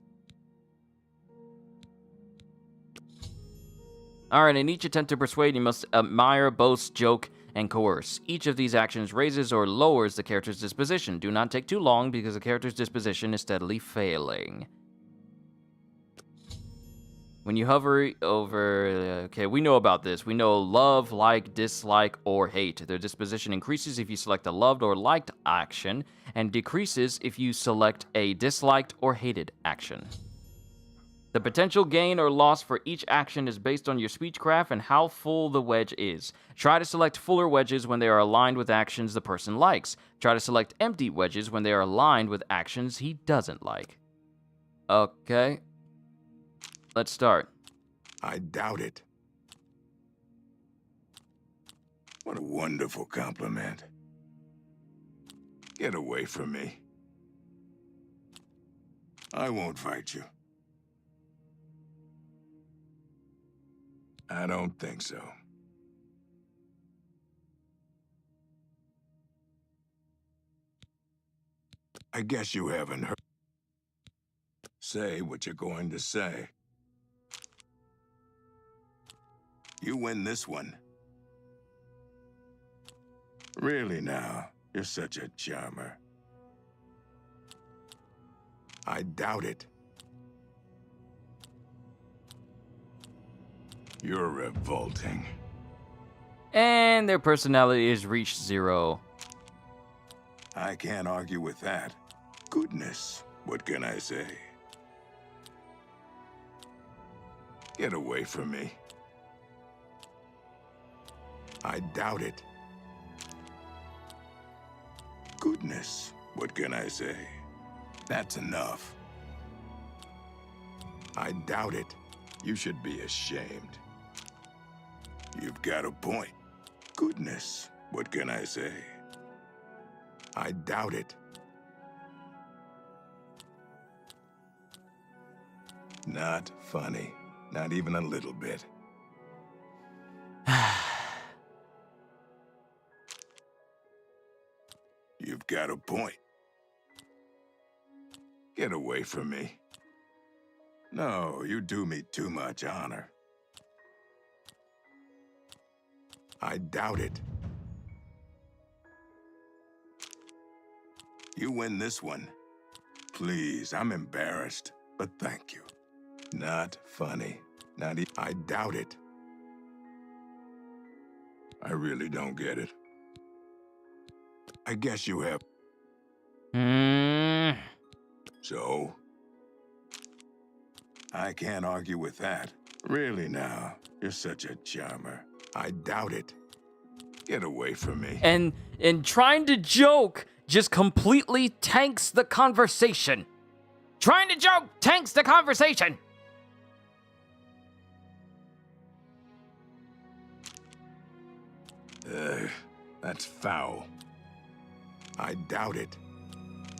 Alright, in each attempt to persuade, you must admire, boast, joke, and coerce. Each of these actions raises or lowers the character's disposition. Do not take too long because the character's disposition is steadily failing. When you hover over... okay, we know about this. We know love, like, dislike, or hate. Their disposition increases if you select a loved or liked action, and decreases if you select a disliked or hated action. The potential gain or loss for each action is based on your speechcraft and how full the wedge is. Try to select fuller wedges when they are aligned with actions the person likes. Try to select empty wedges when they are aligned with actions he doesn't like. Okay. Let's start. I doubt it. What a wonderful compliment. Get away from me. I won't fight you. I don't think so. I guess you haven't heard. Say what you're going to say. You win this one. Really now, you're such a charmer. I doubt it. You're revolting. And their personality is reached 0. I can't argue with that. Goodness, what can I say? Get away from me. I doubt it. Goodness, what can I say? That's enough. I doubt it. You should be ashamed. You've got a point. Goodness, what can I say? I doubt it. Not funny. Not even a little bit. You've got a point. Get away from me. No, you do me too much honor. I doubt it. You win this one. Please, I'm embarrassed, but thank you. Not funny. I doubt it. I really don't get it. I guess you have. So? I can't argue with that. Really now, you're such a charmer. I doubt it. Get away from me. And trying to joke just completely tanks the conversation. Trying to joke tanks the conversation. That's foul. I doubt it.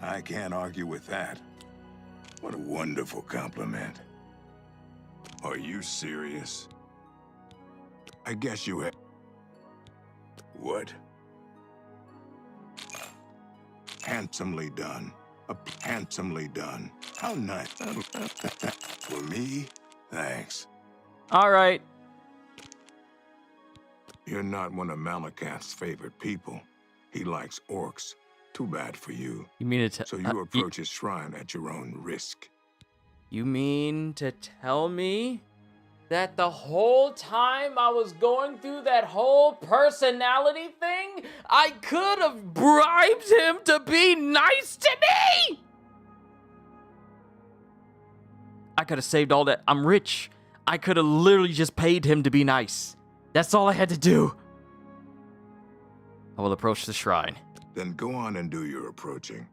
I can't argue with that. What a wonderful compliment. Are you serious? I guess you have... What? Handsomely done. Handsomely done. How nice. For me? Thanks. All right. You're not one of Malakath's favorite people. He likes orcs. Too bad for you. You mean to So you approach his shrine at your own risk. You mean to tell me that the whole time I was going through that whole personality thing, I could have bribed him to be nice to me? I could have saved all that. I'm rich. I could have literally just paid him to be nice. That's all I had to do. I will approach the shrine. Then go on and do your approaching.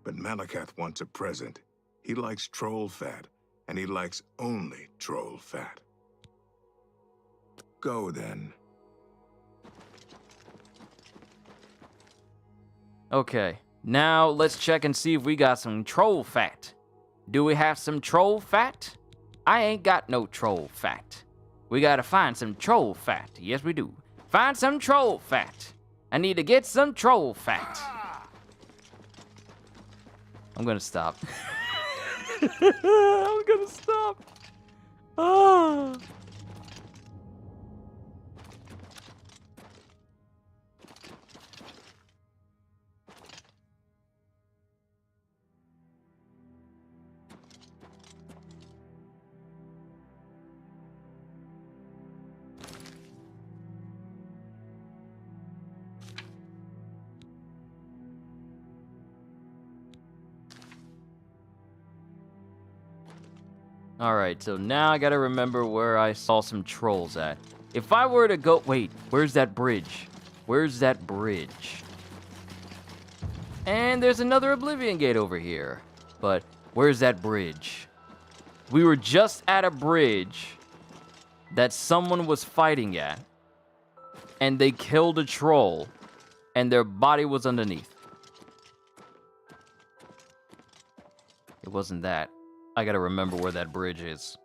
But Malakath wants a present. He likes troll fat, and he likes only troll fat. Go then. Okay, now let's check and see if we got some troll fat. Do we have some troll fat? I ain't got no troll fat. We gotta find some troll fat. Yes, we do. Find some troll fat. I need to get some troll fat. I'm gonna stop. I'm gonna stop. Ah. Alright, so now I gotta remember where I saw some trolls at. If I were to go... Wait, where's that bridge? Where's that bridge? And there's another Oblivion gate over here. But where's that bridge? We were just at a bridge that someone was fighting at. And they killed a troll. And their body was underneath. It wasn't that. I gotta remember where that bridge is.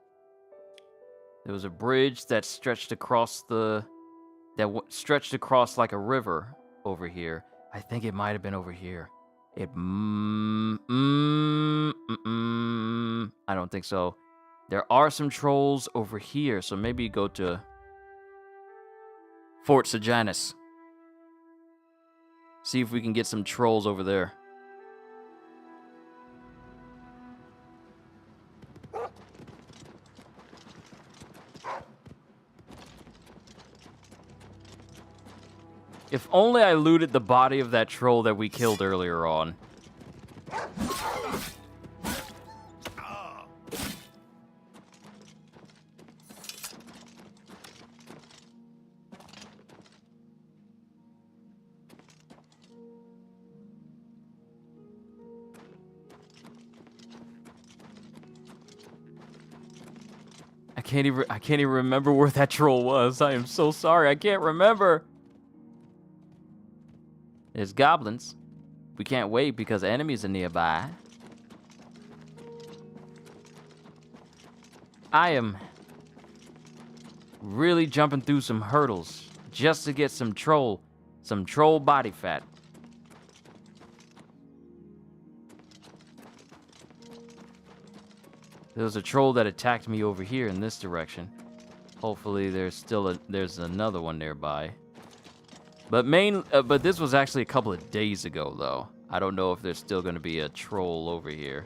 There was a bridge that stretched across stretched across like a river over here. I think it might have been over here. I don't think so. There are some trolls over here, so maybe go to Fort Sejanus. See if we can get some trolls over there. If only I looted the body of that troll that we killed earlier on. I can't even remember where that troll was. I am so sorry. I can't remember. There's goblins. We can't wait because enemies are nearby. I am really jumping through some hurdles just to get some troll body fat. There was a troll that attacked me over here in this direction. Hopefully there's another one nearby. But this was actually a couple of days ago, though. I don't know if there's still going to be a troll over here.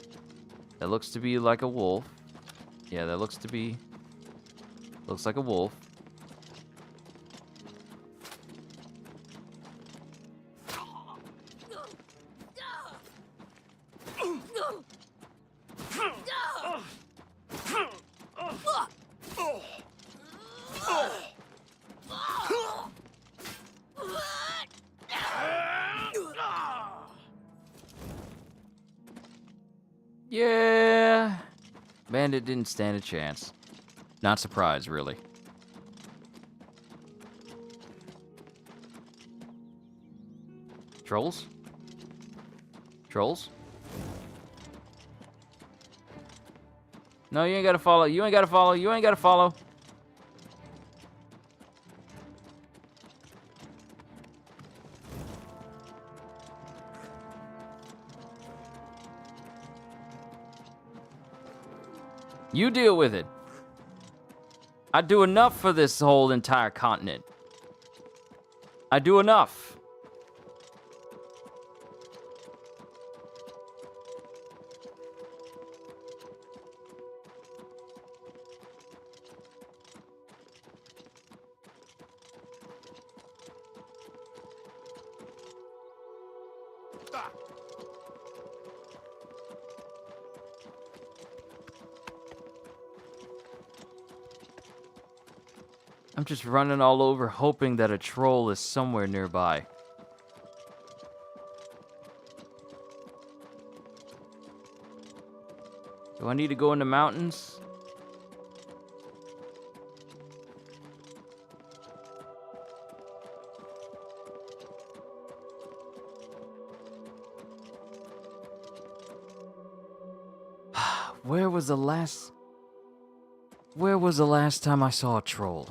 That looks to be like a wolf. Yeah, that looks like a wolf. Yeah, Bandit didn't stand a chance. Not surprised, really. Trolls? Trolls? No, you ain't gotta follow. You ain't gotta follow. You ain't gotta follow. You deal with it. I do enough for this whole entire continent. I do enough. I'm just running all over hoping that a troll is somewhere nearby. Do I need to go in the mountains? Where was the last time I saw a troll?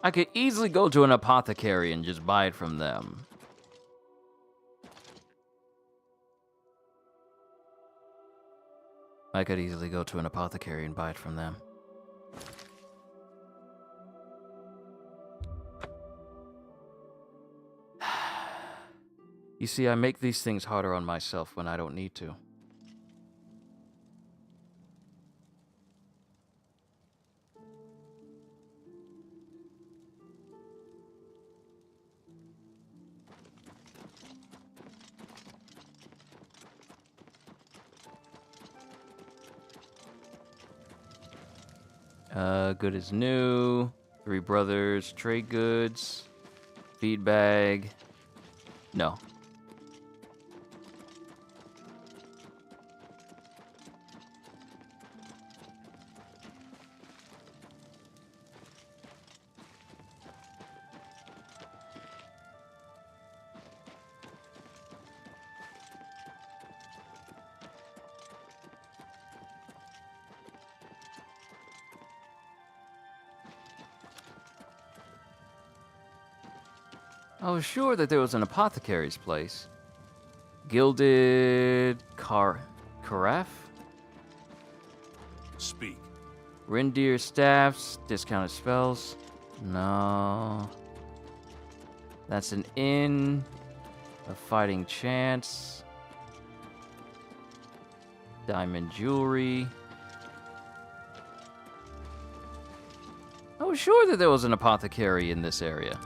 I could easily go to an apothecary and just buy it from them. I could easily go to an apothecary and buy it from them. You see, I make these things harder on myself when I don't need to. Good as new. 3 brothers, trade goods, feed bag. No. I was sure that there was an apothecary's place. Gilded carafe? Speak. Reindeer staffs, discounted spells. No. That's an inn. A fighting chance. Diamond jewelry. I was sure that there was an apothecary in this area.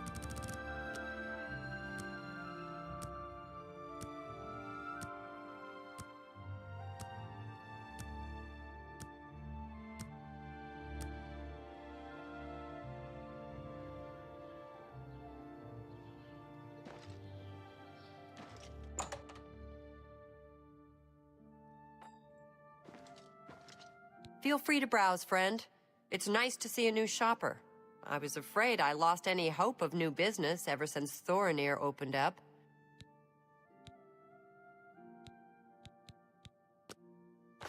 Feel free to browse, friend. It's nice to see a new shopper. I was afraid I lost any hope of new business ever since Thorinir opened up.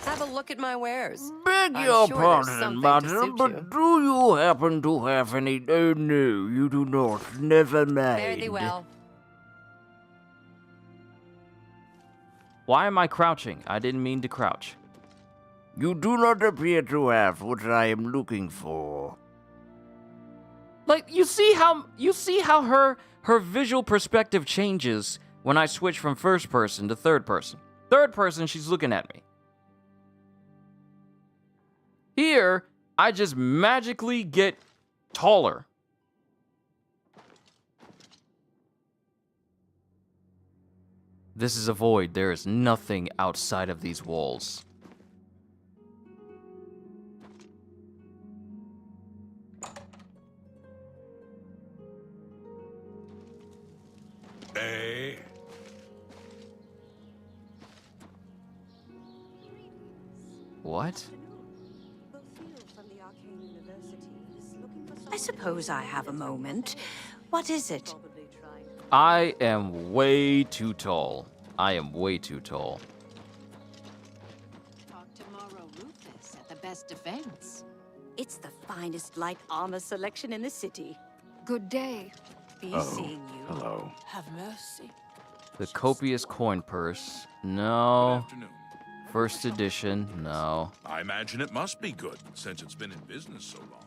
Have a look at my wares. Beg I'm your sure there's pardon, something to madam, suit but you. do you happen to have any... Oh, no, you do not. Never mind. Fare thee well. Why am I crouching? I didn't mean to crouch. You do not appear to have what I am looking for. Like, you see how her visual perspective changes when I switch from first person to third person. Third person, she's looking at me. Here, I just magically get taller. This is a void. There is nothing outside of these walls. Hey. What? I suppose I have a moment. What is it? I am way too tall. I am way too tall. best defense. It's the finest light armor selection in the city. Good day. Be seeing you. Hello. Have mercy. The copious coin purse. No. First edition. No. I imagine it must be good, since it's been in business so long.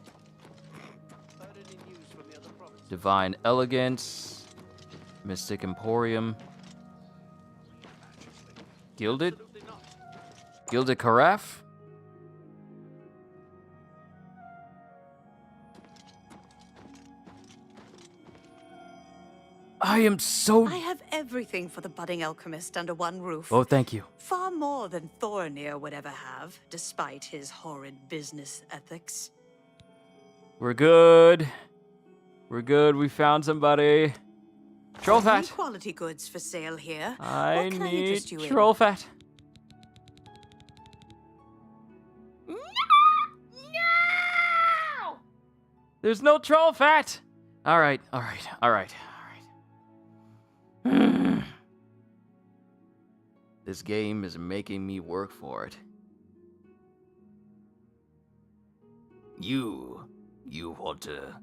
Divine Elegance. Mystic Emporium. Gilded? Gilded Carafe? I am so... I have everything for the budding alchemist under one roof. Oh, thank you. Far more than Thorinir would ever have, despite his horrid business ethics. We're good. We're good. We found somebody. Troll Only fat. quality goods for sale here. I What can I need interest you in? troll fat. No! There's no troll fat. All right. All right. All right. All right. This game is making me work for it. You want to...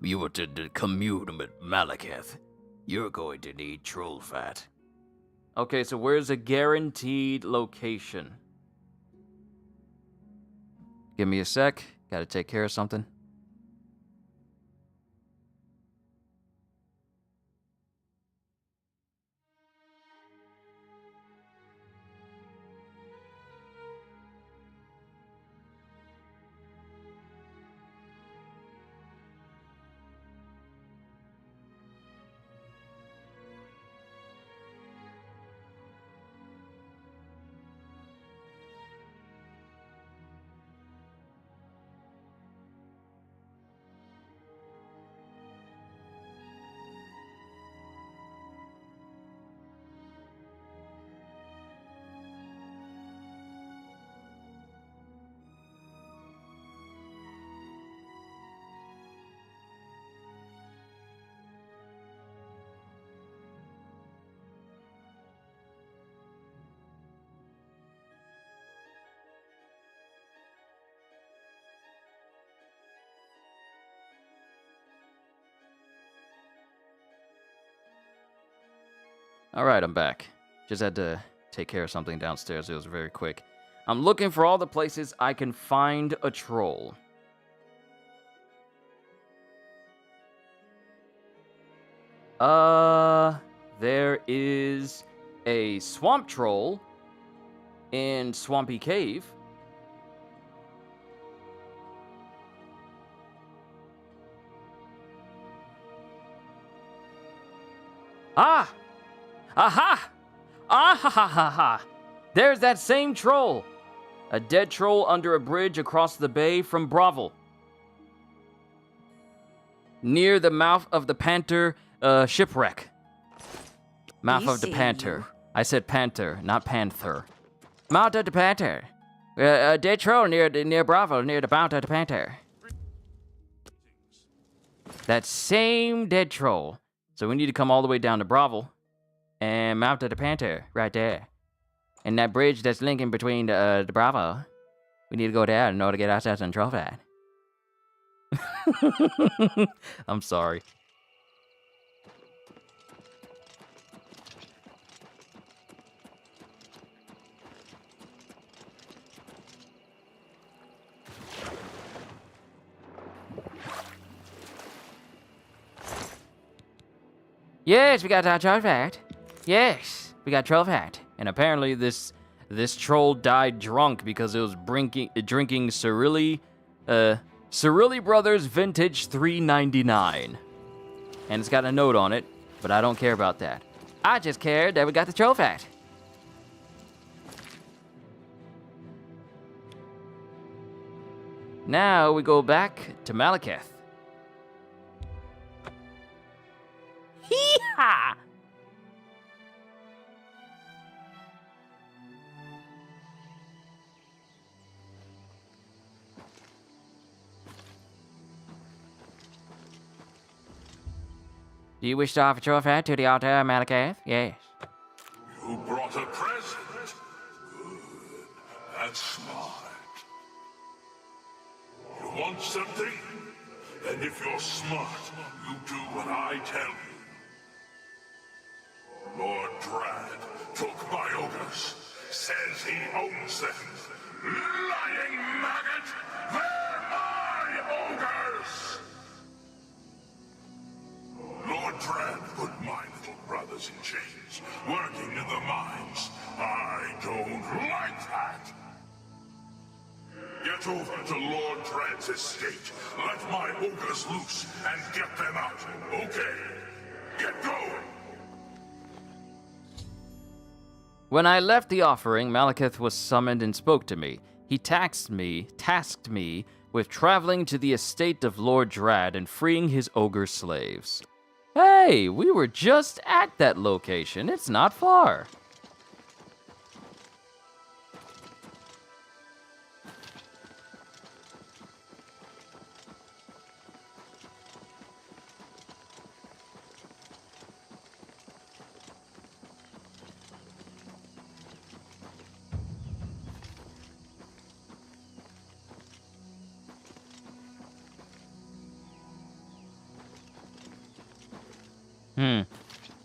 You want to commune with Malekith. You're going to need troll fat. Okay, so where's a guaranteed location? Give me a sec. Gotta take care of something. All right, I'm back. Just had to take care of something downstairs. It was very quick. I'm looking for all the places I can find a troll. There is a swamp troll in Swampy Cave. Ah! Aha! Ah ha ha ha ha! There's that same troll! A dead troll under a bridge across the bay from Bravo. Near the mouth of the Panther shipwreck. Mouth of the Panther. I said Panther, not Panther. Mouth of the Panther. A dead troll near Bravo, near the mouth of the Panther. That same dead troll. So we need to come all the way down to Bravo. And mouth of the Panther, right there. And that bridge that's linking between the Bravo. We need to go there in order to get ourselves in troll fat. I'm sorry. Yes, we got our troll fat. Yes, we got troll fat. And apparently this troll died drunk because it was drinking Cerilli Brothers Vintage 399. And it's got a note on it, but I don't care about that. I just cared that we got the troll fat. Now we go back to Malekith. Hee-ha! Do you wish to offer troll fat to the altar, Malekith? Yes. You If you're smart, you do what I tell you. Lord Drad took my ogres. Says he owns them. Lying maggot! They're my ogres! Lord Drad put my little brothers in chains, working in the mines. I don't like that. Get over to Lord Drad's estate. Let my ogres loose and get them out. Okay. Get going. When I left the offering, Malekith was summoned and spoke to me. He tasked me with traveling to the estate of Lord Drad and freeing his ogre slaves. Hey, we were just at that location. It's not far.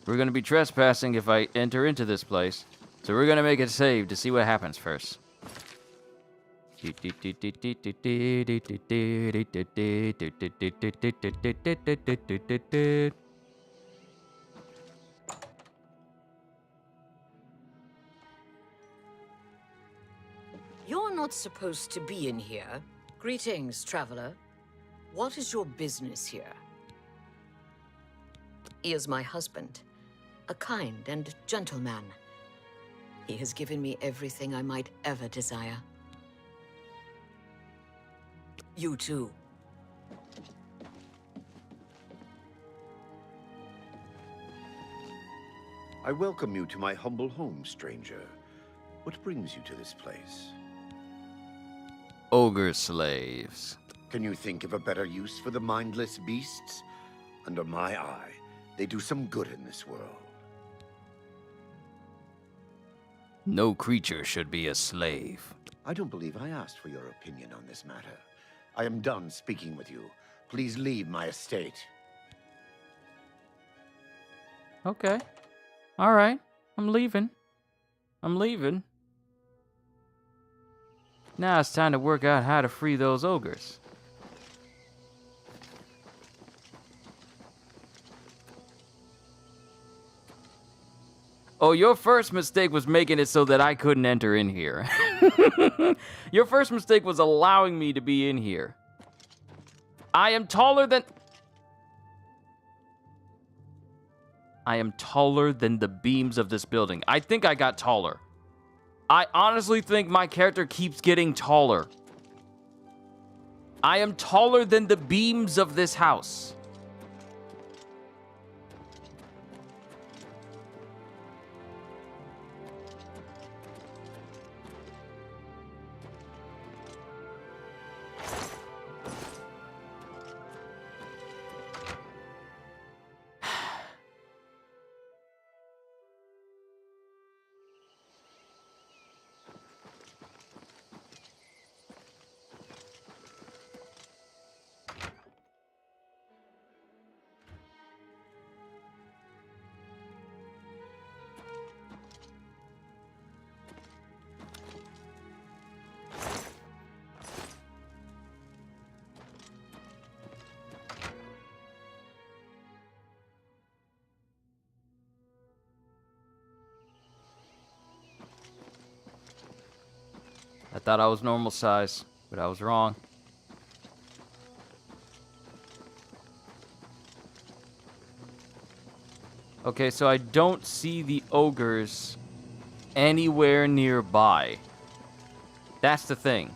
We're gonna be trespassing if I enter into this place. So we're gonna make a save to see what happens first. You're not supposed to be in here. Greetings, traveler. What is your business here? He is my husband, a kind and gentle man. He has given me everything I might ever desire. You too. I welcome you to my humble home, stranger. What brings you to this place? Ogre slaves. Can you think of a better use for the mindless beasts? Under my eye, they do some good in this world. No creature should be a slave. I don't believe I asked for your opinion on this matter. I am done speaking with you. Please leave my estate. Okay. All right. I'm leaving. Now it's time to work out how to free those ogres. Oh, your first mistake was making it so that I couldn't enter in here. Your first mistake was allowing me to be in here. I am taller than the beams of this building. I think I got taller. I honestly think my character keeps getting taller. I am taller than the beams of this house. I thought I was normal size, but I was wrong. Okay, so I don't see the ogres anywhere nearby. That's the thing.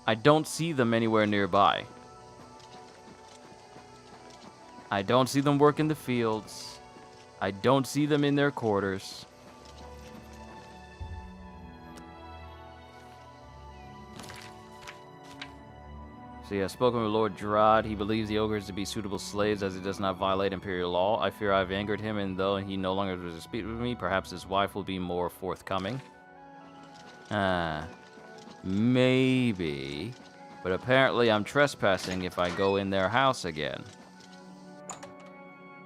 I don't see them anywhere nearby. I don't see them working the fields. I don't see them in their quarters. So yeah, spoken with Lord Drad. He believes the ogres to be suitable slaves as it does not violate imperial law. I fear I've angered him, and though he no longer wishes to speak with me, perhaps his wife will be more forthcoming. Maybe. But apparently I'm trespassing if I go in their house again.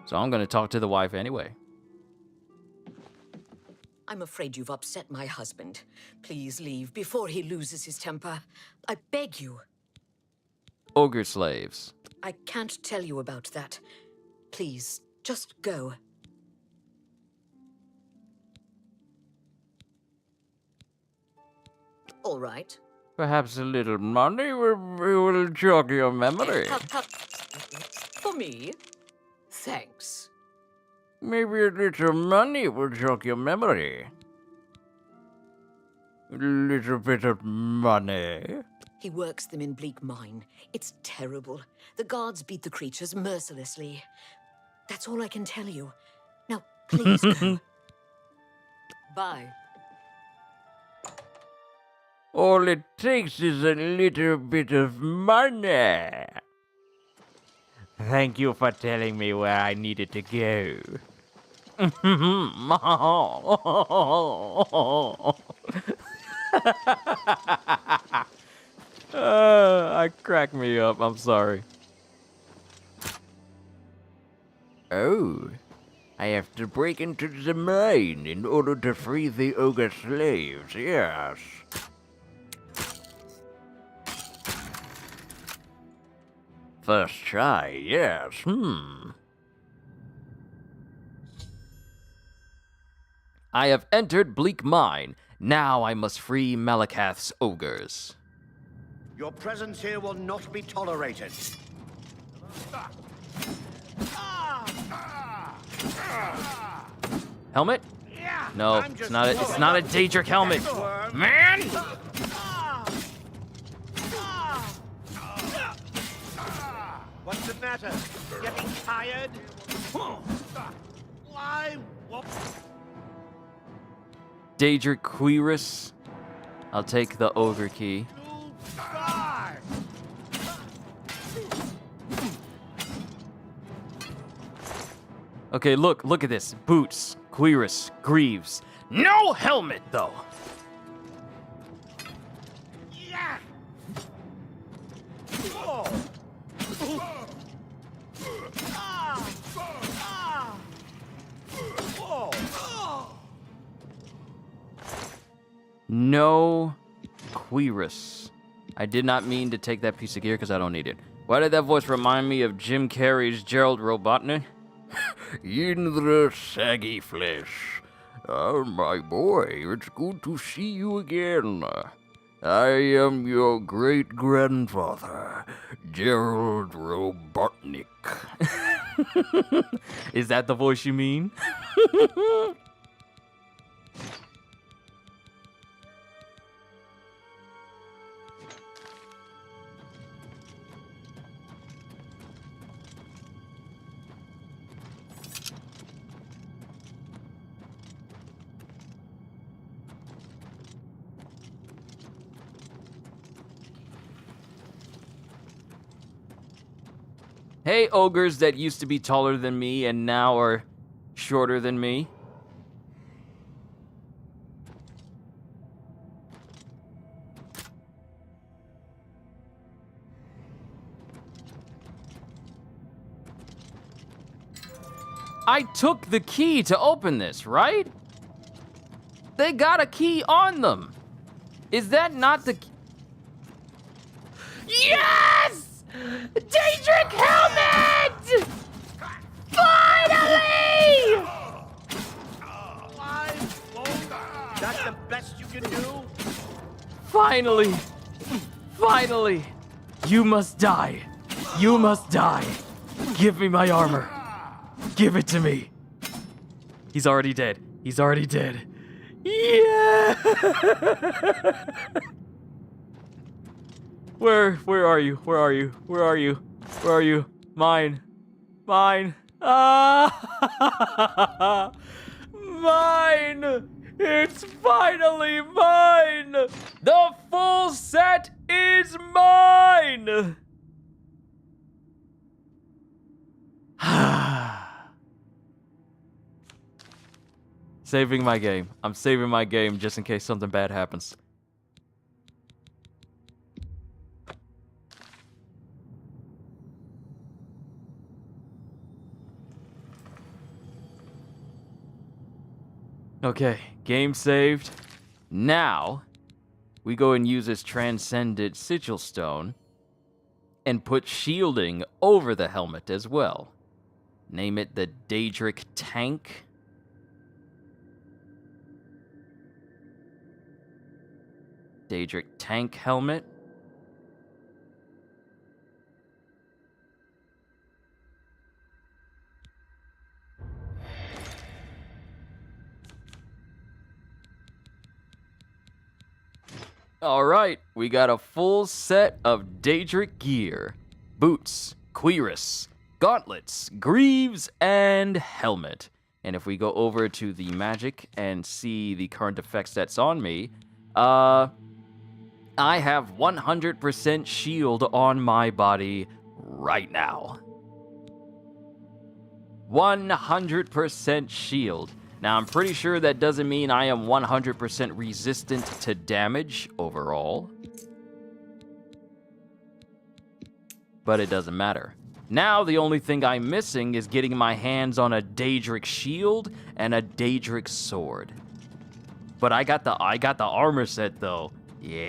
So I'm gonna talk to the wife anyway. I'm afraid you've upset my husband. Please leave before he loses his temper. I beg you. Ogre slaves. I can't tell you about that. Please, just go. All right. Perhaps a little money will jog your memory. For me? Thanks. Maybe a little money will jog your memory. A little bit of money. He works them in Bleak Mine. It's terrible. The guards beat the creatures mercilessly. That's all I can tell you. Now, please go. Bye. All it takes is a little bit of money. Thank you for telling me where I needed to go. I crack me up. I'm sorry. Oh, I have to break into the mine in order to free the ogre slaves. Yes. First try, yes. I have entered Bleak Mine. Now I must free Malakath's ogres. Your presence here will not be tolerated. Helmet? No, it's not. It's not a Daedric helmet, man. What's the matter? Getting tired? Why? Daedric Quirus. I'll take the ogre key. Okay, look at this. Boots, Quirus, Greaves. No helmet, though. Yeah. No Quirus. I did not mean to take that piece of gear because I don't need it. Why did that voice remind me of Jim Carrey's Gerald Robotnik? In the saggy flesh. Oh, my boy, it's good to see you again. I am your great-grandfather, Gerald Robotnik. Is that the voice you mean? Hey, ogres that used to be taller than me and now are shorter than me. I took the key to open this, right? They got a key on them. Is that not the... Yes! Daedric helmet! Finally! That's the best you can do? Finally! Finally! You must die. You must die. Give me my armor. Give it to me. He's already dead. He's already dead. Yeah! Where are you? Where are you? Where are you? Where are you? Mine. Mine. Ah! Mine! It's finally mine! The full set is mine! Saving my game. I'm saving my game just in case something bad happens. Okay, game saved. Now, we go and use this Transcendent Sigil Stone and put shielding over the helmet as well. Name it the Daedric Tank. Daedric Tank Helmet. Alright, we got a full set of Daedric gear. Boots, cuirass, gauntlets, greaves, and helmet. And if we go over to the magic and see the current effects that's on me, I have 100% shield on my body right now. 100% shield. Now, I'm pretty sure that doesn't mean I am 100% resistant to damage overall. But it doesn't matter. Now, the only thing I'm missing is getting my hands on a Daedric shield and a Daedric sword. But I got the armor set, though. Yes,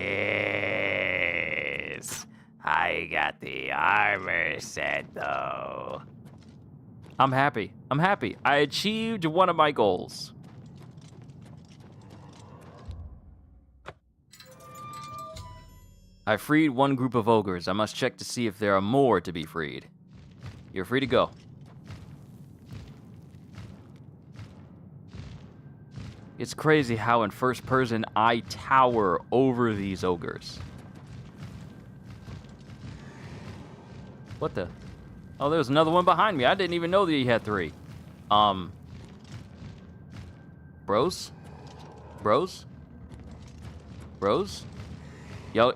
I got the armor set, though. I'm happy. I'm happy. I achieved one of my goals. I freed one group of ogres. I must check to see if there are more to be freed. You're free to go. It's crazy how in first person I tower over these ogres. What the? Oh, there's another one behind me. I didn't even know that he had 3. Bros? Bros? Bros? Y'all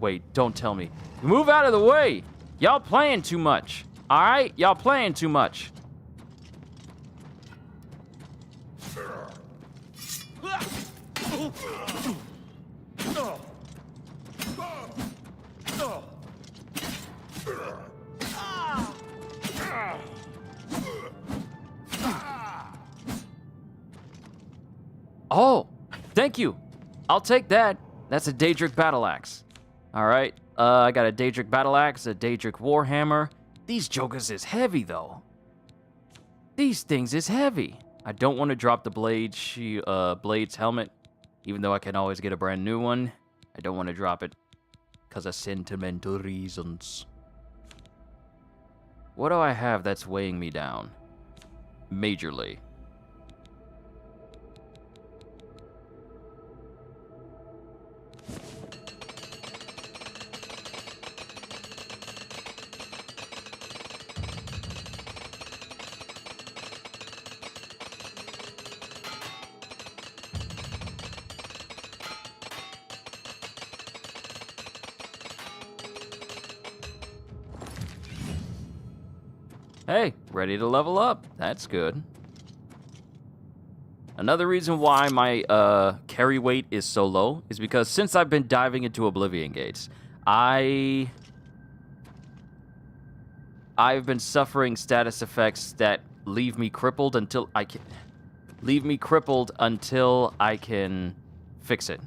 wait, don't tell me. Move out of the way! Y'all playing too much. Alright? Y'all playing too much. Oh, thank you. I'll take that. That's a Daedric battle axe. All right. I got a Daedric battle axe, a Daedric warhammer. These jokers is heavy, though. These things is heavy. I don't want to drop the Blade's helmet, even though I can always get a brand new one. I don't want to drop it because of sentimental reasons. What do I have that's weighing me down? Majorly. Hey, ready to level up. That's good. Another reason why my carry weight is so low is because since I've been diving into Oblivion Gates, I've been suffering status effects that leave me crippled until I can fix it.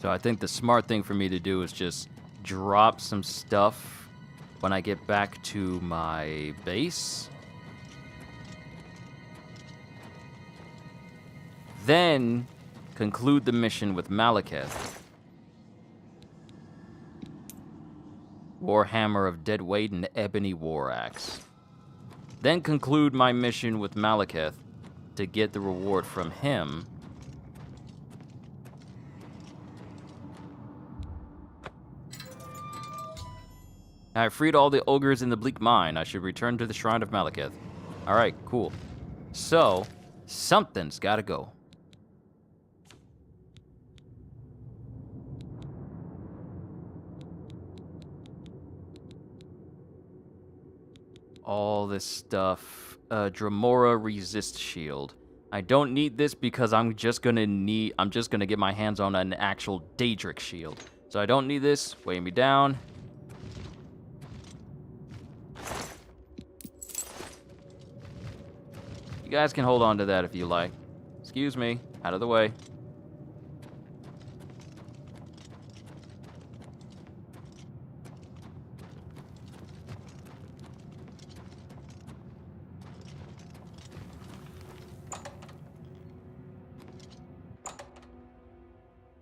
So I think the smart thing for me to do is just drop some stuff when I get back to my base. Then conclude the mission with Malekith. Warhammer of Dead Weight and Ebony War Axe. Then conclude my mission with Malekith to get the reward from him. I freed all the ogres in the Bleak Mine. I should return to the Shrine of Malekith. Alright, cool. So, something's gotta go. all this stuff. Dremora resist shield. I don't need this because I'm just gonna get my hands on an actual Daedric shield. So I don't need this. Weigh me down. You guys can hold on to that if you like. Excuse me. Out of the way.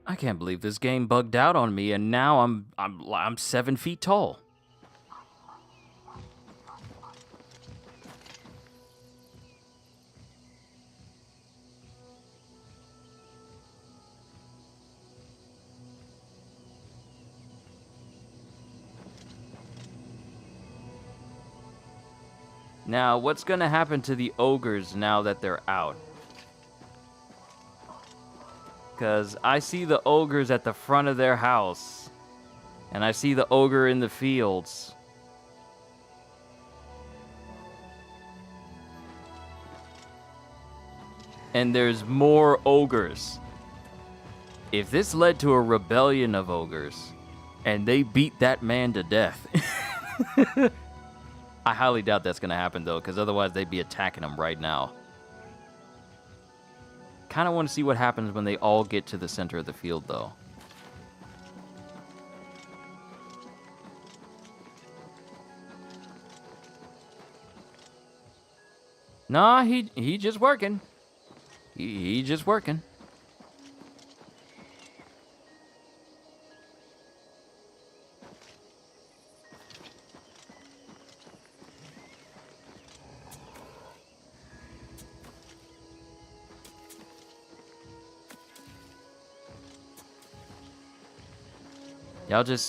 I can't believe this game bugged out on me, and now I'm 7 feet tall. Now, what's gonna happen to the ogres now that they're out? Because I see the ogres at the front of their house. And I see the ogre in the fields. And there's more ogres. If this led to a rebellion of ogres, and they beat that man to death... I highly doubt that's gonna happen, though, because otherwise they'd be attacking him right now. Kind of want to see what happens when they all get to the center of the field, though. Nah, he just working. He just working.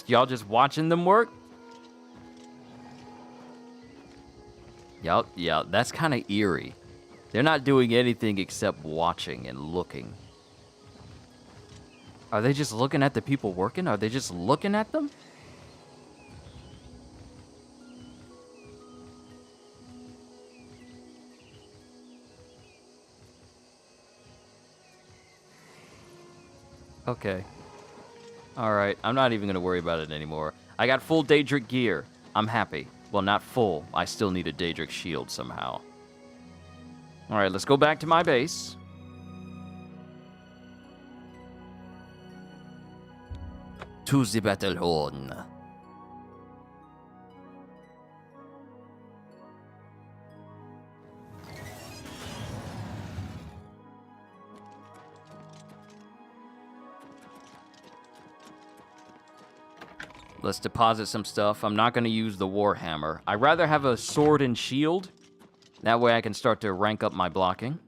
Y'all just watching them work? Yeah, that's kind of eerie. They're not doing anything except watching and looking. Are they just looking at the people working? Are they just looking at them? Okay. Alright, I'm not even going to worry about it anymore. I got full Daedric gear. I'm happy. Well, not full. I still need a Daedric shield somehow. Alright, let's go back to my base. To the battle horn. Let's deposit some stuff. I'm not going to use the Warhammer. I'd rather have a sword and shield. That way I can start to rank up my blocking.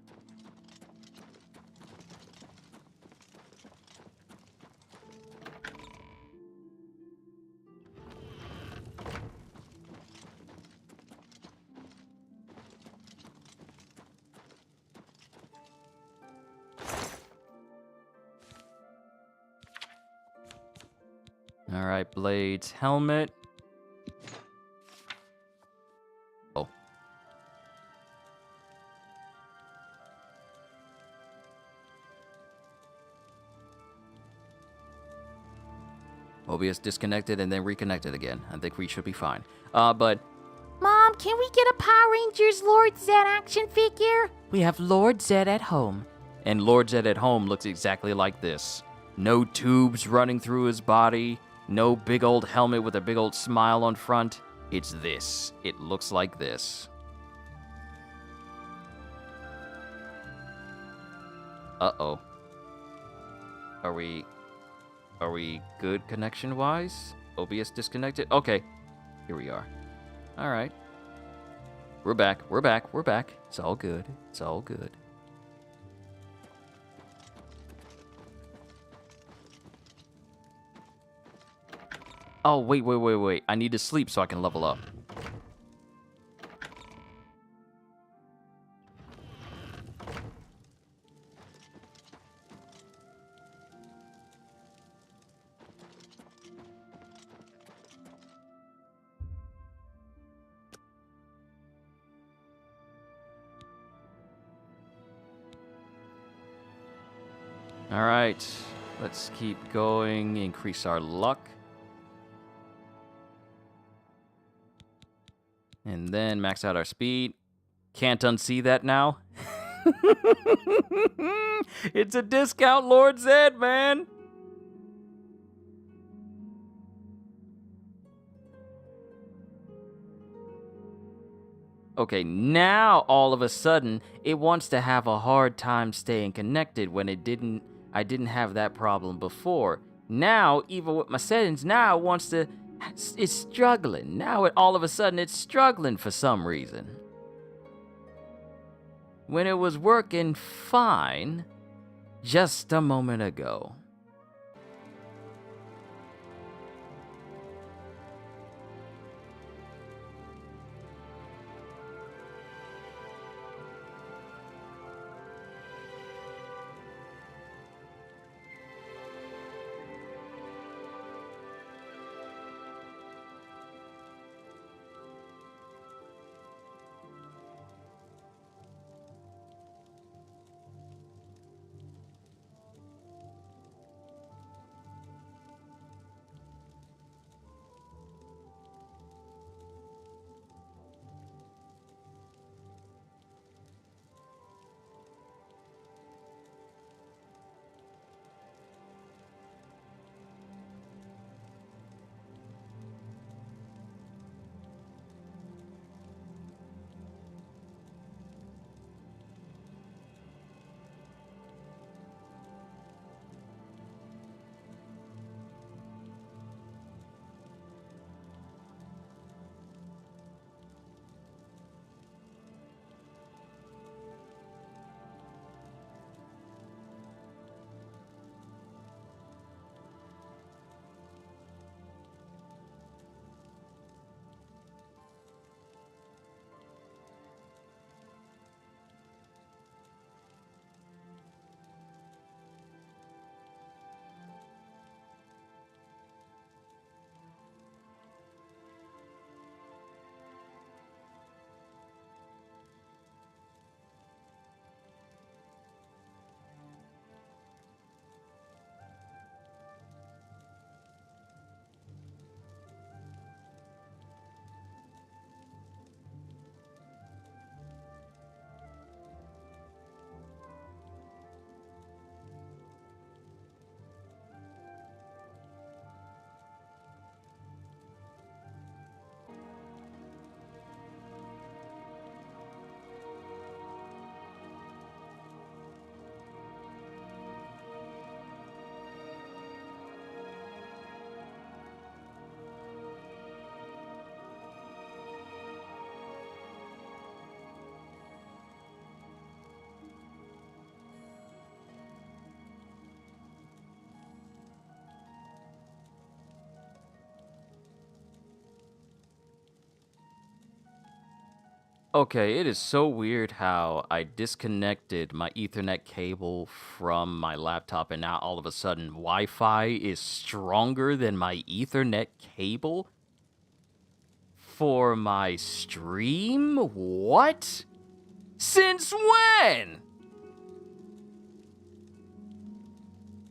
Alright, blades, helmet. Oh. OBS disconnected and then reconnected again. I think we should be fine. But... Mom, can we get a Power Rangers Lord Zed action figure? we have Lord Zed at home. And Lord Zed at home looks exactly like this. No tubes running through his body. No big old helmet with a big old smile on front. It's this. It looks like this. Uh-oh. Are we good connection-wise? OBS disconnected? Okay. Here we are. All right. We're back. We're back. We're back. It's all good. It's all good. Oh, wait. I need to sleep so I can level up. All right, let's keep going, increase our luck. And then max out our speed. Can't unsee that now. It's a discount Lord Zed, man. Okay, now all of a sudden it wants to have a hard time staying connected when I didn't have that problem before. Now, even with my settings, now it wants to, it's struggling. Now all of a sudden it's struggling for some reason. When it was working fine just a moment ago. Okay, it is so weird how I disconnected my Ethernet cable from my laptop and now all of a sudden Wi-Fi is stronger than my Ethernet cable for my stream? What? Since when?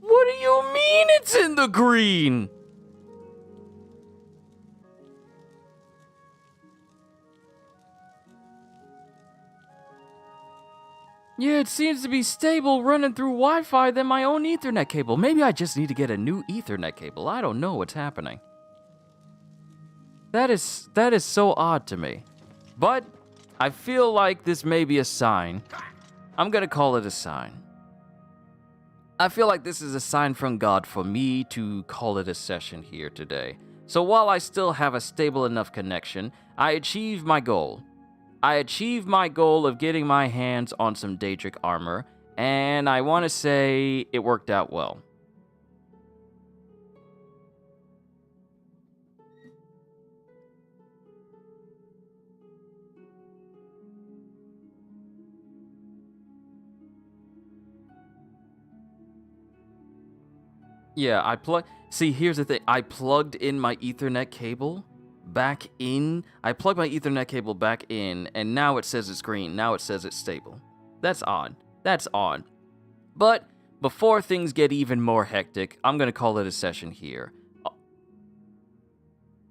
What do you mean it's in the green? Yeah, it seems to be stable running through Wi-Fi than my own Ethernet cable. Maybe I just need to get a new Ethernet cable. I don't know what's happening. That is so odd to me. But I feel like this may be a sign. I'm gonna call it a sign. I feel like this is a sign from God for me to call it a session here today. So while I still have a stable enough connection, I achieved my goal. I achieved my goal of getting my hands on some Daedric armor, and I want to say it worked out well. Yeah, see, here's the thing. I plugged in my Ethernet cable back in. I plugged my Ethernet cable back in, and now it says it's green. Now it says it's stable. That's odd. That's odd. But before things get even more hectic, I'm going to call it a session here.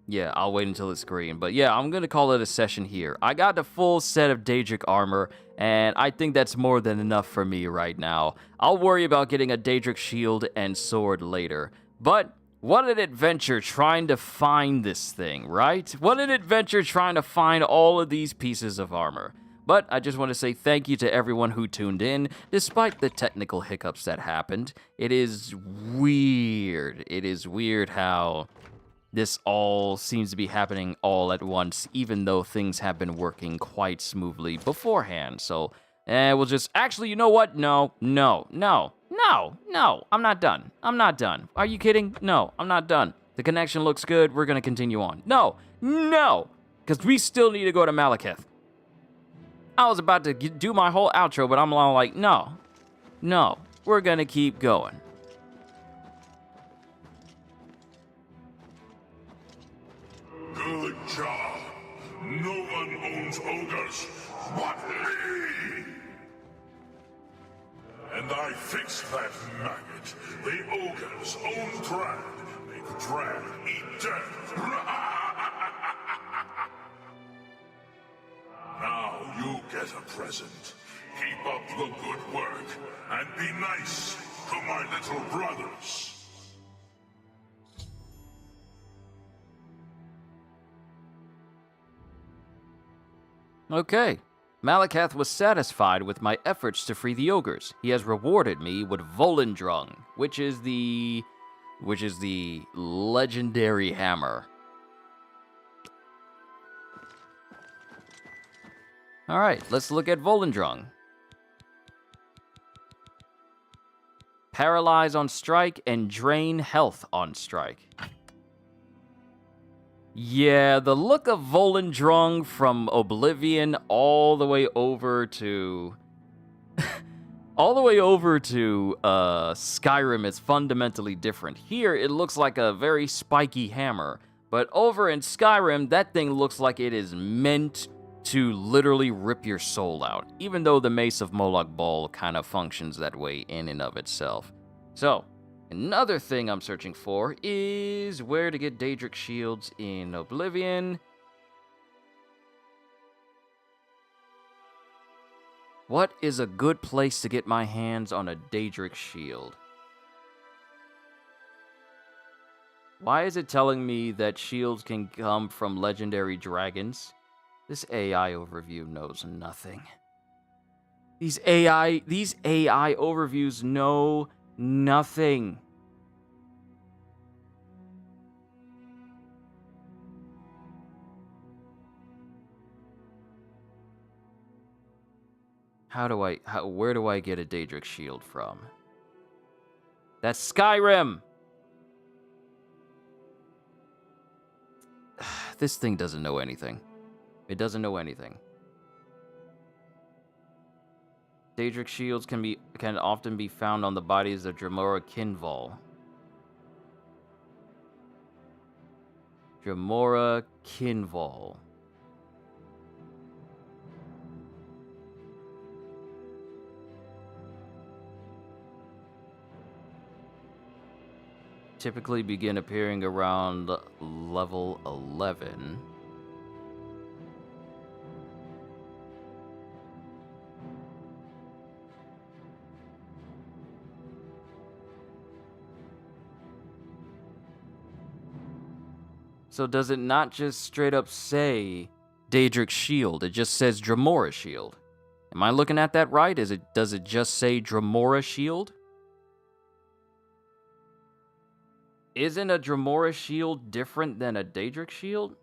Yeah, I'll wait until it's green. But yeah, I'm going to call it a session here. I got the full set of Daedric armor, and I think that's more than enough for me right now. I'll worry about getting a Daedric shield and sword later. But what an adventure trying to find this thing, right? What an adventure trying to find all of these pieces of armor. But I just want to say thank you to everyone who tuned in, despite the technical hiccups that happened. It is weird. It is weird how this all seems to be happening all at once, even though things have been working quite smoothly beforehand. So, we'll just... Actually, you know what? No. I'm not done. I'm not done. Are you kidding? No, I'm not done. The connection looks good. We're going to continue on. No. Because we still need to go to Malekith. I was about to do my whole outro, but I'm all like, no. We're going to keep going. Good job. No one owns ogres but me! And I fixed that maggot. The ogres own Drag. Make Drag eat death. Now you get a present. Keep up the good work and be nice to my little brothers. Okay. Malekith was satisfied with my efforts to free the ogres. He has rewarded me with Volendrung, which is the legendary hammer. All right, let's look at Volendrung. Paralyze on strike and drain health on strike. Yeah, the look of Volendrung from Oblivion all the way over to Skyrim is fundamentally different. Here, it looks like a very spiky hammer, but over in Skyrim, that thing looks like it is meant to literally rip your soul out, even though the Mace of Moloch Ball kind of functions that way in and of itself. So, another thing I'm searching for is where to get Daedric shields in Oblivion. What is a good place to get my hands on a Daedric shield? Why is it telling me that shields can come from legendary dragons? This AI overview knows nothing. These AI overviews know nothing. Where do I get a Daedric shield from? That's Skyrim! This thing doesn't know anything. It doesn't know anything. Daedric shields can often be found on the bodies of Dremora Kinval. Dremora Kinval. Typically begin appearing around level 11. So does it not just straight up say Daedric shield? It just says Dremora shield. Am I looking at that right? Does it just say Dremora shield? Isn't a Dremora shield different than a Daedric shield?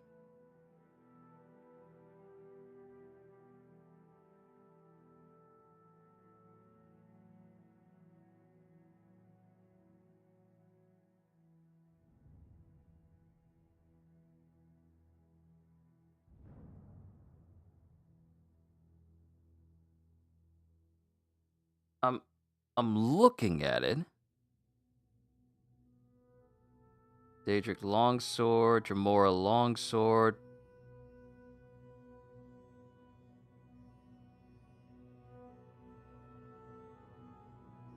I'm looking at it. Daedric longsword, Dremora longsword.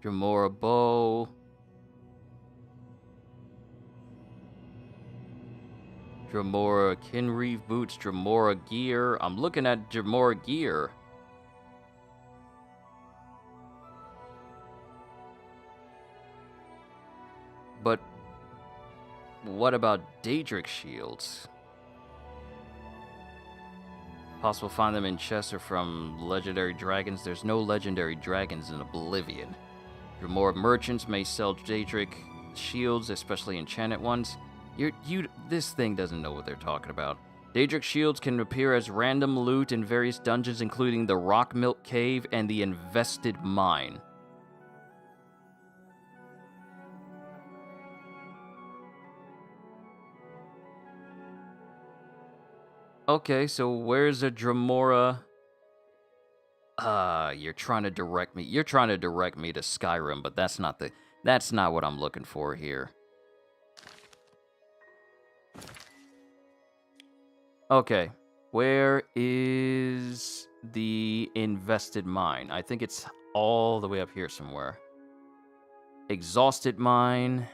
Dremora bow. Dremora Kinreeve boots, Dremora gear. I'm looking at Dremora gear. But what about Daedric shields? Possible to find them in chests or from legendary dragons. There's no legendary dragons in Oblivion. Dremora merchants may sell Daedric shields, especially enchanted ones. This thing doesn't know what they're talking about. Daedric shields can appear as random loot in various dungeons, including the Rock Milk Cave and the Infested Mine. Okay, so where's a Dremora? You're trying to direct me. You're trying to direct me to Skyrim, but that's not what I'm looking for here. Okay, where is the Infested Mine? I think it's all the way up here somewhere. Exhausted Mine.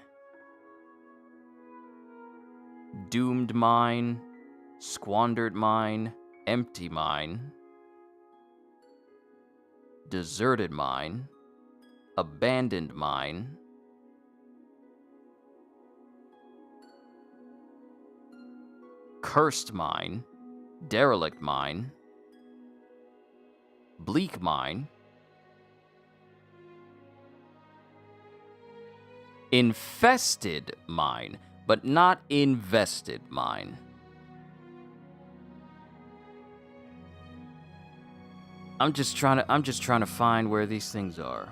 Doomed Mine. Squandered Mine. Empty Mine. Deserted Mine. Abandoned Mine. Cursed Mine. Derelict Mine. Bleak Mine. Infested Mine, but not Invested Mine. I'm just trying to find where these things are.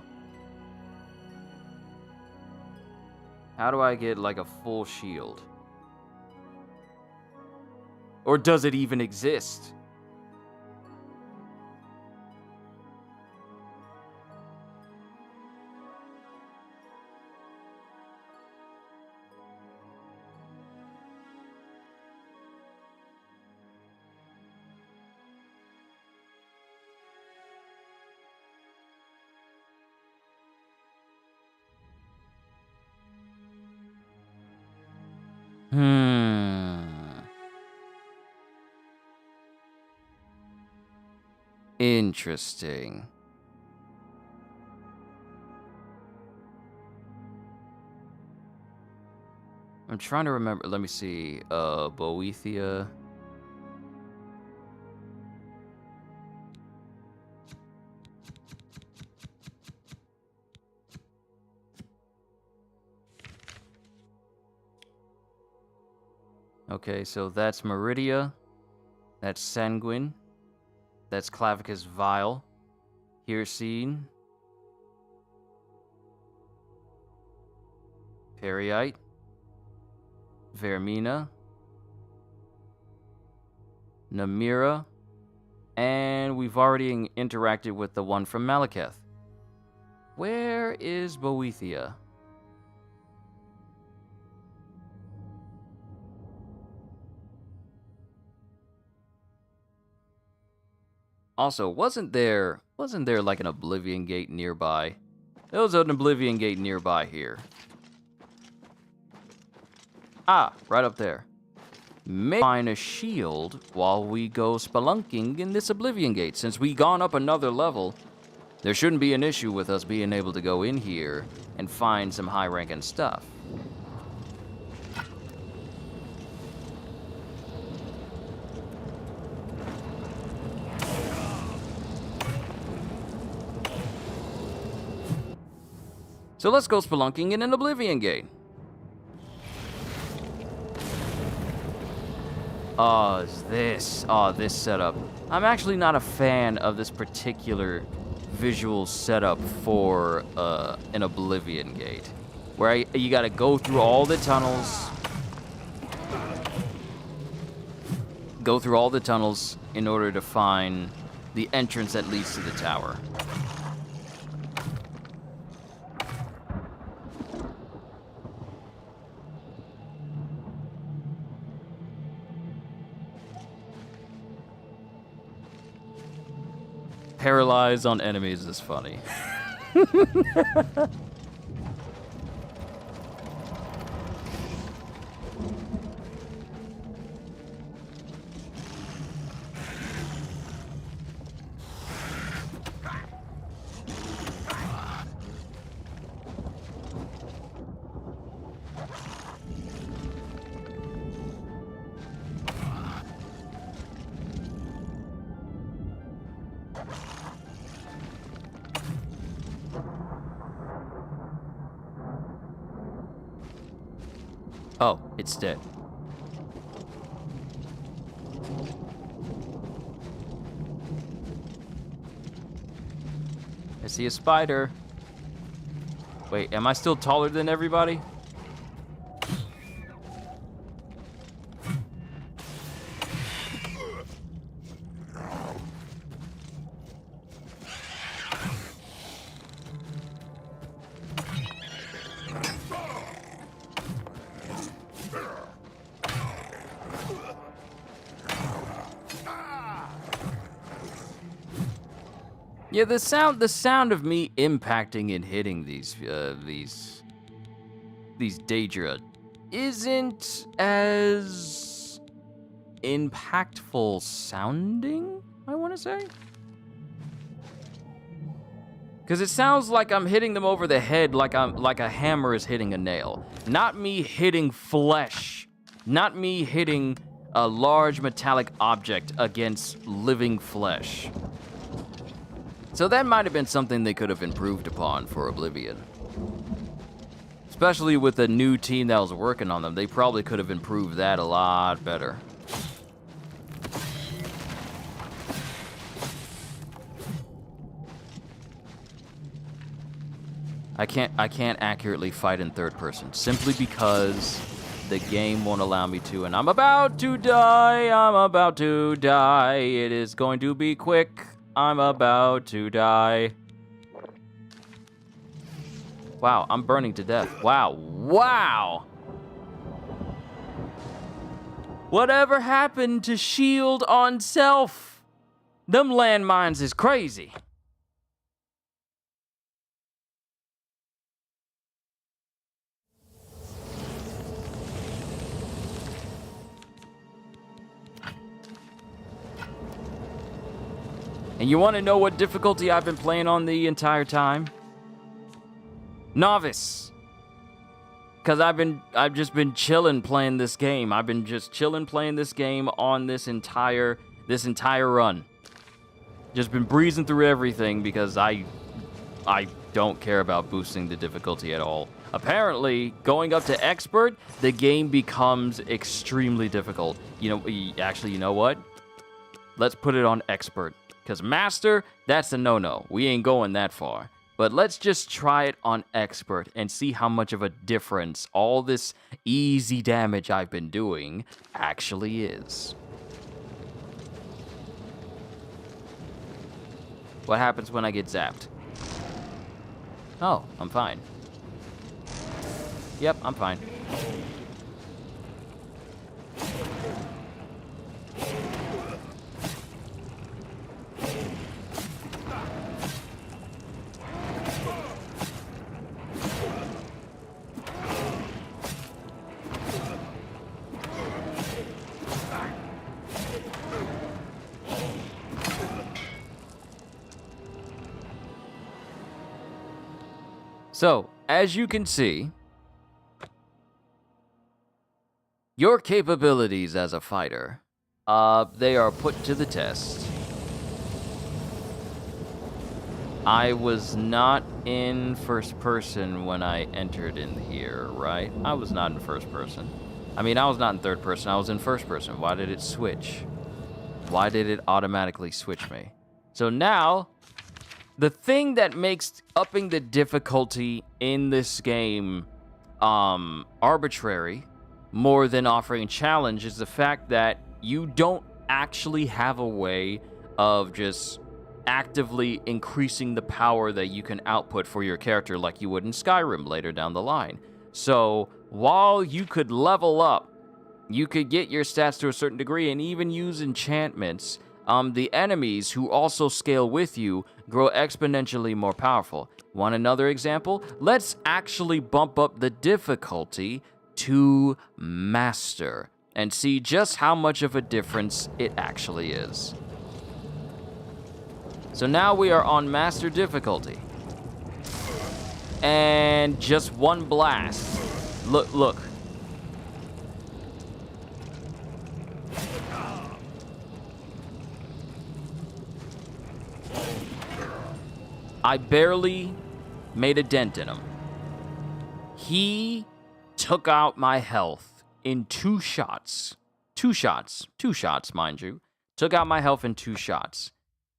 How do I get like a full shield? Or does it even exist? Interesting. I'm trying to remember. Let me see. Boethia. Okay, so that's Meridia. That's Sanguine. That's Clavicus Vile. Hircine. Periite. Vermina. Namira. And we've already interacted with the one from Malekith. Where is Boethia? Also, wasn't there like an Oblivion Gate nearby? There was an Oblivion Gate nearby here. Ah, right up there. May find a shield while we go spelunking in this Oblivion Gate. Since we gone up another level, there shouldn't be an issue with us being able to go in here and find some high-ranking stuff. So let's go spelunking in an Oblivion Gate. This setup. I'm actually not a fan of this particular visual setup for an Oblivion Gate, where you gotta go through all the tunnels. Go through all the tunnels in order to find the entrance that leads to the tower. Paralyze on enemies is funny. Oh, it's dead. I see a spider. Wait, am I still taller than everybody? Yeah, the sound of me impacting and hitting these Daedra isn't as impactful sounding, I want to say. Because it sounds like I'm hitting them over the head like a hammer is hitting a nail. Not me hitting flesh. Not me hitting a large metallic object against living flesh. So that might have been something they could have improved upon for Oblivion. Especially with the new team that was working on them, they probably could have improved that a lot better. I can't accurately fight in third person, simply because the game won't allow me to, and I'm about to die, it is going to be quick. I'm about to die. Wow, I'm burning to death. Wow. Wow! Whatever happened to shield on self? Them landmines is crazy. And you want to know what difficulty I've been playing on the entire time? Novice. Because I've just been chilling playing this game. I've been just chilling playing this game on this entire run. Just been breezing through everything because I don't care about boosting the difficulty at all. Apparently, going up to expert, the game becomes extremely difficult. You know what? Let's put it on expert. Because master, that's a no-no. We ain't going that far. But let's just try it on expert and see how much of a difference all this easy damage I've been doing actually is. What happens when I get zapped? Oh, I'm fine. Yep, I'm fine. So, as you can see, your capabilities as a fighter, they are put to the test. I was not in first person when I entered in here, right? I was not in first person. I mean, I was not in third person, I was in first person. Why did it switch? Why did it automatically switch me? So now, the thing that makes upping the difficulty in this game arbitrary more than offering a challenge is the fact that you don't actually have a way of just actively increasing the power that you can output for your character like you would in Skyrim later down the line. So while you could level up, you could get your stats to a certain degree and even use enchantments the enemies who also scale with you grow exponentially more powerful. Want another example? Let's actually bump up the difficulty to Master and see just how much of a difference it actually is. So now we are on Master difficulty. And just one blast. Look. I barely made a dent in him. He took out my health in 2 shots. 2 shots, mind you. Took out my health in 2 shots.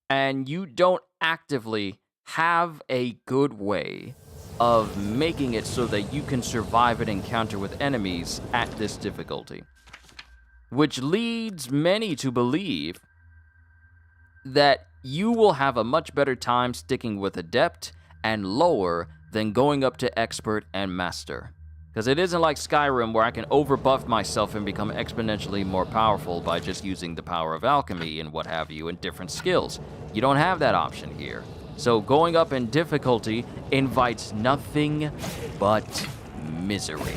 And you don't actively have a good way of making it so that you can survive an encounter with enemies at this difficulty. Which leads many to believe that you will have a much better time sticking with Adept and lower than going up to Expert and Master. Because it isn't like Skyrim where I can overbuff myself and become exponentially more powerful by just using the power of alchemy and what have you and different skills. You don't have that option here. So going up in difficulty invites nothing but misery.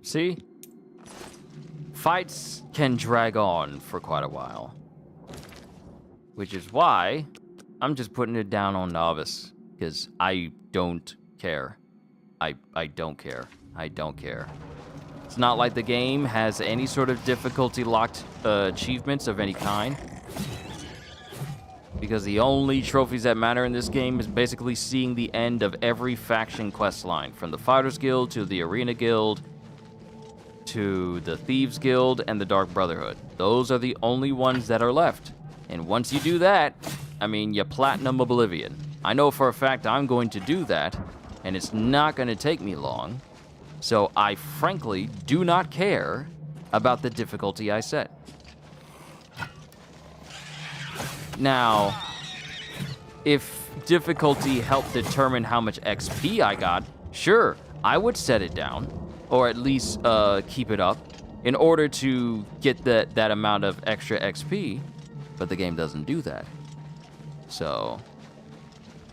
See? Fights can drag on for quite a while. Which is why I'm just putting it down on Novice. Because I don't care. I don't care. I don't care. It's not like the game has any sort of difficulty-locked achievements of any kind. Because the only trophies that matter in this game is basically seeing the end of every faction quest line. From the Fighters Guild to the Arena Guild to the Thieves Guild and the Dark Brotherhood. Those are the only ones that are left. And once you do that, I mean, you platinum Oblivion. I know for a fact I'm going to do that, and it's not going to take me long. So I frankly do not care about the difficulty I set. Now, if difficulty helped determine how much XP I got, sure, I would set it down. Or at least keep it up in order to get that amount of extra XP, but the game doesn't do that. So,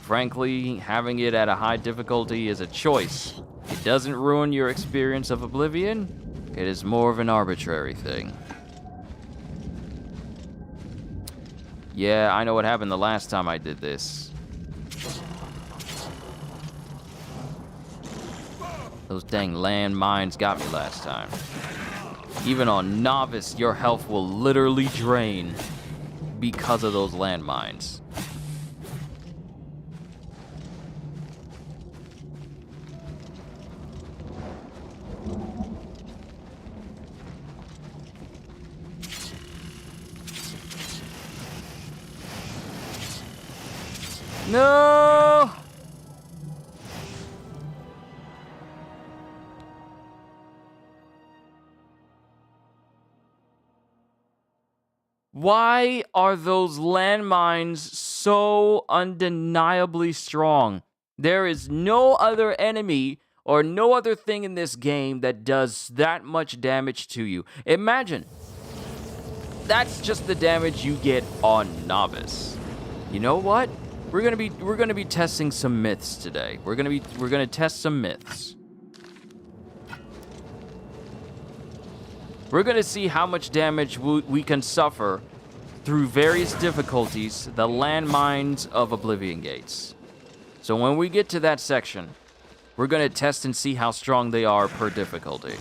frankly, having it at a high difficulty is a choice. It doesn't ruin your experience of Oblivion. It is more of an arbitrary thing. Yeah, I know what happened the last time I did this. Those dang landmines got me last time. Even on Novice, your health will literally drain because of those landmines. No! Why are those landmines so undeniably strong? There is no other enemy or no other thing in this game that does that much damage to you. Imagine. That's just the damage you get on Novice. You know what? We're gonna be testing some myths today. We're gonna test some myths. We're going to see how much damage we can suffer through various difficulties, the landmines of Oblivion Gates. So when we get to that section, we're going to test and see how strong they are per difficulty.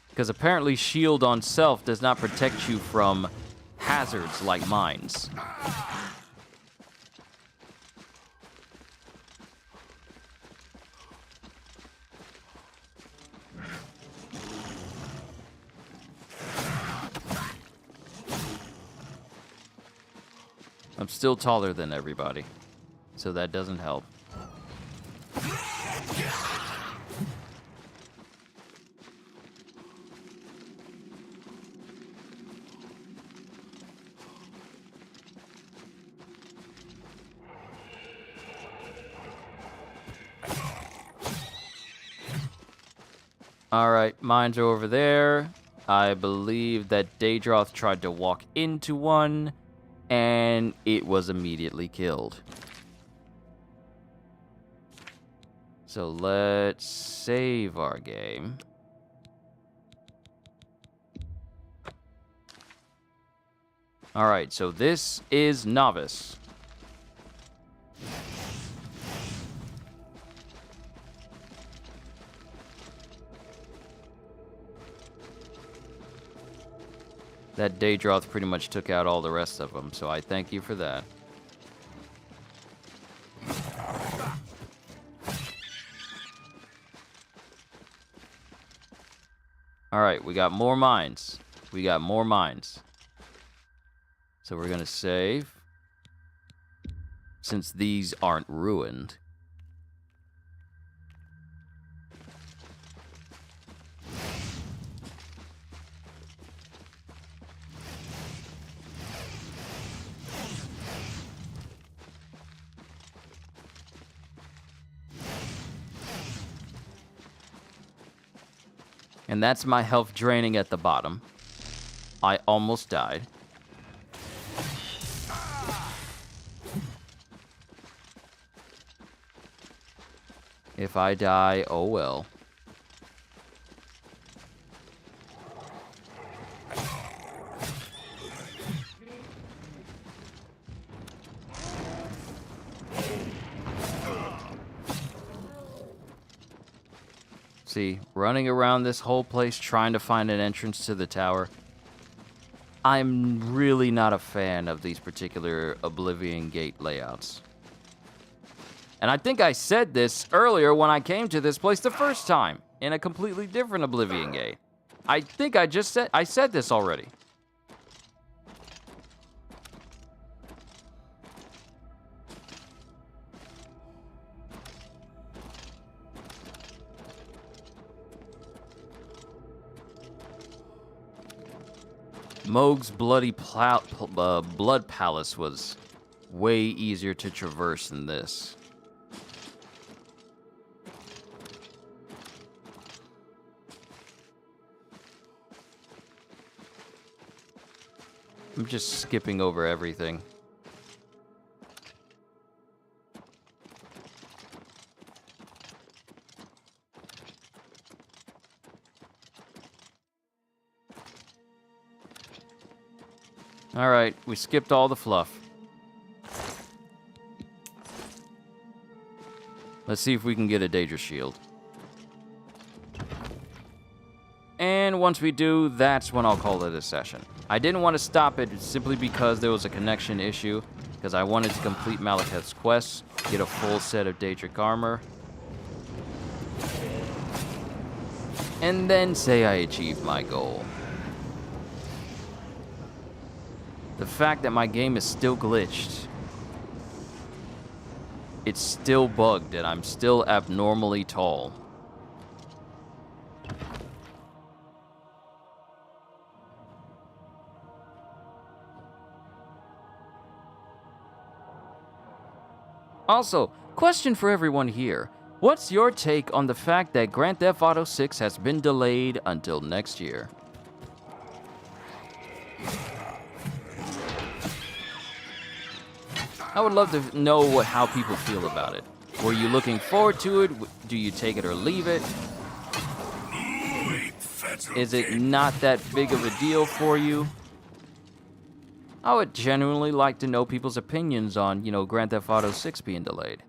Because apparently shield on self does not protect you from hazards like mines. I'm still taller than everybody, so that doesn't help. Alright, mines are over there. I believe that Daedroth tried to walk into one, and it was immediately killed. So let's save our game. Alright, so this is Novice. That Daedroth pretty much took out all the rest of them, so I thank you for that. Alright, we got more mines. We got more mines. So we're gonna save. Since these aren't ruined. And that's my health draining at the bottom. I almost died. If I die, oh well. See, running around this whole place trying to find an entrance to the tower. I'm really not a fan of these particular Oblivion Gate layouts. And I think I said this earlier when I came to this place the first time, in a completely different Oblivion Gate. I think I said this already. Mohg's Blood Palace was way easier to traverse than this. I'm just skipping over everything. Alright, we skipped all the fluff. Let's see if we can get a Daedric shield. And once we do, that's when I'll call it a session. I didn't want to stop it simply because there was a connection issue, because I wanted to complete Malekith's quest, get a full set of Daedric armor, and then say I achieved my goal. The fact that my game is still glitched, it's still bugged, and I'm still abnormally tall. Also, question for everyone here. What's your take on the fact that Grand Theft Auto 6 has been delayed until next year? I would love to know how people feel about it. Were you looking forward to it? Do you take it or leave it? Is it not that big of a deal for you? I would genuinely like to know people's opinions on, Grand Theft Auto 6 being delayed.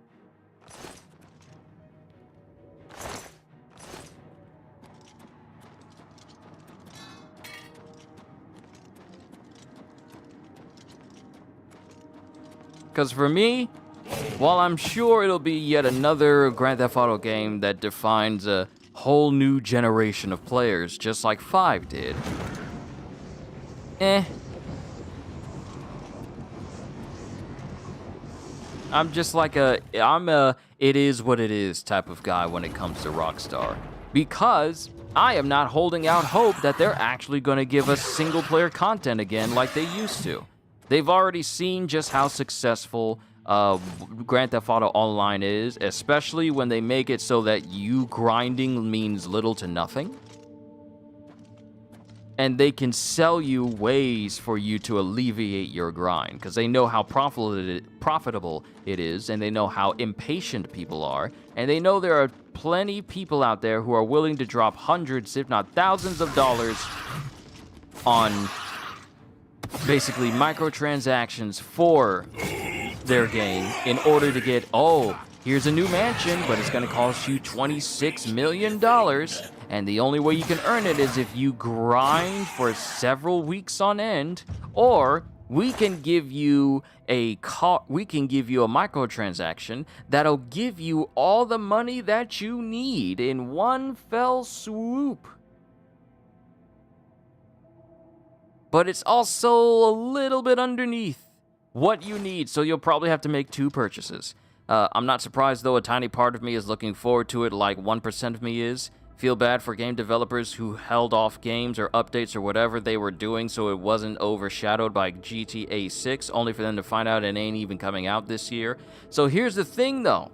Because for me, while I'm sure it'll be yet another Grand Theft Auto game that defines a whole new generation of players, just like 5 did, I'm just like I'm a it is what it is type of guy when it comes to Rockstar. Because I am not holding out hope that they're actually going to give us single-player content again like they used to. They've already seen just how successful Grand Theft Auto Online is, especially when they make it so that you grinding means little to nothing. And they can sell you ways for you to alleviate your grind, because they know how profitable it is, and they know how impatient people are, and they know there are plenty people out there who are willing to drop hundreds, if not thousands of dollars on basically microtransactions for their game in order to get, oh, here's a new mansion, but it's going to cost you $26 million. And the only way you can earn it is if you grind for several weeks on end, or we can give you a microtransaction that'll give you all the money that you need in one fell swoop. But it's also a little bit underneath what you need, so you'll probably have to make 2 purchases. I'm not surprised, though. A tiny part of me is looking forward to it, like 1% of me is. Feel bad for game developers who held off games or updates or whatever they were doing so it wasn't overshadowed by GTA 6, only for them to find out it ain't even coming out this year. So here's the thing, though.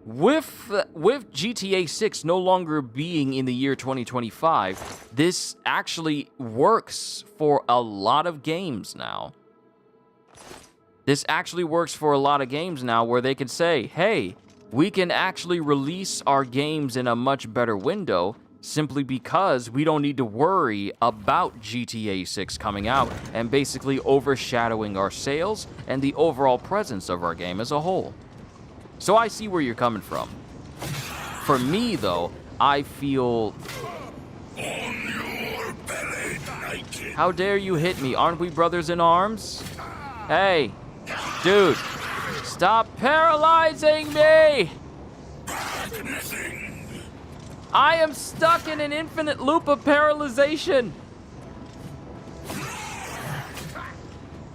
With GTA 6 no longer being in the year 2025, this actually works for a lot of games now. This actually works for a lot of games now where they can say, hey, we can actually release our games in a much better window simply because we don't need to worry about GTA 6 coming out and basically overshadowing our sales and the overall presence of our game as a whole. So I see where you're coming from. For me, though, I feel... How dare you hit me? Aren't we brothers in arms? Hey, dude. Stop paralyzing me! I am stuck in an infinite loop of paralyzation.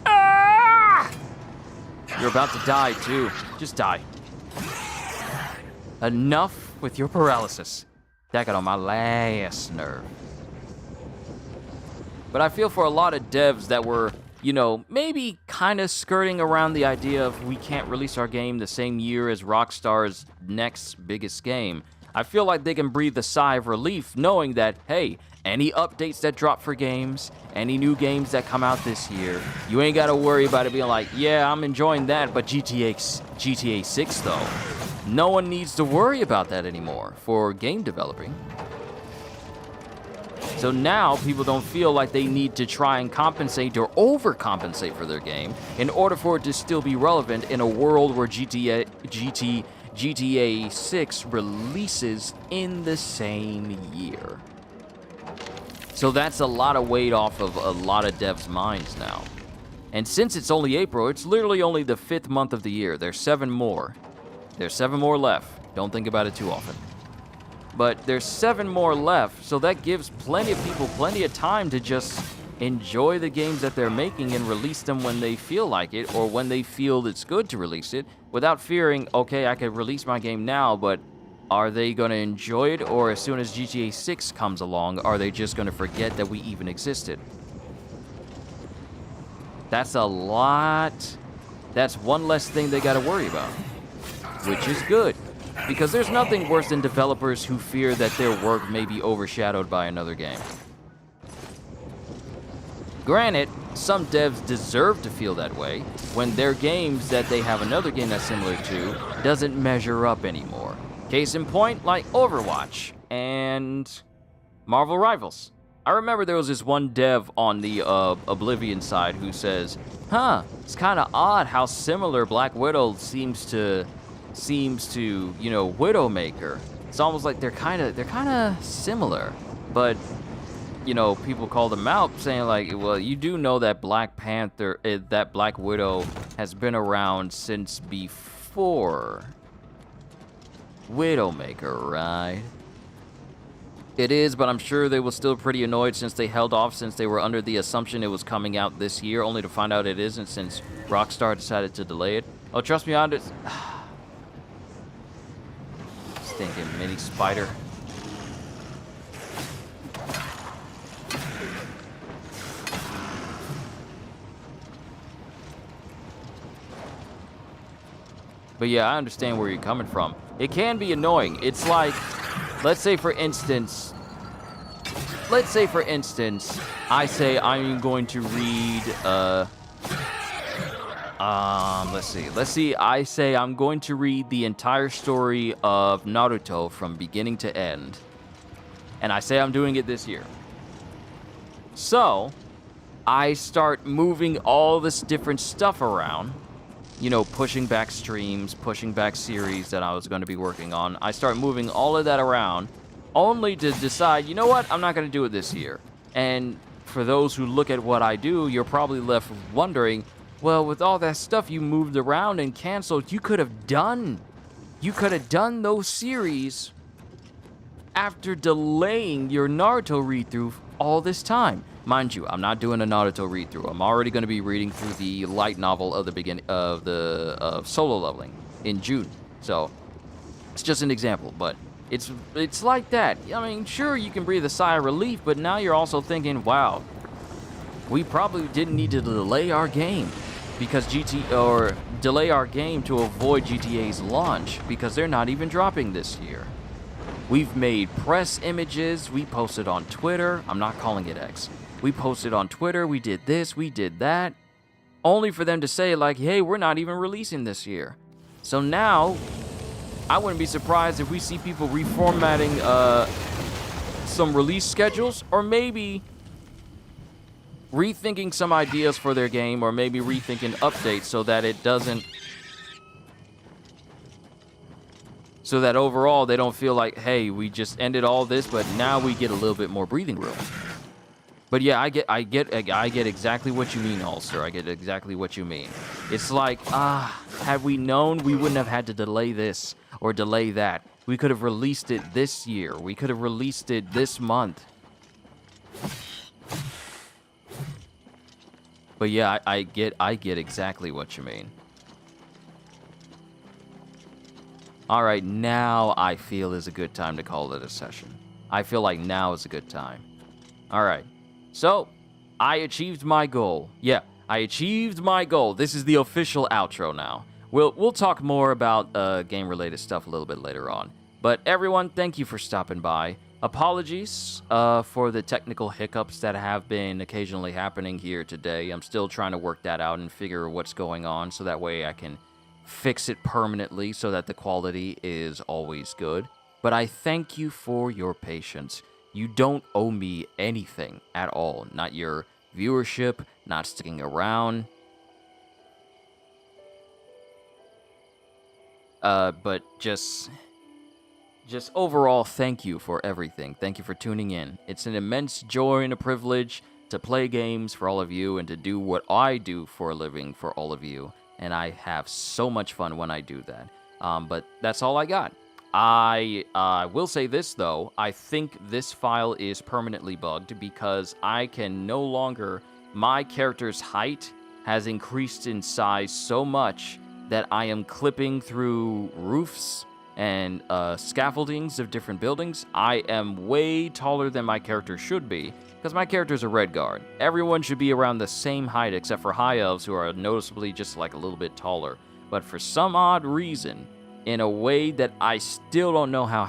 Ah! You're about to die, too. Just die. Enough with your paralysis. That got on my last nerve. But I feel for a lot of devs that were, you know, maybe kind of skirting around the idea of we can't release our game the same year as Rockstar's next biggest game. I feel like they can breathe a sigh of relief knowing that, hey, any updates that drop for games, any new games that come out this year, you ain't got to worry about it being like, yeah, I'm enjoying that, but GTA 6, though. No one needs to worry about that anymore for game developing. So now people don't feel like they need to try and compensate or overcompensate for their game in order for it to still be relevant in a world where GTA 6 releases in the same year. So that's a lot of weight off of a lot of devs' minds now. And since it's only April, it's literally only the 5th month of the year. There's 7 more. There's 7 more left. Don't think about it too often. But there's 7 more left, so that gives plenty of people plenty of time to just enjoy the games that they're making and release them when they feel like it or when they feel it's good to release it without fearing, okay, I could release my game now, but are they going to enjoy it, or as soon as GTA 6 comes along, are they just going to forget that we even existed? That's a lot. That's one less thing they got to worry about, which is good. Because there's nothing worse than developers who fear that their work may be overshadowed by another game. Granted, some devs deserve to feel that way when their games that they have another game that's similar to doesn't measure up anymore. Case in point, like Overwatch and Marvel Rivals. I remember there was this one dev on the Oblivion side who says, it's kind of odd how similar Black Widow seems to, you know, Widowmaker. It's almost like they're kind of similar, but you know, people call them out, saying like, well, you do know that Black Panther, that Black Widow has been around since before Widowmaker, right? It is, but I'm sure they were still pretty annoyed since they held off, since they were under the assumption it was coming out this year, only to find out it isn't since Rockstar decided to delay it. Oh, trust me, I just... Stinking mini spider. But yeah, I understand where you're coming from. It can be annoying. It's like, let's say for instance, I say I'm going to read, let's see, I say I'm going to read the entire story of Naruto from beginning to end. And I say I'm doing it this year. So, I start moving all this different stuff around. You know, pushing back streams, pushing back series that I was going to be working on. I start moving all of that around, only to decide, you know what, I'm not going to do it this year. And for those who look at what I do, you're probably left wondering, well, with all that stuff you moved around and canceled, you could have done those series after delaying your Naruto read-through all this time. Mind you, I'm not doing a Naruto read-through. I'm already going to be reading through the light novel of the beginning of Solo Leveling in June. So it's just an example, but it's like that. I mean, sure, you can breathe a sigh of relief, but now you're also thinking, wow, we probably didn't need to delay our game because delay our game to avoid GTA's launch because they're not even dropping this year. We've made press images, we posted on Twitter. I'm not calling it X. We posted on Twitter, we did this, we did that, only for them to say like, hey, we're not even releasing this year. So now, I wouldn't be surprised if we see people reformatting some release schedules, or maybe rethinking some ideas for their game, or maybe rethinking updates so that it doesn't, so that overall they don't feel like, hey, we just ended all this, but now we get a little bit more breathing room. But yeah, I get exactly what you mean, Ulster. I get exactly what you mean. It's like, had we known, we wouldn't have had to delay this or delay that. We could have released it this year. We could have released it this month. But yeah, I get exactly what you mean. All right, now I feel is a good time to call it a session. I feel like now is a good time. All right. So, I achieved my goal. Yeah, I achieved my goal. This is the official outro now. We'll talk more about game-related stuff a little bit later on. But everyone, thank you for stopping by. Apologies for the technical hiccups that have been occasionally happening here today. I'm still trying to work that out and figure what's going on so that way I can fix it permanently so that the quality is always good. But I thank you for your patience. You don't owe me anything at all. Not your viewership, not sticking around. But just overall, thank you for everything. Thank you for tuning in. It's an immense joy and a privilege to play games for all of you and to do what I do for a living for all of you. And I have so much fun when I do that. But that's all I got. I will say this, though. I think this file is permanently bugged because I can no longer... My character's height has increased in size so much that I am clipping through roofs and scaffoldings of different buildings. I am way taller than my character should be because my character's a red guard. Everyone should be around the same height except for high elves who are noticeably just like a little bit taller. But for some odd reason... in a way that I still don't know how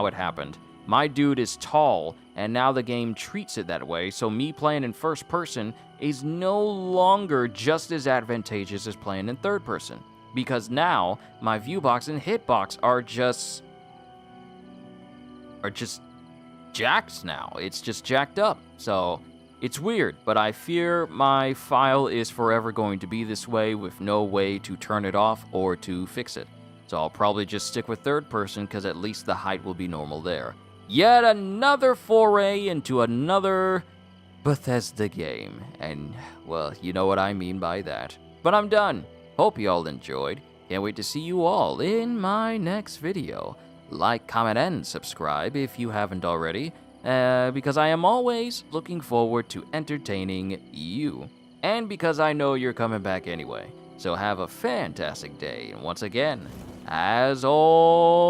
it happened. My dude is tall, and now the game treats it that way, so me playing in first person is no longer just as advantageous as playing in third person. Because now, my viewbox and hitbox are just jacked now. It's just jacked up. So, it's weird, but I fear my file is forever going to be this way with no way to turn it off or to fix it. So I'll probably just stick with third person because at least the height will be normal there. yet another foray into another Bethesda game. And, well, you know what I mean by that. But I'm done. Hope you all enjoyed. Can't wait to see you all in my next video. Like, comment, and subscribe if you haven't already, because I am always looking forward to entertaining you. And because I know you're coming back anyway. So have a fantastic day. And once again, as always,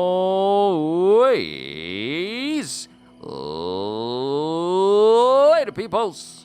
later, peoples.